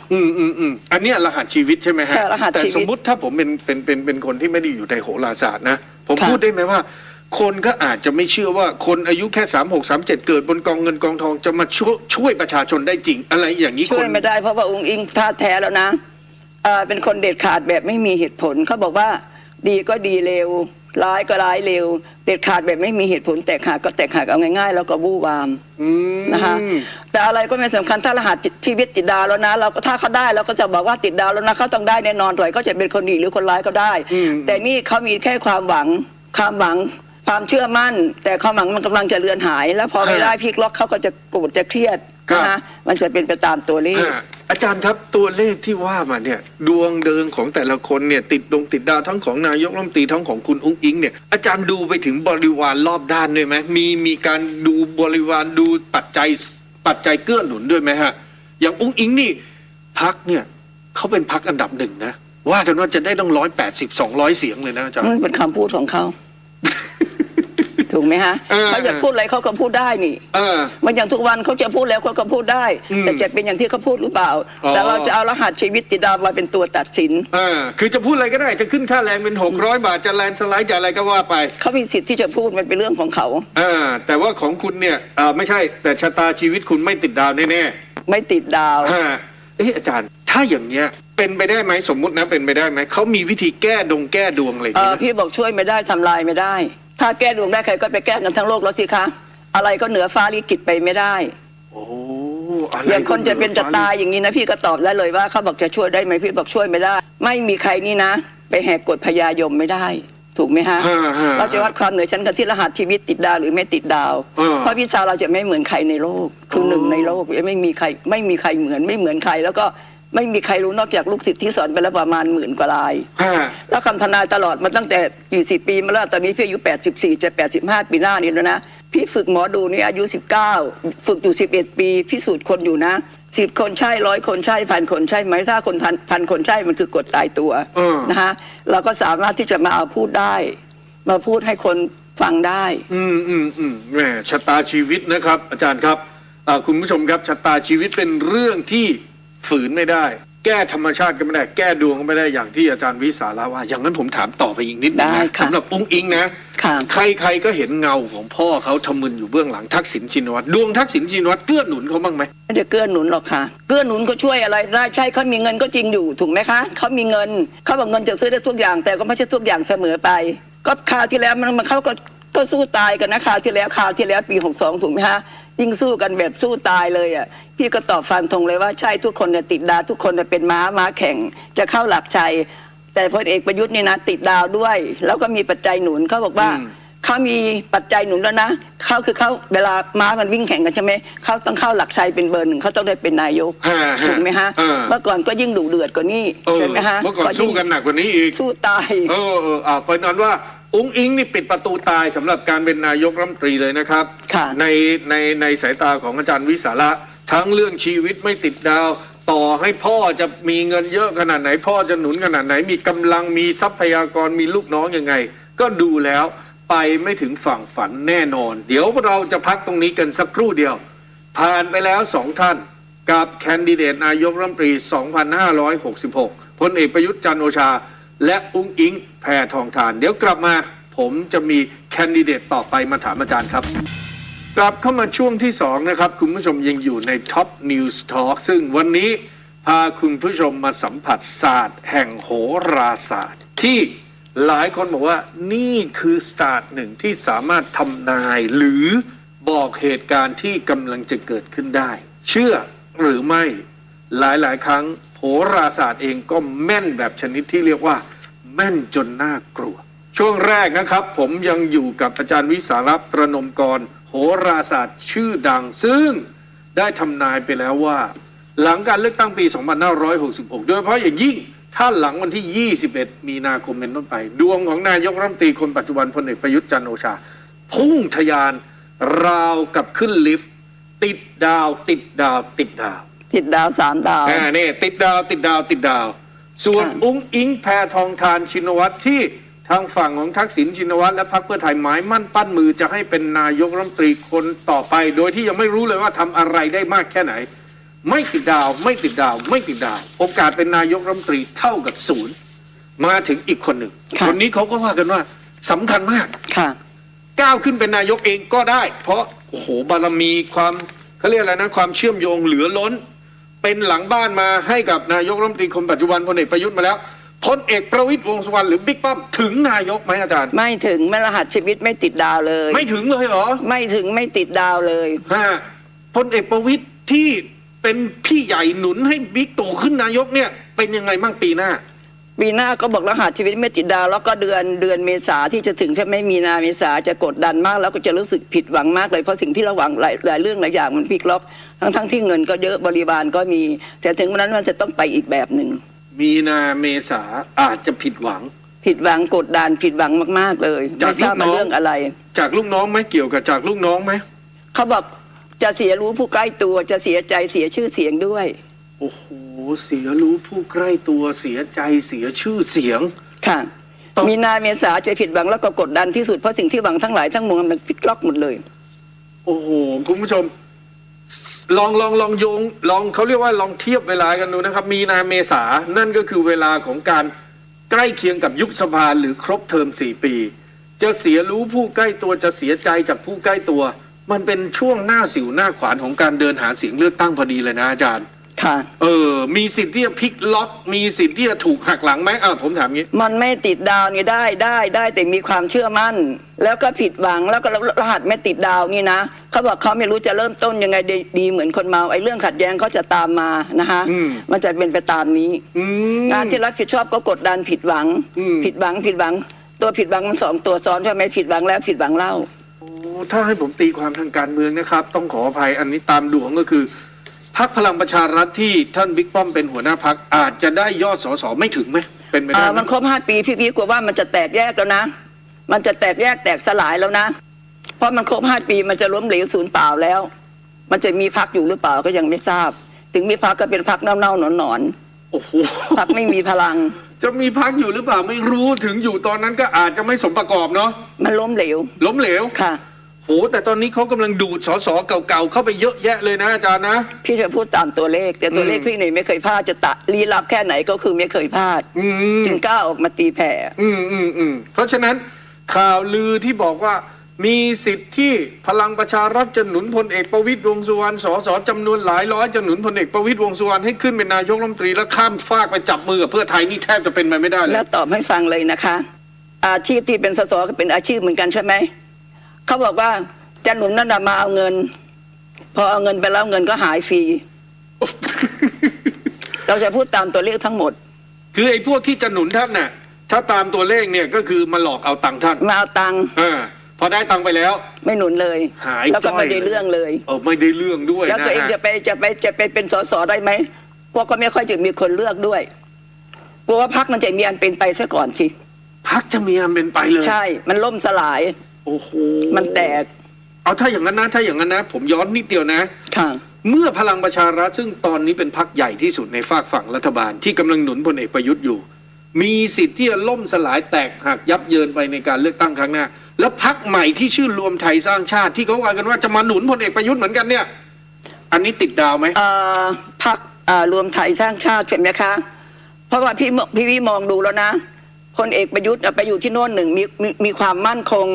อันนี้รหัสชีวิตใช่ไหมฮะใช่รหัสชีวิตแต่สมมุติถ้าผมเป็นคนที่ไม่ได้อยู่ในโหราศาสตร์นะผมพูดได้ไหมว่าคนก็อาจจะไม่เชื่อว่าคนอายุแค่36-37เกิดบนกองเงินกองทองจะมาช่วยประชาชนได้จริงอะไรอย่างนี้ช่วยไม่ได้เพราะว่าอุ๊งอิงท่าแท้แล้วนะเป็นคนเด็ดขาดแบบไม่มีเหตุผลเขาบอกว่าดีก็ดีเร็วร้ายก็ร้ายเร็วเด็ดขาดแบบไม่มีเหตุผลแตกหักก็แตกหักเอาง่ายๆแล้วก็วู่วามนะคะแต่อะไรก็ไม่สำคัญถ้ารหัสชีวิตติดดาวแล้วนะเราก็ถ้าเขาได้เราก็จะบอกว่าติดดาวแล้วนะเขาต้องได้แน่นอนถอยก็จะเป็นคนดีหรือคนร้ายก็ได้แต่นี่เขามีแค่ความหวังความเชื่อมั่นแต่ความหวังมันกำลังจะเลือนหายแล้วพอไม่ได้พลิกล็อกเขาก็จะโกรธจะเครียดนะคะมันจะเป็นไปตามตัวเลขอาจารย์ครับตัวเลขที่ว่ามาเนี่ยดวงเดินของแต่ละคนเนี่ยติดดาวทั้งของนายกรัฐมนตรีทั้งของคุณอุ๊งอิงเนี่ยอาจารย์ดูไปถึงบริวารรอบด้านด้วยไหมมีการดูบริวารดูปัจจัยเกื้อหนุนด้วยไหมฮะอย่างอุ๊งอิงนี่พรรคเนี่ยเขาเป็นพรรคอันดับหนึ่งนะว่ากันว่าจะได้ต้อง180-200 เสียงเลยนะอาจารย์มันเป็นคำพูดของเขาถูกไหมฮะเขาจะพูดอะไรเขาก็พูดได้นี่มันอย่างทุกวันเขาจะพูดแล้วเขาก็พูดได้แต่จะเป็นอย่างที่เขาพูดหรือเปล่าแต่เราจะเอารหัสชีวิตติดดาวมาเป็นตัวตัดสินคือจะพูดอะไรก็ได้จะขึ้นค่าแรงเป็น600 บาทจะแลนสไลด์จะอะไรก็ว่าไปเขามีสิทธิ์ที่จะพูดมันเป็นเรื่องของเขาแต่ว่าของคุณเนี่ยไม่ใช่แต่ชะตาชีวิตคุณไม่ติดดาวแน่ๆไม่ติดดาวอาจารย์ถ้าอย่างเงี้ยเป็นไปได้ไหมสมมุตินะเป็นไปได้ไหมเขามีวิธีแก้ดวงอะไรอย่างเงี้ยพี่บอกช่วยไม่ได้ทำลายไม่ได้ถ้าแก้ดวงได้ใครก็ไปแก้กันทั้งโลกแล้วสิคะอะไรก็เหนือฟ้าลิขิตไปไม่ได้อย่างคนจะเป็นจะตายอย่างนี้นะพี่ก็ตอบได้เลยว่าเขาบอกจะช่วยได้ไหมพี่บอกช่วยไม่ได้ไม่มีใครนี่นะไปแหกกฎพญายมไม่ได้ถูกไหมฮะเราจะวัดความเหนือชั้นกันที่รหัสชีวิตติดดาวหรือไม่ติดดาวเพราะพี่สาวเราจะไม่เหมือนใครในโลกคือหนึ่งในโลกไม่มีใครไม่เหมือนใครแล้วก็ไม่มีใครรู้นอกจากลูกศิษย์ที่สอนไปแล้วประมาณ10,000 กว่ารายแล้วคำทำนายตลอดมาตั้งแต่40 ปีมาแล้วตอนนี้พี่อายุ84จะ85ปีหน้านี้แล้วนะพี่ฝึกหมอดูนี่อายุ19ฝึกอยู่11 ปีพิสูจน์คนอยู่นะ10 คนใช่100 คนใช่1,000 คนใช่ไหมถ้าคนพันคนใช่มันคือกฎตายตัวนะฮะเราก็สามารถที่จะมาเอาพูดได้มาพูดให้คนฟังได้แหมชะตาชีวิตนะครับอาจารย์ครับคุณผู้ชมครับชะตาชีวิตเป็นเรื่องที่ฝืนไม่ได้แก้ธรรมชาติก็ไม่ได้แก้ดวงก็ไม่ได้อย่างที่อาจารย์วิสาระว่าอย่างนั้นผมถามต่อไปอีกนิดนึงนะสำหรับอุ๊งอิงนะใครก็เห็นเงาของพ่อเขาทำมึนอยู่เบื้องหลังทักษิณชินวัตรดวงทักษิณชินวัตรเกื้อหนุนเขาบ้างไหมไม่ได้เกื้อหนุนหรอกค่ะเกื้อหนุนก็ช่วยอะไรได้ใช่เขามีเงินก็จริงอยู่ถูกไหมคะเขามีเงินเขาบอกเงินจะซื้อได้ทุกอย่างแต่ก็ไม่ใช่ทุกอย่างเสมอไปก็คราวที่แล้วมันเขาก็สู้ตายกันนะคราวที่แล้วปี62ถูกไหมฮะยิ่งสู้กันแบบสู้ตายเลยอ่ะพี่ก็ตอบฟันธงเลยว่าใช่ทุกคนเนี่ยติดดาวทุกคนเนี่ยเป็นม้าแข่งจะเข้าหลักชัย แต่พลเอกประยุทธ์นี่นะติดดาวด้วย แล้วก็มีปัจจัยหนุนเขาบอกว่าเขามีปัจจัยหนุนแล้วนะเขาเวลาม้ามันวิ่งแข่งกันใช่ไหมเขาต้องเข้าหลักชัยเป็นเบอร์ 1เขาต้องได้เป็นนายกถูกไหมฮะเมื่อก่อนก็ยิ่งดุเดือดกว่านี้ใช่ไหมฮะเมื่อก่อนสู้กันหนักกว่านี้อีกสู้ตายเพราะนั้นว่าอุ้งอิงนี่ปิดประตูตายสำหรับการเป็นนายกรัฐมนตรีเลยนะครับในสายตาของอาจารย์วิสาระทั้งเรื่องชีวิตไม่ติดดาวต่อให้พ่อจะมีเงินเยอะขนาดไหนพ่อจะหนุนขนาดไหนมีกำลังมีทรัพยากรมีลูกน้องยังไงก็ดูแล้วไปไม่ถึงฝั่งฝันแน่นอนเดี๋ยวเราจะพักตรงนี้กันสักครู่เดียวผ่านไปแล้ว2ท่านกับแคนดิเดตนายกรัฐมนตรี 2566 พลเอกประยุทธ์จันทร์โอชาและอุ้งอิงแพทองธารเดี๋ยวกลับมาผมจะมีแคนดิเดตต่อไปมาถามอาจารย์ครับกลับเข้ามาช่วงที่2นะครับคุณผู้ชมยังอยู่ใน Top News Talk ซึ่งวันนี้พาคุณผู้ชมมาสัมผัสศาสตร์แห่งโหราศาสตร์ที่หลายคนบอกว่านี่คือศาสตร์หนึ่งที่สามารถทำนายหรือบอกเหตุการณ์ที่กำลังจะเกิดขึ้นได้เชื่อหรือไม่หลายครั้งโหราศาสตร์เองก็แม่นแบบชนิดที่เรียกว่าแม่นจนน่ากลัวช่วงแรกนะครับผมยังอยู่กับอาจารย์วิสาระประนมกรโหราศาสตร์ชื่อดังซึ่งได้ทำนายไปแล้วว่าหลังการเลือกตั้งปี 2566 โดยเฉพาะอย่างยิ่งถ้าหลังวันที่ 21 มีนาคมเป็นต้นไปดวงของนายกรัฐมนตรีคนปัจจุบันพลเอกประยุทธ์จันทร์โอชาพุ่งทะยานราวกับขึ้นลิฟต์ติดดาว3 ดาวนี่ติดดาวส่วนอุ้งอิงแพทองธารชินวัตรที่ทางฝั่งของทักษิณชินวัตรและพรรคเพื่อไทยหมายมั่นปั้นมือจะให้เป็นนายกรัฐมนตรีคนต่อไปโดยที่ยังไม่รู้เลยว่าทำอะไรได้มากแค่ไหนไม่ติดดาวโอกาสเป็นนายกรัฐมนตรีเท่ากับ0มาถึงอีกคนหนึ่งคนนี้เขาก็ว่ากันว่าสำคัญมากก้าวขึ้นเป็นนายกเองก็ได้เพราะโอ้โหบารมีความเขาเรียกอะไรนะความเชื่อมโยงเหลือล้นเป็นหลังบ้านมาให้กับนายกรัฐมนตรีคนปัจจุบันพลเอกประยุทธ์มาแล้วพลเอกประวิตรวงษ์สุวรรณหรือบิ๊กป้อมถึงนายกไหมอาจารย์ไม่ถึงแม้รหัสชีวิตไม่ติดดาวเลยไม่ถึงเลยเหรอไม่ถึงไม่ติดดาวเลยพลเอกประวิตรที่เป็นพี่ใหญ่หนุนให้บิ๊กตู่ขึ้นนายกเนี่ยเป็นยังไงบ้างปีหน้าก็บอกรหัสชีวิตไม่ติดดาวแล้วก็เดือนเมษาที่จะถึงใช่ไหมมีนาเมษาจะกดดันมากแล้วก็จะรู้สึกผิดหวังมากเลยเพราะสิ่งที่เราหวังหลายเรื่องหลายอย่างมันพลิกล็อกทั้งที่เงินก็เยอะบริบาลก็มีแต่ถึงวันนั้นมันจะต้องไปอีกแบบหนึ่งมีนาเมษาอาจจะผิดหวังกดดันผิดหวังมากๆเลยจากลูกน้องเรื่องอะไรจากลูกน้องไหมเกี่ยวกับจากลูกน้องไหมเขาบอกจะเสียรู้ผู้ใกล้ตัวจะเสียใจเสียชื่อเสียงด้วยโอ้โหเสียรู้ผู้ใกล้ตัวเสียใจเสียชื่อเสียงค่ะมีนาเมษาจะผิดหวังแล้วก็กดดันที่สุดเพราะสิ่งที่หวังทั้งหลายทั้งมวลมันพลิกล็อกหมดเลยโอ้โหคุณผู้ชมลองโยงเขาเรียกว่าลองเทียบเวลากันดูนะครับมีนาเมษานั่นก็คือเวลาของการใกล้เคียงกับยุบสภาหรือครบเทอม4 ปีจะเสียรู้ผู้ใกล้ตัวจะเสียใจจากผู้ใกล้ตัวมันเป็นช่วงหน้าสิวหน้าขวานของการเดินหาเสียงเลือกตั้งพอดีเลยนะอาจารย์ค่ะมีสิทธิ์ที่จะพลิกล็อกมีสิทธิ์ที่จะถูกหักหลังไหมผมถามงี้มันไม่ติดดาวนี่ได้แต่มีความเชื่อมั่นแล้วก็ผิดหวังแล้วก็รหัสไม่ติดดาวนี่นะเขาบอกเขาไม่รู้จะเริ่มต้นยังไงดีเหมือนคนเมาไอ้เรื่องขัดแย้งเขาจะตามมานะคะมันจะเป็นไปตามนี้งานที่รับผิดชอบก็กดดันผิดหวังตัวผิดหวังมัน2 ตัวซ้อนใช่ไหมผิดหวังแล้วผิดหวังเล่าถ้าให้ผมตีความทางการเมืองนะครับต้องขออภัยอันนี้ตามดวงก็คือพรรคพลังประชารัฐที่ท่านบิ๊กป้อมเป็นหัวหน้าพรรคอาจจะได้ยอดสสไม่ถึงไหมเป็นไปได้มันครบ5 ปีพี่กลัวว่ามันจะแตกแยกแล้วนะมันจะแตกแยกแตกสลายแล้วนะเพราะมันครบ5 ปีมันจะล้มเหลวสูญเปล่าแล้วมันจะมีพรรคอยู่หรือเปล่าก็ยังไม่ทราบถึงมีพรรคก็เป็นพรรคเน่าๆหนอนโอ้โหพรรคไม่มีพลังจะมีพรรคอยู่หรือเปล่าไม่รู้ถึงอยู่ตอนนั้นก็อาจจะไม่สมประกอบเนาะมันล้มเหลวค่ะโหแต่ตอนนี้เขากำลังดูดสสเก่าๆเข้าไปเยอะแยะเลยนะอาจารย์นะพี่จะพูดตามตัวเลขแต่ตัวเลขพี่นี่ไม่เคยพลาดจะลี้ลับแค่ไหนก็คือไม่เคยพลาดจึงกล้าออกมาตีแผ่เพราะฉะนั้นข่าวลือที่บอกว่ามีสิทธิ์ที่พลังประชารัฐจะหนุนพลเอกประวิตรวงษ์สุวรรณสสจำนวนหลายร้อยจะหนุนพลเอกประวิตรวงษ์สุวรรณให้ขึ้นเป็นนายกรัฐมนตรีแล้วข้ามฟากไปจับมือกับเพื่อไทยนี่แทบจะเป็นไปไม่ได้เลยแล้วตอบให้ฟังเลยนะคะอาชีพที่เป็นสสก็เป็นอาชีพเหมือนกันใช่ไหมเขาบอกว่าจะหนุนนั่นมาเอาเงินพอเอาเงินไปแล้วเงินก็หายฟรี เราจะพูดตามตัวเลขทั้งหมด คือไอ้พวกที่จะหนุนท่านน่ะถ้าตามตัวเลขเนี่ยก็คือมาหลอกเอาตังค์ท่านมาเอาตังค์พอได้ตังค์ไปแล้วไม่หนุนเลยหายแล้วก็ไม่ได้เรื่องเลยไม่ได้เรื่องด้วยแล้วตัวเองจะไปเป็นส.ส.ได้ไหมกลัวก็ไม่ค่อยจะมีคนเลือกด้วยกลัวว่าพรรคมันจะมีอันเป็นไปซะก่อนสิพรรคจะมีอันเป็นไปเลยใช่มันล่มสลายโอ้โหมันแตกเอาถ้าอย่างนั้นนะผมย้อนนิดเดียวนะค่ะเมื่อพลังประชารัฐซึ่งตอนนี้เป็นพรรคใหญ่ที่สุดในฝากฝั่งรัฐบาลที่กำลังหนุนพลเอกประยุทธ์อยู่มีสิทธิ์ที่จะล่มสลายแตกหักยับเยินไปในการเลือกตั้งครั้งหน้าแล้วพรรคใหม่ที่ชื่อรวมไทยสร้างชาติที่เขาว่ากันว่าจะมาหนุนพลเอกประยุทธ์เหมือนกันเนี่ยอันนี้ติดดาวไหมพรรครวมไทยสร้างชาติใช่ไหมคะเพราะว่าพี่มองดูแล้วนะพลเอกประยุทธ์ไปอยู่ที่โน่นหนึ่งมีความมั่นคง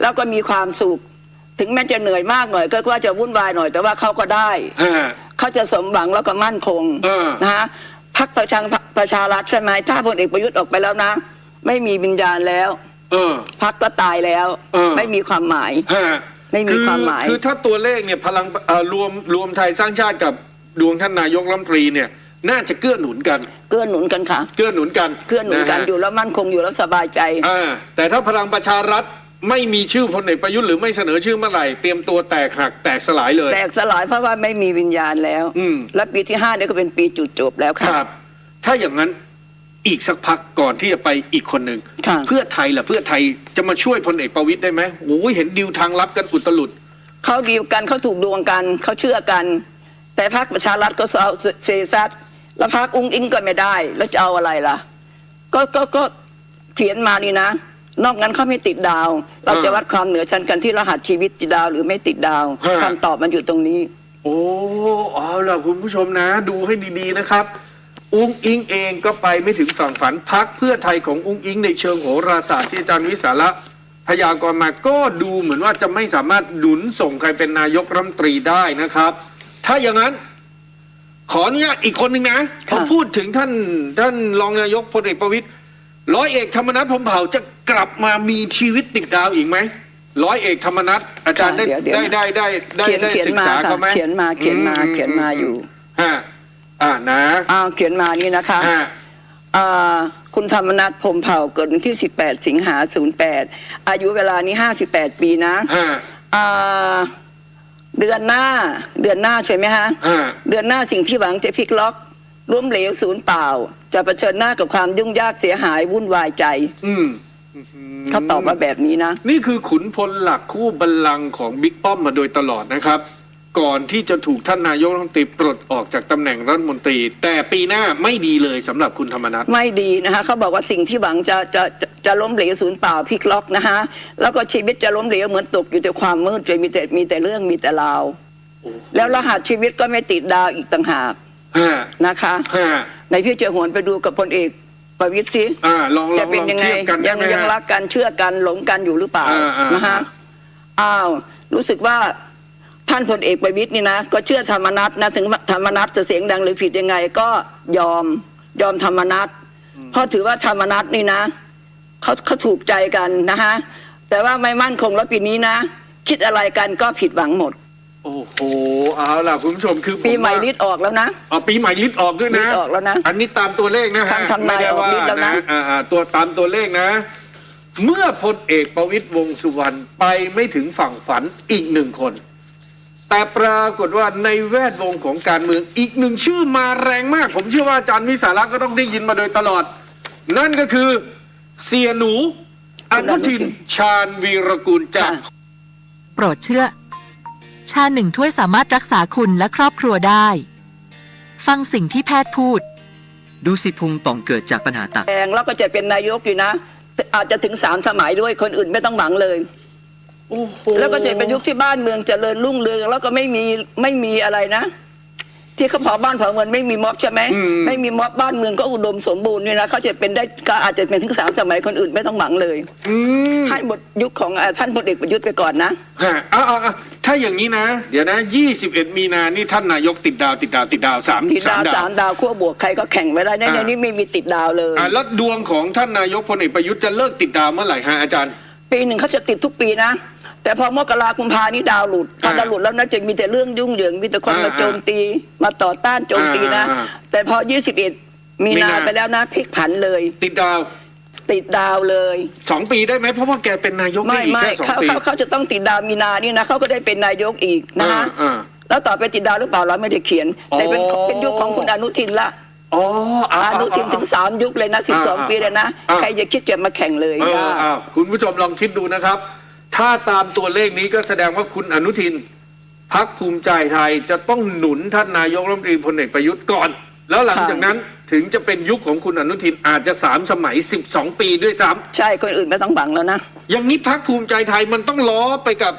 แล้วก็มีความสุขถึงแม้จะเหนื่อยมากหน่อยก็ว่าจะวุ่นวายหน่อยแต่ว่าเขาก็ได้เขาจะสมหวังแล้วก็มั่นคงนะฮะพรรคประชารัฐใช่ไหมถ้าพลเอกประยุทธ์ออกไปแล้วนะไม่มีวิญญาณแล้วพรรคก็ตายแล้วไม่มีความหมายไม่มีความหมายคือถ้าตัวเลขเนี่ยพลังรวมไทยสร้างชาติกับดวงท่านนายกรัฐมนตรีเนี่ยน่าจะเกื้อหนุนกันค่ะเกื้อหนุนกันอยู่แล้วมั่นคงอยู่แล้วสบายใจแต่ถ้าพลังประชารัฐไม่มีชื่อพลเอกประยุทธ์หรือไม่เสนอชื่อเมื่อไหร่เตรียมตัวแตกหักแตกสลายเลยแตกสลายเพราะว่าไม่มีวิญญาณแล้วและปีที่5เนี่ยก็เป็นปีจุดจบแล้วครับถ้าอย่างนั้นอีกสักพักก่อนที่จะไปอีกคนหนึ่งเพื่อไทยล่ะเพื่อไทยจะมาช่วยพลเอกประวิตรได้ไหมโอ้ยเห็นดิวทางลับกันอุตลุดเขาดิวกันเขาถูกดวงกันเขาเชื่อกันแต่พรรคประชารัฐก็เซซัดแล้วพรรคอุ้งอิงก็ไม่ได้แล้วจะเอาอะไรล่ะก็เขียนมานี่นะนอกนั้นเขาไม่ติดดาวเราจะวัดความเหนือชั้นกันที่รหัสชีวิตติดดาวหรือไม่ติดดาวคำตอบมันอยู่ตรงนี้โอ้เอาล่ะคุณผู้ชมนะดูให้ดีๆนะครับอุ้งอิงเองก็ไปไม่ถึงฝั่งฝันพรรคเพื่อไทยของอุ้งอิงในเชิงโหราศาสตร์ที่อาจารย์วิสาระพยากรณ์มาก็ดูเหมือนว่าจะไม่สามารถหนุนส่งใครเป็นนายกรัฐมนตรีได้นะครับถ้าอย่างนั้นขออนุญาตอีกคนหนึ่งนะเขาพูดถึงท่านรองนายกพลเอกประวิตรร้อยเอกธรรมนัสพรหมเผ่าจะกลับมามีชีวิตติดดาวอีกไหมร้อยเอกธรรมนัสอาจารย์ได้ศึกษาเขาไหมเขียนมาอยู่นะเขียนมานี่นะคะคุณธรรมนัสพรหมเผ่าเกิดวันที่18สิงหา08อายุเวลานี้58ปีนะเดือนหน้าใช่ไหมฮะเดือนหน้าสิ่งที่หวังจะพลิกล็อกล้มเหลวศูนย์เปล่าจะเผชิญหน้ากับความยุ่งยากเสียหายวุ่นวายใจเขาตอบมาแบบนี้นะนี่คือขุนพลหลักคู่บัลลังก์ของบิ๊กป้อมมาโดยตลอดนะครับก่อนที่จะถูกท่านนายกรัฐมนตรีปลดออกจากตำแหน่งรัฐมนตรีแต่ปีหน้าไม่ดีเลยสำหรับคุณธรรมนัสไม่ดีนะคะเขาบอกว่าสิ่งที่หวังจะล้มเหลวศูนย์เปล่าพลิกล็อกนะคะแล้วก็ชีวิตจะล้มเหลวเหมือนตกอยู่ในความมืดจะมีแต่เรื่องมีแต่ราวแล้วรหัสชีวิตก็ไม่ติดดาวอีกต่างหากนะคะในพี่เจอหวนไปดูกับพลเอกประวิตรสิจะเป็นยังไงยังรักกันเชื่อกันหลงกันอยู่หรือเปล่านะคะรู้สึกว่าท่านพลเอกประวิตรนี่นะก็เชื่อธรรมนัสนะถึงธรรมนัสจะเสียงดังหรือผิดยังไงก็ยอมธรรมนัสเพราะถือว่าธรรมนัสนี่นะเขาถูกใจกันนะคะแต่ว่าไม่มั่นคงแล้วปีนี้นะคิดอะไรกันก็ผิดหวังหมดโอ้โหเอาล่ะคุณผู้ชมคือปีใหม่ลิดออกแล้วนะปีใหม่ลิดออกด้วยนะลิดออกแล้วนะอันนี้ตามตัวเลขนะฮะไม่ได้ว่านะตัวตามตัวเลขนะเมื่อพลเอกประวิตรวงษ์สุวรรณไปไม่ถึงฝั่งฝันอีก1 คนแต่ปรากฏว่าในแวดวงของการเมืองอีก1ชื่อมาแรงมากผมเชื่อว่าอาจารย์วิสาระก็ต้องได้ยินมาโดยตลอดนั่นก็คือเสียหนูอนุทินชาญวีรกูลจากโปรดเชื่อชา1 ถ้วยสามารถรักษาคุณและครอบครัวได้ฟังสิ่งที่แพทย์พูดดูสิพุงป่องเกิดจากปัญหาตับแล้วก็จะเป็นนายกอยู่นะอาจจะถึง3 สมัยด้วยคนอื่นไม่ต้องหวังเลยแล้วก็จะเป็นยุคที่บ้านเมืองเจริญรุ่งเรืองแล้วก็ไม่มีอะไรนะที่เขาเผาบ้านเผาเมืองไม่มีม็อบใช่ไหมไม่มีม็อบบ้านเมืองก็อุดมสมบูรณ์นี่นะเขาจะเป็นได้ก็อาจจะเป็นถึง3 สมัยคนอื่นไม่ต้องหวังเลยให้หมดยุคของท่านพลเอกประยุทธ์ไปก่อนนะถ้าอย่างนี้นะเดี๋ยวนะ21 มีนานี่ท่านนายกติดดาว3 ดาวขั้วบวกใครก็แข่งไม่ได้ในนี้ไม่มีติดดาวเลยแล้วดวงของท่านนายกพลเอกประยุทธ์จะเลิกติดดาวเมื่อไหร่ฮะอาจารย์ปี1เขาจะติดทุกปีนะแต่พอมกราคมกุมภานี่ดาวหลุดพอดาวหลุดแล้วนะจะมีแต่เรื่องยุ่งเหยิงมีแต่คนมาโจมตีมาต่อต้านโจมตีนะแต่พอ21 มีนาไปแล้วนะพลิกผันเลยติดดาวเลย2 ปีได้ไหมเพราะว่าแกเป็นนายกได้อีกแค่2 ปีเขาจะต้องติดดาวมีนานี่นะเขาก็ได้เป็นนายกอีกนะฮะแล้วต่อไปติดดาวหรือเปล่าเราไม่ได้เขียนแต่เป็นยุคของคุณอนุทินละอนุทินถึง3 ยุคเลยนะ12 ปีเลยนะใครจะคิดจะมาแข่งเลยคุณผู้ชมลองคิดดูนะครับถ้าตามตัวเลขนี้ก็แสดงว่าคุณอนุทินพรรคภูมิใจไทยจะต้องหนุนท่านนายกรัฐมนตรีพลเอกประยุทธ์ก่อนแล้วหลังจากนั้นถึงจะเป็นยุคของคุณอนุทินอาจจะ3 สมัย12 ปีด้วยซ้ำใช่คนอื่นไม่ต้องบังแล้วนะอย่างนี้พรรคภูมิใจไทยมันต้องล้อไปกับ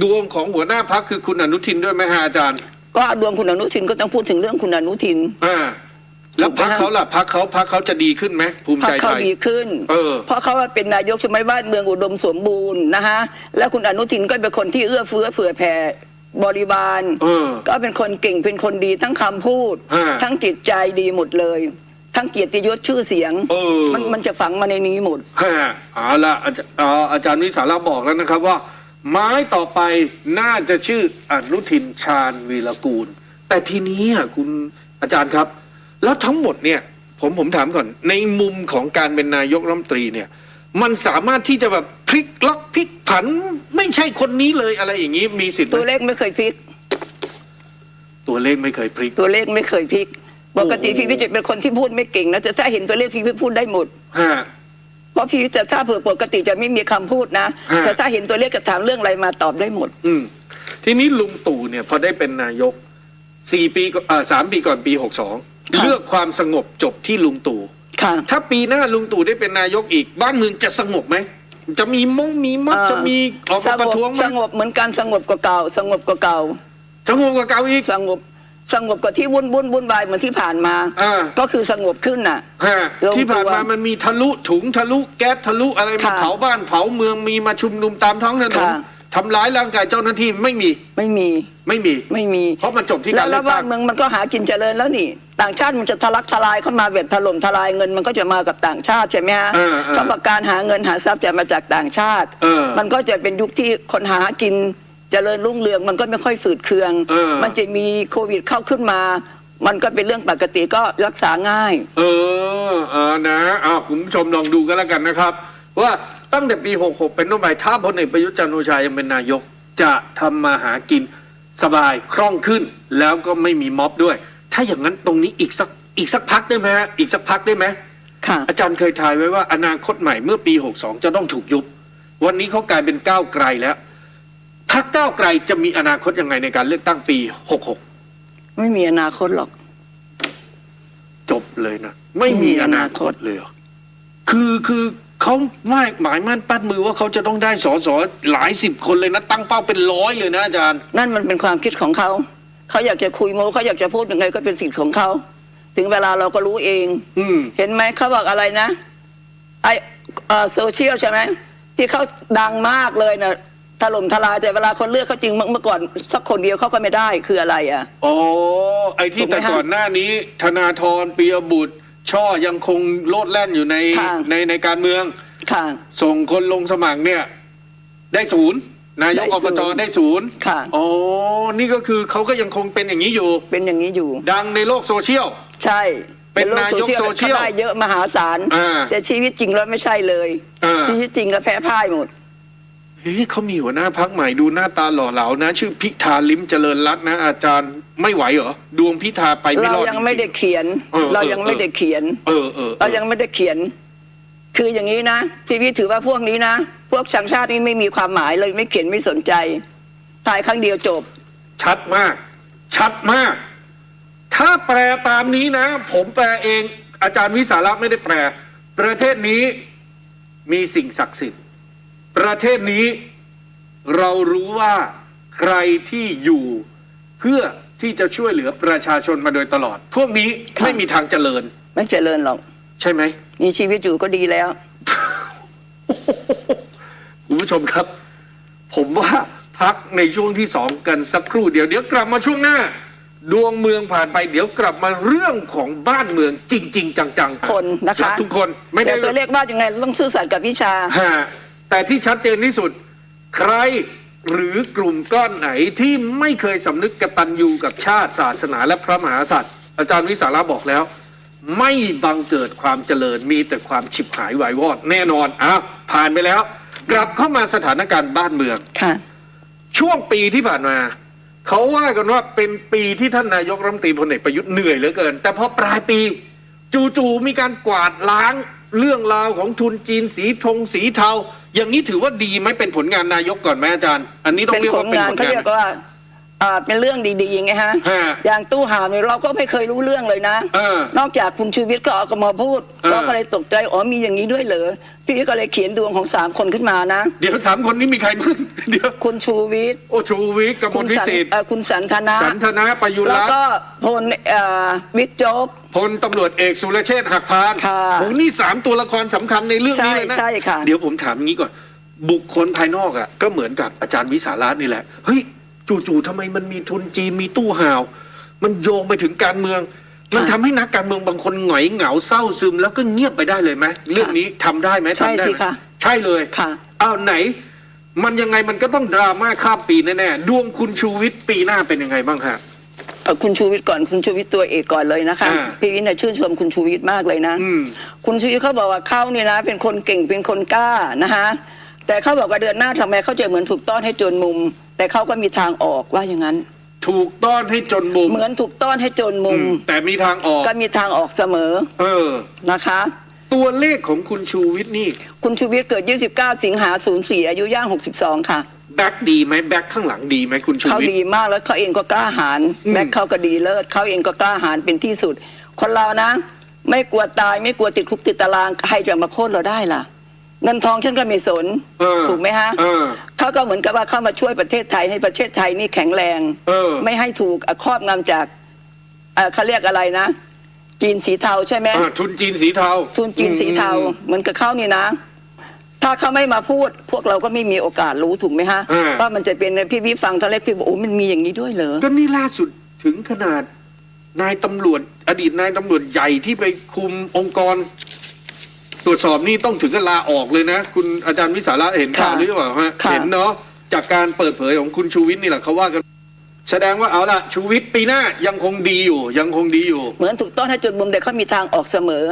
ดวงของหัวหน้าพรรคคือคุณอนุทินด้วยไหมฮะอาจารย์ก็ดวงคุณอนุทินก็ต้องพูดถึงเรื่องคุณอนุทินแล้วพรรคเขาล่ะพรรคเขาจะดีขึ้นไหมภูมิใจไทยเขาดีขึ้นเพราะเขาว่าเป็นนายกใช่ไหมบ้านเมืองอุดมสมบูรณ์นะฮะแล้วคุณอนุทินก็เป็นคนที่เอื้อเฟื้อเผื่อแผ่บริบาลก็เป็นคนเก่งเป็นคนดีทั้งคำพูดทั้งจิตใจดีหมดเลยทั้งเกียรติยศชื่อเสียงมันจะฝังมาในนี้หมดเอาละอาจารย์วิสาระบอกแล้วนะครับว่าไม้ต่อไปน่าจะชื่ออนุทินชาญวีรกูลแต่ทีนี้คุณอาจารย์ครับแล้วทั้งหมดเนี่ยผมถามก่อนในมุมของการเป็นนายกรัฐมนตรีเนี่ยมันสามารถที่จะแบบพลิกล็อกพลิกผันไม่ใช่คนนี้เลยอะไรอย่างนี้มีสิทธิ์ตัวเลขไม่เคยพลิกตัวเลขไม่เคยพลิกตัวเลขไม่เคยพลิกปกติพี่วิจิตรเป็นคนที่พูดไม่เก่งนะแต่ถ้าเห็นตัวเลขพี่พูดได้หมดเพราะพี่แต่ถ้าเผื่อปกติจะไม่มีคำพูดนะแต่ถ้าเห็นตัวเลขกระถามเรื่องอะไรมาตอบได้หมดทีนี้ลุงตู่เนี่ยพอได้เป็นนายก3 ปีก่อนปี62เลือกความสงบจบที่ลุงตู่ถ้าปีหน้าลุงตู่ได้เป็นนายกอีกบ้านเมืองจะสงบไหมจะมีมัดจะมีออกมาประท้วงไหมสงบเหมือนกันสงบกว่าเก่าสงบกว่าเก่าอีกสงบกว่าที่วุ่นวายเหมือนที่ผ่านมาก็คือสงบขึ้นน่ะที่ผ่านมามันมีทะลุถุงทะลุแก๊สทะลุอะไรมาเผาบ้านเผาเมืองมีมาชุมนุมตามท้องถนนทำร้ายร่างกายเจ้าหน้าที่ไม่มีเพราะมันจบที่การเลือกตั้งแล้วบ้านเมืองมันก็หากินเจริญแล้วนี่ต่างชาติมันจะทะลักทลายเข้ามาแบบถล่มทลายเงินมันก็จะมากับต่างชาติใช่ไหมฮะเพราะการหาเงินหาทรัพย์จะมาจากต่างชาติมันก็จะเป็นยุคที่คนหากินเจริญรุ่งเรืองมันก็ไม่ค่อยฝืดเคืองมันจะมีโควิดเข้าขึ้นมามันก็เป็นเรื่องปกติก็รักษาง่ายนะคุณผู้ชมลองดูกันแล้วกันนะครับว่าตั้งแต่ปี66เป็นต้นไปถ้าพลเอกประยุทธ์จันทร์โอชายังเป็นนายกจะทำมาหากินสบายคล่องขึ้นแล้วก็ไม่มีม็อบด้วยถ้าอย่างนั้นตรงนี้อีกสักพักได้ไหมฮะอีกสักพักได้ไหมอาจารย์เคยทายไว้ว่าอนาคตใหม่เมื่อปี62จะต้องถูกยุบวันนี้เขากลายเป็นก้าวไกลแล้วถ้าก้าวไกลจะมีอนาคตยังไงในการเลือกตั้งปี66ไม่มีอนาคตหรอกจบเลยนะไม่มีอนาคตเลยคือเขาหมายมั่นปั้นมือว่าเขาจะต้องได้ส.ส.หลาย10 คนเลยนะตั้งเป้าเป็น100เลยนะอาจารย์นั่นมันเป็นความคิดของเขาอยากจะคุยโม้เขาอยากจะพูดยังไงก็เป็นสิทธิ์ของเขาถึงเวลาเราก็รู้เองเห็นไหมเขาบอกอะไรนะโซเชียลใช่ไหมที่เขาดังมากเลยนะถล่มทลายแต่เวลาคนเลือกเขาจริงเมื่อก่อนสักคนเดียวเขาก็ไม่ได้คืออะไรไอ้ที่แต่ก่อนหน้านี้ธนาธรปิยบุตรช่อยังคงโลดแล่นอยู่ในการเมืองส่งคนลงสมัครเนี่ยได้0นายกอบจได้0นี่ก็คือเขาก็ยังคงเป็นอย่างนี้อยู่ดังในโลกโซเชียลใช่เป็นนายกโซเชียลได้เยอะมหาศาลแต่ชีวิตจริงแล้วไม่ใช่เลยชีวิตจริงก็แพ้พ่ายหมดเขามีหัวหน้าพรรคใหม่ดูหน้าตาหล่อเหลานะชื่อพิธาลิ้มเจริญรัตน์นะอาจารย์ไม่ไหวเหรอดวงพิธาไปไม่รอดเรายังไม่ได้เขียนเรายังไม่ได้เขียนคืออย่างนี้นะพี่ถือว่าพวกนี้นะพวกชังชาตินี้ไม่มีความหมายเลยไม่เขียนไม่สนใจถ่ายครั้งเดียวจบชัดมากถ้าแปลตามนี้นะผมแปลเองอาจารย์วิสาระไม่ได้แปลประเทศนี้มีสิ่งศักดิ์สิทธิ์ประเทศนี้เรารู้ว่าใครที่อยู่เพื่อที่จะช่วยเหลือประชาชนมาโดยตลอดพวกนี้ไม่มีทางเจริญไม่เจริญหรอกใช่ไหมมีชีวิตอยู่ก็ดีแล้ว คุณผู้ชมครับผมว่าพักในช่วงที่2กันสักครู่เดี๋ยวกลับมาช่วงหน้าดวงเมืองผ่านไปเดี๋ยวกลับมาเรื่องของบ้านเมืองจริงๆจังๆคนนะคะทุกคนไม่ได้ตัวเลขว่ายังไงต้องซื่อสัตย์กับวิชาแต่ที่ชัดเจนที่สุดใครหรือกลุ่มก้อนไหนที่ไม่เคยสำนึกกตัญญูกับชาติศาสนาและพระมหากษัตริย์อาจารย์วิสาระบอกแล้ว ไม่บังเกิดความเจริญมีแต่ความฉิบหายวายวอดแน่นอนอ้าวผ่านไปแล้วกลับเข้ามาสถานการณ์บ้านเมืองค่ะช่วงปีที่ผ่านมาเขาว่ากันว่าเป็นปีที่ท่านนายกรัฐมนตรีพลเอกประยุทธ์เหนื่อยเหลือเกินแต่พอปลายปีจู่ๆมีการกวาดล้างเรื่องราวของทุนจีนสีเทาอย่างนี้ถือว่าดีไหมเป็นผลงานนายกก่อนไหมอาจารย์อันนี้ต้องเรียกว่าเป็นผลงานเขาเรียกว่าเป็นเรื่องดีๆไงฮะอย่างตู้ห่าวเนี่ยเราก็ไม่เคยรู้เรื่องเลยนะนอกจากคุณชูวิทย์ก็เอากมาพูดเราก็เลยตกใจอ๋อมีอย่างนี้ด้วยเหรอพี่ก็เลยเขียนดวงของ3 คนขึ้นมานะเดี๋ยว3 คนนี้มีใครบ้างเดี๋ยวคุณชูวิทย์ชูวิทย์กมลวิสิทธิ์คุณสันทนะประยุทธ์แล้วก็พลบิ๊กโจ๊กพลตำรวจเอกสุรเชษฐ์หักพานโอ้นี่3 ตัวละครสำคัญในเรื่องนี้เลยนะใช่ค่ะเดี๋ยวผมถามงี้ก่อนบุคคลภายนอกก็เหมือนกับอาจารย์วิสาระนี่แหละเฮ้ยจู่ๆทำไมมันมีทุนจีนมีตู้ห่าวมันโยงไปถึงการเมืองมันทำให้นักการเมืองบางคนหงอยเหงาเศร้าซึมแล้วก็เงียบไปได้เลยไหมเรื่องนี้ทำได้ไหมทำได้ค่ะใช่เลยค่ะอ้าวไหนมันยังไงมันก็ต้องดราม่าข้ามปีแน่ๆดวงคุณชูวิทย์ปีหน้าเป็นยังไงบ้างฮะคุณชูวิทย์ก่อนคุณชูวิทย์ตัวเอกก่อนเลยนะคะพี่วินชื่นชมคุณชูวิทย์มากเลยนะคุณชูวิทย์เขาบอกว่าเขาเนี่ยนะเป็นคนเก่งเป็นคนกล้านะคะแต่เขาบอกว่าเดือนหน้าทำไมเขาจะเหมือนถูกต้อนให้จนมุมแต่เขาก็มีทางออกว่าอย่างนั้นถูกต้อนให้จนมุมเหมือนถูกต้อนให้จนมุมแต่มีทางออกก็มีทางออกเสมอนะคะตัวเลขของคุณชูวิทย์นี่คุณชูวิทย์เกิด29 สิงหาคม 04อายุย่าง62ค่ะแบ็คดีไหมแบ็คข้างหลังดีไหมคุณชูวิทย์เขาดีมากแล้วเขาเองก็กล้าหาญแบ็คเขาก็ดีเลิศเขาเองก็กล้าหาญเป็นที่สุดคนเรานะไม่กลัวตายไม่กลัวติดคุกติดตารางใครจะมาโค่นเราได้ล่ะเงินทองฉันก็ไม่สนถูกไหมฮะเขาก็เหมือนกับว่าเข้ามาช่วยประเทศไทยให้ประเทศไทยนี่แข็งแรงไม่ให้ถูกครอบงำจากเขาเรียกอะไรนะจีนสีเทาใช่ไหมทุนจีนสีเทาทุนจีนสีเทาเหมือนกับเขานี่นะถ้าเขาไม่มาพูดพวกเราก็ไม่มีโอกาสรู้ถูกไหมฮะว่ามันจะเป็นพี่ฟังตอนแรกพี่บอกโอ้มันมีอย่างนี้ด้วยเหรอก็นี่ล่าสุดถึงขนาดนายตำรวจอดีตนายตำรวจใหญ่ที่ไปคุมองค์กรตรวจสอบนี่ต้องถึงกับลาออกเลยนะคุณอาจารย์วิสาระเห็นข่าวหรือเปล่าฮะเห็นเนาะจากการเปิดเผยของคุณชูวิทย์นี่แหละเขาว่ากันแสดงว่าเอาล่ะชูวิทย์ปีหน้ายังคงดีอยู่เหมือนถูกต้อนให้จุดมุมแต่เขามีทางออกเสมอ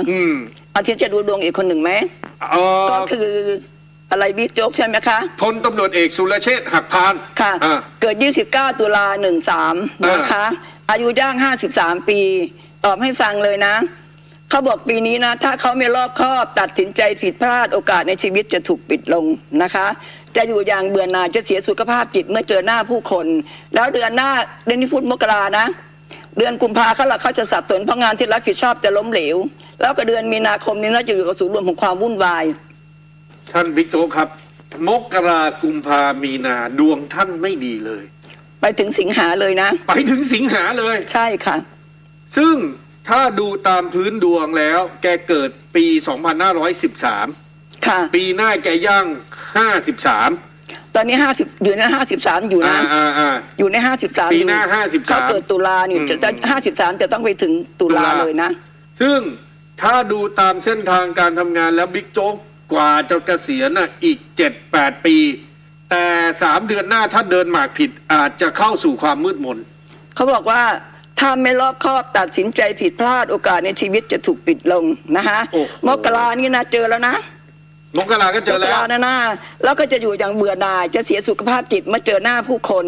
อาทิตย์จะดูดวงอีกคนหนึ่งไหมก็คืออะไรบิ๊กโจ๊กใช่ไหมคะพลตำรวจเอกสุรเชษฐ์หักพานค่ะเกิด29 ตุลา13นะคะอายุย่าง53 ปีตอบให้ฟังเลยนะเขาบอกปีนี้นะถ้าเขาไม่รอบคอบตัดสินใจผิดพลาดโอกาสในชีวิตจะถูกปิดลงนะคะจะอยู่อย่างเบื่อหน่ายจะเสียสุขภาพจิตเมื่อเจอหน้าผู้คนแล้วเดือนหน้าเดือนนี้พุธมกรานะเดือนกุมภาเขาจะสับสนเพราะงานที่รับผิดชอบจะล้มเหลวแล้วก็เดือนมีนาคมนี้น่าจะอยู่กับศูนย์รวมของความวุ่นวายท่านบิ๊กโจ๊กครับมกรากุมภามีนาดวงท่านไม่ดีเลยไปถึงสิงหาเลยนะไปถึงสิงหาเลยใช่ค่ะซึ่งถ้าดูตามพื้นดวงแล้วแกเกิดปี2513ค่ะปีหน้าแกย่าง53ตอนนี้50อยู่ใน53อยู่นะอยู่ใน53ปีหน้า53เขาเกิดตุลาเนี่ยจะ53จะต้องไปถึงตุลาเลยนะซึ่งถ้าดูตามเส้นทางการทำงานแล้วบิ๊กโจ๊กกว่าจะเกษียณอีก 7-8 ปีแต่3 เดือนหน้าถ้าเดินหมากผิดอาจจะเข้าสู่ความมืดมนเขาบอกว่าถ้าไม่รอบคอบตัดสินใจผิดพลาดโอกาสในชีวิตจะถูกปิดลงนะคะมกรานี่นะเจอแล้วนะมกราก็เจอแล้วนะแล้วก็จะอยู่อย่างเบื่อหน่ายจะเสียสุขภาพจิตเมื่อเจอหน้าผู้คน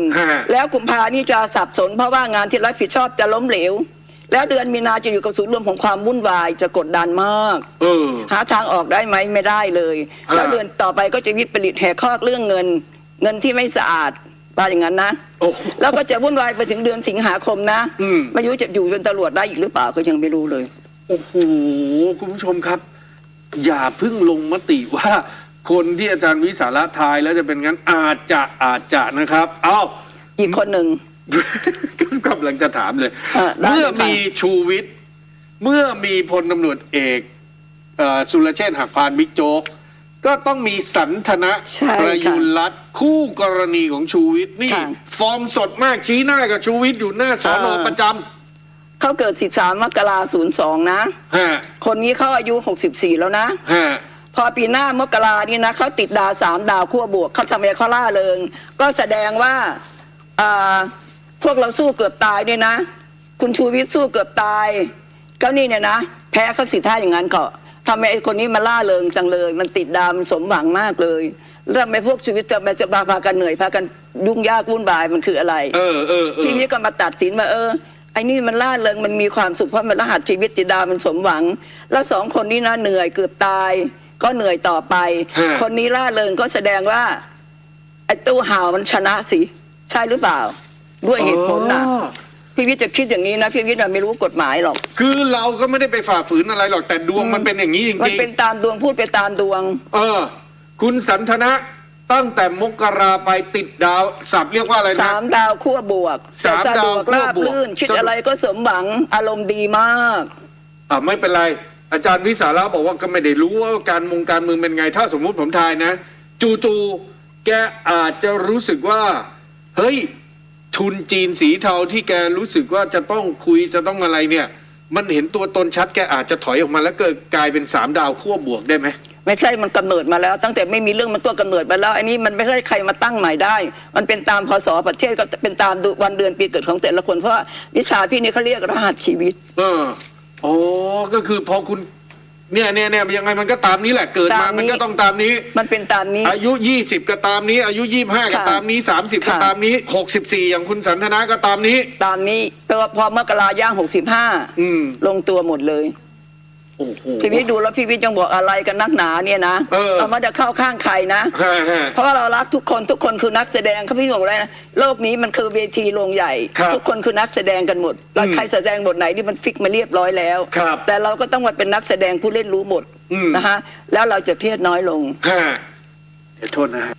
แล้วกุมภานี่จะสับสนเพราะว่างานที่รับผิดชอบจะล้มเหลวแล้วเดือนมีนาจะอยู่กับศูนย์รวมของความวุ่นวายจะกดดันมากหาทางออกได้ไหมไม่ได้เลยแล้วเดือนต่อไปก็จะวิปริตแหกข้อเรื่องเงินที่ไม่สะอาดว่าอย่างนั้นนะแล้วก็จะวุ่นวายไปถึงเดือนสิงหาคมนะไม่รู้จะอยู่เป็นตำรวจได้อีกหรือเปล่าก็ยังไม่รู้เลยโอ้โหคุณผู้ชมครับอย่าเพิ่งลงมติว่าคนที่อาจารย์วิสาระทายแล้วจะเป็นงั้นอาจจะนะครับเอาอีกคนหนึ่งกำลังจะถามเลยเมื่อมีชูวิทย์เมื่อมีพลตำรวจเอกสุรเชษฐ์หักพานบิ๊กโจ๊กก็ต้องมีสันทนะประยุรรัตน์คู่กรณีของชูวิทย์นี่ฟอร์มสดมากชี้หน้ากับชูวิทย์อยู่หน้าสน.ประจำเขาเกิด13 มกราคม 02นะคนนี้เขาอายุ64แล้วนะพอปีหน้ามกรานี่นะเขาติดดาว3 ดาวขั้วบวกเขาทำอะไรเขาล่าเริงก็แสดงว่าพวกเราสู้เกือบตายเนี่ยนะคุณชูวิทย์สู้เกือบตายก็นี่เนี่ยนะแผ พ้เขาสิท่าอย่างนั้นก็ทำไมไอ้คนนี้มาล่าเริงจังเลยมันติดดาวมันสมหวังมากเลยแล้วทำไมพวกชีวิตจะพากันเหนื่อยพากันยุ่งยากวุ่นวายมันคืออะไรทีนี้ก็มาตัดสินมาไอ้นี่มันล่าเริงมันมีความสุขเพราะมันรหัสชีวิตติดดาวมันสมหวังแล้วสองคนนี้นะเหนื่อยเกือบตายก็เหนื่อยต่อไปคนนี้ล่าเริงก็แสดงว่าไอ้ตู้ห่าวมันชนะสิใช่หรือเปล่าด้วยเหตุผลนะพี่วิทย์จะคิดอย่างนี้นะพี่วิทย์ไม่รู้กฎหมายหรอกคือเราก็ไม่ได้ไปฝ่าฝืนอะไรหรอกแต่ดวงมันเป็นอย่างนี้จริงๆมันเป็นตามดวงพูดไปตามดวงคุณสันทนะตั้งแต่มกราไปติดดาวศัพท์เรียกว่าอะไรนะ3 ดาวขั้วบวก3 ดาวราบลื่นคิดอะไรก็สมหวังอารมณ์ดีมากไม่เป็นไรอาจารย์วิสาระบอกว่าก็ไม่ได้รู้ว่าการเมืองเป็นไงถ้าสมมุติผมทายนะจู่ๆแกอาจจะรู้สึกว่าเฮ้ยทุนจีนสีเทาที่แกรู้สึกว่าจะต้องคุยจะต้องอะไรเนี่ยมันเห็นตัวตนชัดแกอาจจะถอยออกมาแล้วเกิดกลายเป็น3 ดาวขั้วบวกได้ไหมไม่ใช่มันกำเนิดมาแล้วตั้งแต่ไม่มีเรื่องมันตัวกำเนิดมาแล้วอันนี้มันไม่ใช่ใครมาตั้งใหม่ได้มันเป็นตามพศประเทศก็เป็นตามวันเดือนปีเกิดของแต่ละคนเพราะวิชาพี่นี่เขาเรียกรหัสชีวิตก็คือพอคุณเนี่ยยังไงมันก็ตามนี้แหละเกิดมามันก็ต้องตามนี้มันเป็นตามนี้อายุ20ก็ตามนี้อายุ25ก็ตามนี้30ก็ตามนี้64อย่างคุณสันทนาก็ตามนี้แปลว่าพอมกราย่าง65ลงตัวหมดเลยพี่วิทย์ดูแล้วพี่วิทย์ยังบอกอะไรกันนักหนาเนี่ยนะเอามาจะเข้าข้างใครนะเพราะว่าเรารักทุกคนคือนักแสดงเขาพี่บอกเลยนะโลกนี้มันคือเวทีโรงใหญ่ทุกคนคือนักแสดงกันหมดแล้วใครแสดงบทไหนนี่มันฟิกมาเรียบร้อยแล้วแต่เราก็ต้องมาเป็นนักแสดงผู้เล่นรู้บทนะฮะแล้วเราจะเครียดน้อยลงโทษนะฮะ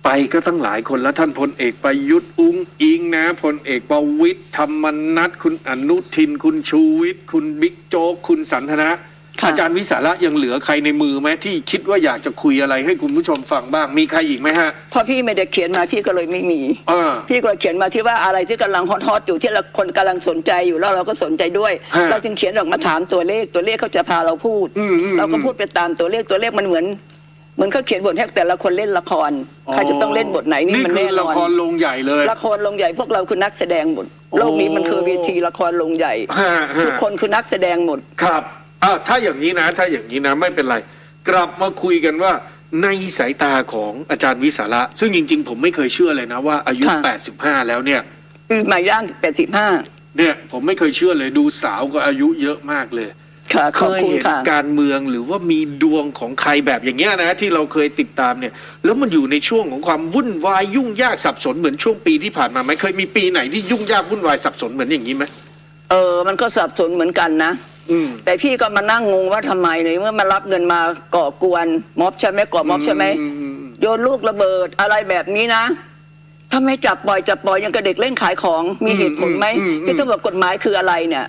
ไปก็ตั้งหลายคนแล้วท่านพลเอกประยุทธ์อุ้งอิงนะพลเอกประวิตรธรรมนัสคุณอนุทินคุณชูวิทย์คุณบิ๊กโจ๊กคุณสันทนะอาจารย์วิสาระยังเหลือใครในมือไหมที่คิดว่าอยากจะคุยอะไรให้คุณผู้ชมฟังบ้างมีใครอีกไหมฮะพอพี่ไม่ได้เขียนมาพี่ก็เลยไม่มีพี่ก็เขียนมาที่ว่าอะไรที่กำลังฮอตอยู่ที่คนกำลังสนใจอยู่แล้วเราก็สนใจด้วยเราจึงเขียนออกมาถามตัวเลขเขาจะพาเราพูดเราก็พูดไปตามตัวเลขมันเหมือนเขาเขียนบทให้แต่ละคนเล่นละครใครจะต้องเล่นบทไหนนี่มันแน่นอนละครโรงใหญ่เลยละครโรงใหญ่พวกเราคือนักแสดงหมดโลกนี้มันคือเวทีละครโรงใหญ่ทุกคนคือนักแสดงหมดครับถ้าอย่างนี้นะไม่เป็นไรกลับมาคุยกันว่าในสายตาของอาจารย์วิสาระซึ่งจริงๆผมไม่เคยเชื่อเลยนะว่าอายุ85แล้วเนี่ยมาย่าง85เนี่ยผมไม่เคยเชื่อเลยดูสาวก็อายุเยอะมากเลยเคยเห็นการเมืองหรือว่ามีดวงของใครแบบอย่างเงี้ยนะที่เราเคยติดตามเนี่ยแล้วมันอยู่ในช่วงของความวุ่นวายยุ่งยากสับสนเหมือนช่วงปีที่ผ่านมาไหมเคยมีปีไหนที่ยุ่งยากวุ่นวายสับสนเหมือนอย่างนี้ไหมมันก็สับสนเหมือนกันนะแต่พี่ก็มานั่งงงว่าทำไมเนี่ยเมื่อมารับเงินมาก่อกวนม็อบใช่ไหมก่อม็อบใช่ไหมโยนลูกระเบิดอะไรแบบนี้นะถ้าไม่จับปล่อยยังกับเด็กเล่นขายของมีเหตุผลไหมที่ต้องบอกกฎหมายคืออะไรเนี่ย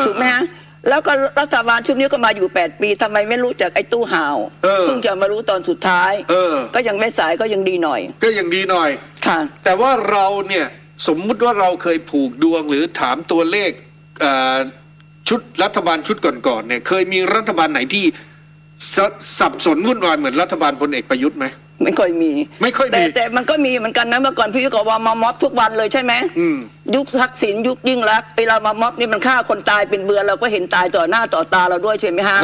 ถูกไหมฮะแล้วก็รัฐบาลชุดนี้ก็มาอยู่8 ปีทำไมไม่รู้จักไอ้ตู้ห่าวเพิ่งจะมารู้ตอนสุดท้ายก็ยังไม่สายก็ยังดีหน่อยค่ะแต่ว่าเราเนี่ยสมมุติว่าเราเคยผูกดวงหรือถามตัวเลขชุดรัฐบาลชุดก่อนๆเนี่ยเคยมีรัฐบาลไหนที่สับสนวุ่นวายเหมือนรัฐบาลพลเอกประยุทธ์ไหมไม่ค่อยมีแต่มันก็มีเหมือนกันนะเมื่อก่อนพี่ก็ว่ามาม็อบทุกวันเลยใช่ไหมยุคทักษิณยุคยิ่งรักษณ์เวลามาม็อบนี่มันฆ่าคนตายเป็นเบือเราก็เห็นตายต่อหน้าต่อตาเราด้วยใช่ไหมฮะ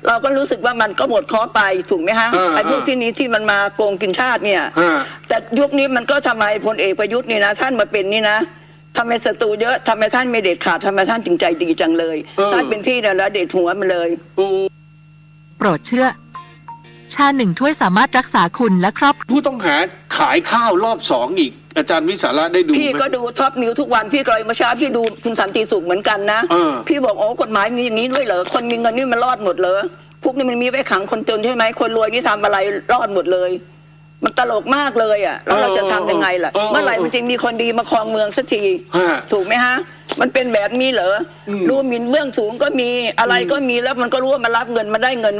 เราก็รู้สึกว่ามันก็หมดข้อไปถูกไหมฮะไอ้พวกที่นี้ที่มันมาโกงกินชาติเนี่ยแต่ยุคนี้มันก็ทำไมพลเอกประยุทธ์นี่นะท่านมาเป็นนี่นะทำไมศัตรูเยอะทำไมท่านไม่เด็ดขาดทำไมท่านจริงใจดีจังเลยท่านเป็นพี่เนี่ยแล้วเด็ดหัวมันเลยโปรดเชื่อชา1 ถ้วยสามารถรักษาคุณและครอบผู้ต้องหาขายข้าวรอบ2อีกอาจารย์วิสาระได้ดูพี่ก็ดูท็อปนิวทุกวันพี่ก็เลยมาเช้าพี่ดูคุณสันติสุขเหมือนกันนะพี่บอกกฎหมายมีอย่างนี้ด้วยเหรอคนมีเงินนี่มันรอดหมดเลยพวกนี้มันมีไว้ขังคนจนใช่ไหมคนรวยนี่ทำอะไรรอดหมดเลยมันตลกมากเลยอ่ะแล้วเราจะทำยังไงล่ะเมื่อไหร่มันจริงมีคนดีมาครองเมืองสักทีถูกไหมฮะมันเป็นแบบนี้เหรอดูหมิ่นเบื้องสูงก็มีอะไรก็มีแล้วมันก็รู้ว่ามันรับเงินมาได้เงิน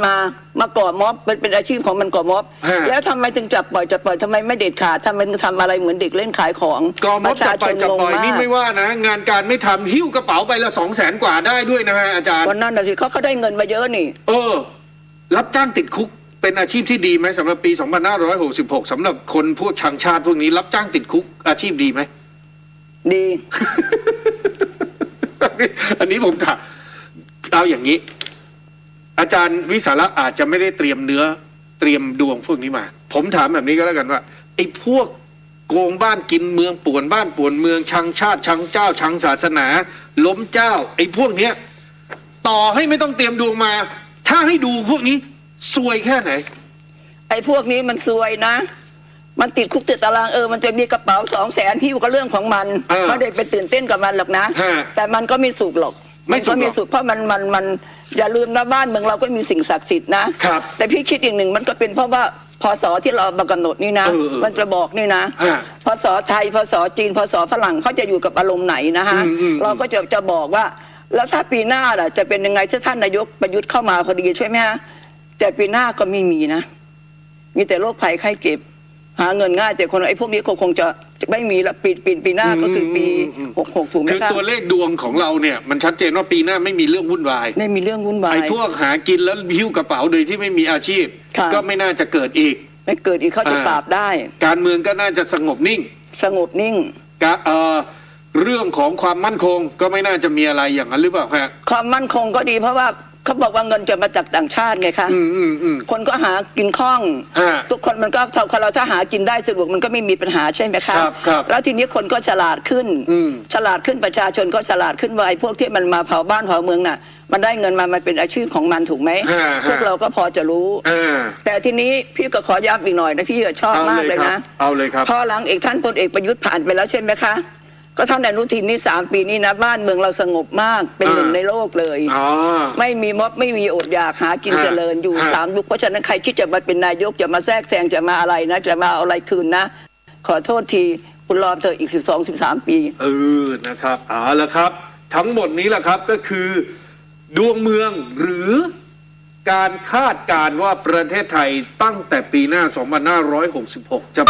มาก่อม็อบเป็นอาชีพของมันก่อม็อบแล้วทำไมถึงจับปล่อยทำไมไม่เด็ดขาดทำไมทำอะไรเหมือนเด็กเล่นขายของก่อม็อบจับปล่อยนี่ไม่ว่านะงานการไม่ทำหิ้วกระเป๋าไปละ200,000 กว่าได้ด้วยนะฮะอาจารย์วันนั้นน่ะสิเขาได้เงินมาเยอะนี่รับจ้างติดคุกเป็นอาชีพที่ดีไหมสำหรับปี2566สำหรับคนพวกชังชาติพวกนี้รับจ้างติดคุกอาชีพดีไหมดี อันนี้ผมถามเอาอย่างนี้ อาจารย์วิสาระอาจจะไม่ได้เตรียมเนื้อเตรียมดวงพวกนี้มาผมถามแบบนี้ก็แล้วกันว่าไอ้พวกโกงบ้านกินเมืองป่วนบ้านป่วนเมืองชังชาติชังเจ้าชังศาสนาล้มเจ้าไอ้พวกเนี้ยต่อให้ไม่ต้องเตรียมดวงมาถ้าให้ดูพวกนี้ซวยแค่ไหนไอ้พวกนี้มันซวยนะมันติดคุกติดตารางมันจะมีกระเป๋า200,000พี่ก็เรื่องของมันไม่ได้ไปตื่นเต้นกับมันหรอกนะแต่มันก็ไม่สุขหรอกไม่สุขเพราะมันอย่าลืมนะบ้านเมืองเราก็มีสิ่งศักดิ์สิทธิ์นะแต่พี่คิดอีกหนึ่งมันก็เป็นเพราะว่าพศที่เรามากำหนดนี่นะมันจะบอกนี่นะพศไทยพศจีนพศฝรั่งเขาจะอยู่กับอารมณ์ไหนนะฮะเราก็จะบอกว่าแล้วถ้าปีหน้าล่ะจะเป็นยังไงถ้าท่านนายกประยุทธ์เข้ามาพอดีใช่ไหมฮะแต่ปีหน้าก็ไม่มีนะมีแต่โรคภัยไข้เจ็บหาเงินง่ายแต่คนไอ้พวกนี้คงจะไม่มีละปีหน้าก็คือปี66ถูกไหมครับคือตัวเลขดวงของเราเนี่ยมันชัดเจนว่าปีหน้าไม่มีเรื่องวุ่นวายไม่มีเรื่องวุ่นวายไอ้พวกหากินแล้วหิ้วกระเป๋าโดยที่ไม่มีอาชีพก็ไม่น่าจะเกิดอีกไม่เกิดอีกเขาจะปราบได้การเมืองก็น่าจะสงบนิ่งเรื่องของความมั่นคงก็ไม่น่าจะมีอะไรอย่างนั้นหรือเปล่าครับความมั่นคงก็ดีเพราะว่าเขาบอกว่าเงินจะมาจากต่างชาติไงคะคนก็หากินคล่องทุกคนมันก็เราถ้าหากินได้สะดวกมันก็ไม่มีปัญหาใช่ไหมคะแล้วทีนี้คนก็ฉลาดขึ้นประชาชนก็ฉลาดขึ้นว่าไอ้พวกที่มันมาเผาบ้านเผาเมืองน่ะมันได้เงินมามันเป็นอาชีพของมันถูกไหมพวกเราก็พอจะรู้แต่ทีนี้พี่ก็ขอย้ำอีกหน่อยนะพี่ชอบมากเลยนะเอาเลยครับพอหลังท่านพลเอกประยุทธ์ผ่านไปแล้วใช่ไหมคะก็ท่านอนุทินนี่3 ปีนี้นะบ้านเมืองเราสงบมากเป็นหนึ่งในโลกเลยไม่มีม็อบไม่มีอดอยากหากินเจริญอยู่3 ยุคเพราะฉะนั้นใครที่จะมาเป็นนายกจะมาแทรกแซงจะมาอะไรนะจะมาเอาอะไรคืนนะขอโทษทีคุณรอเธออีก12-13 ปีนะครับเอาละครับทั้งหมดนี้แหละครับก็คือดวงเมืองหรือการคาดการณ์ว่าประเทศไทยตั้งแต่ปีหน้า2566จะ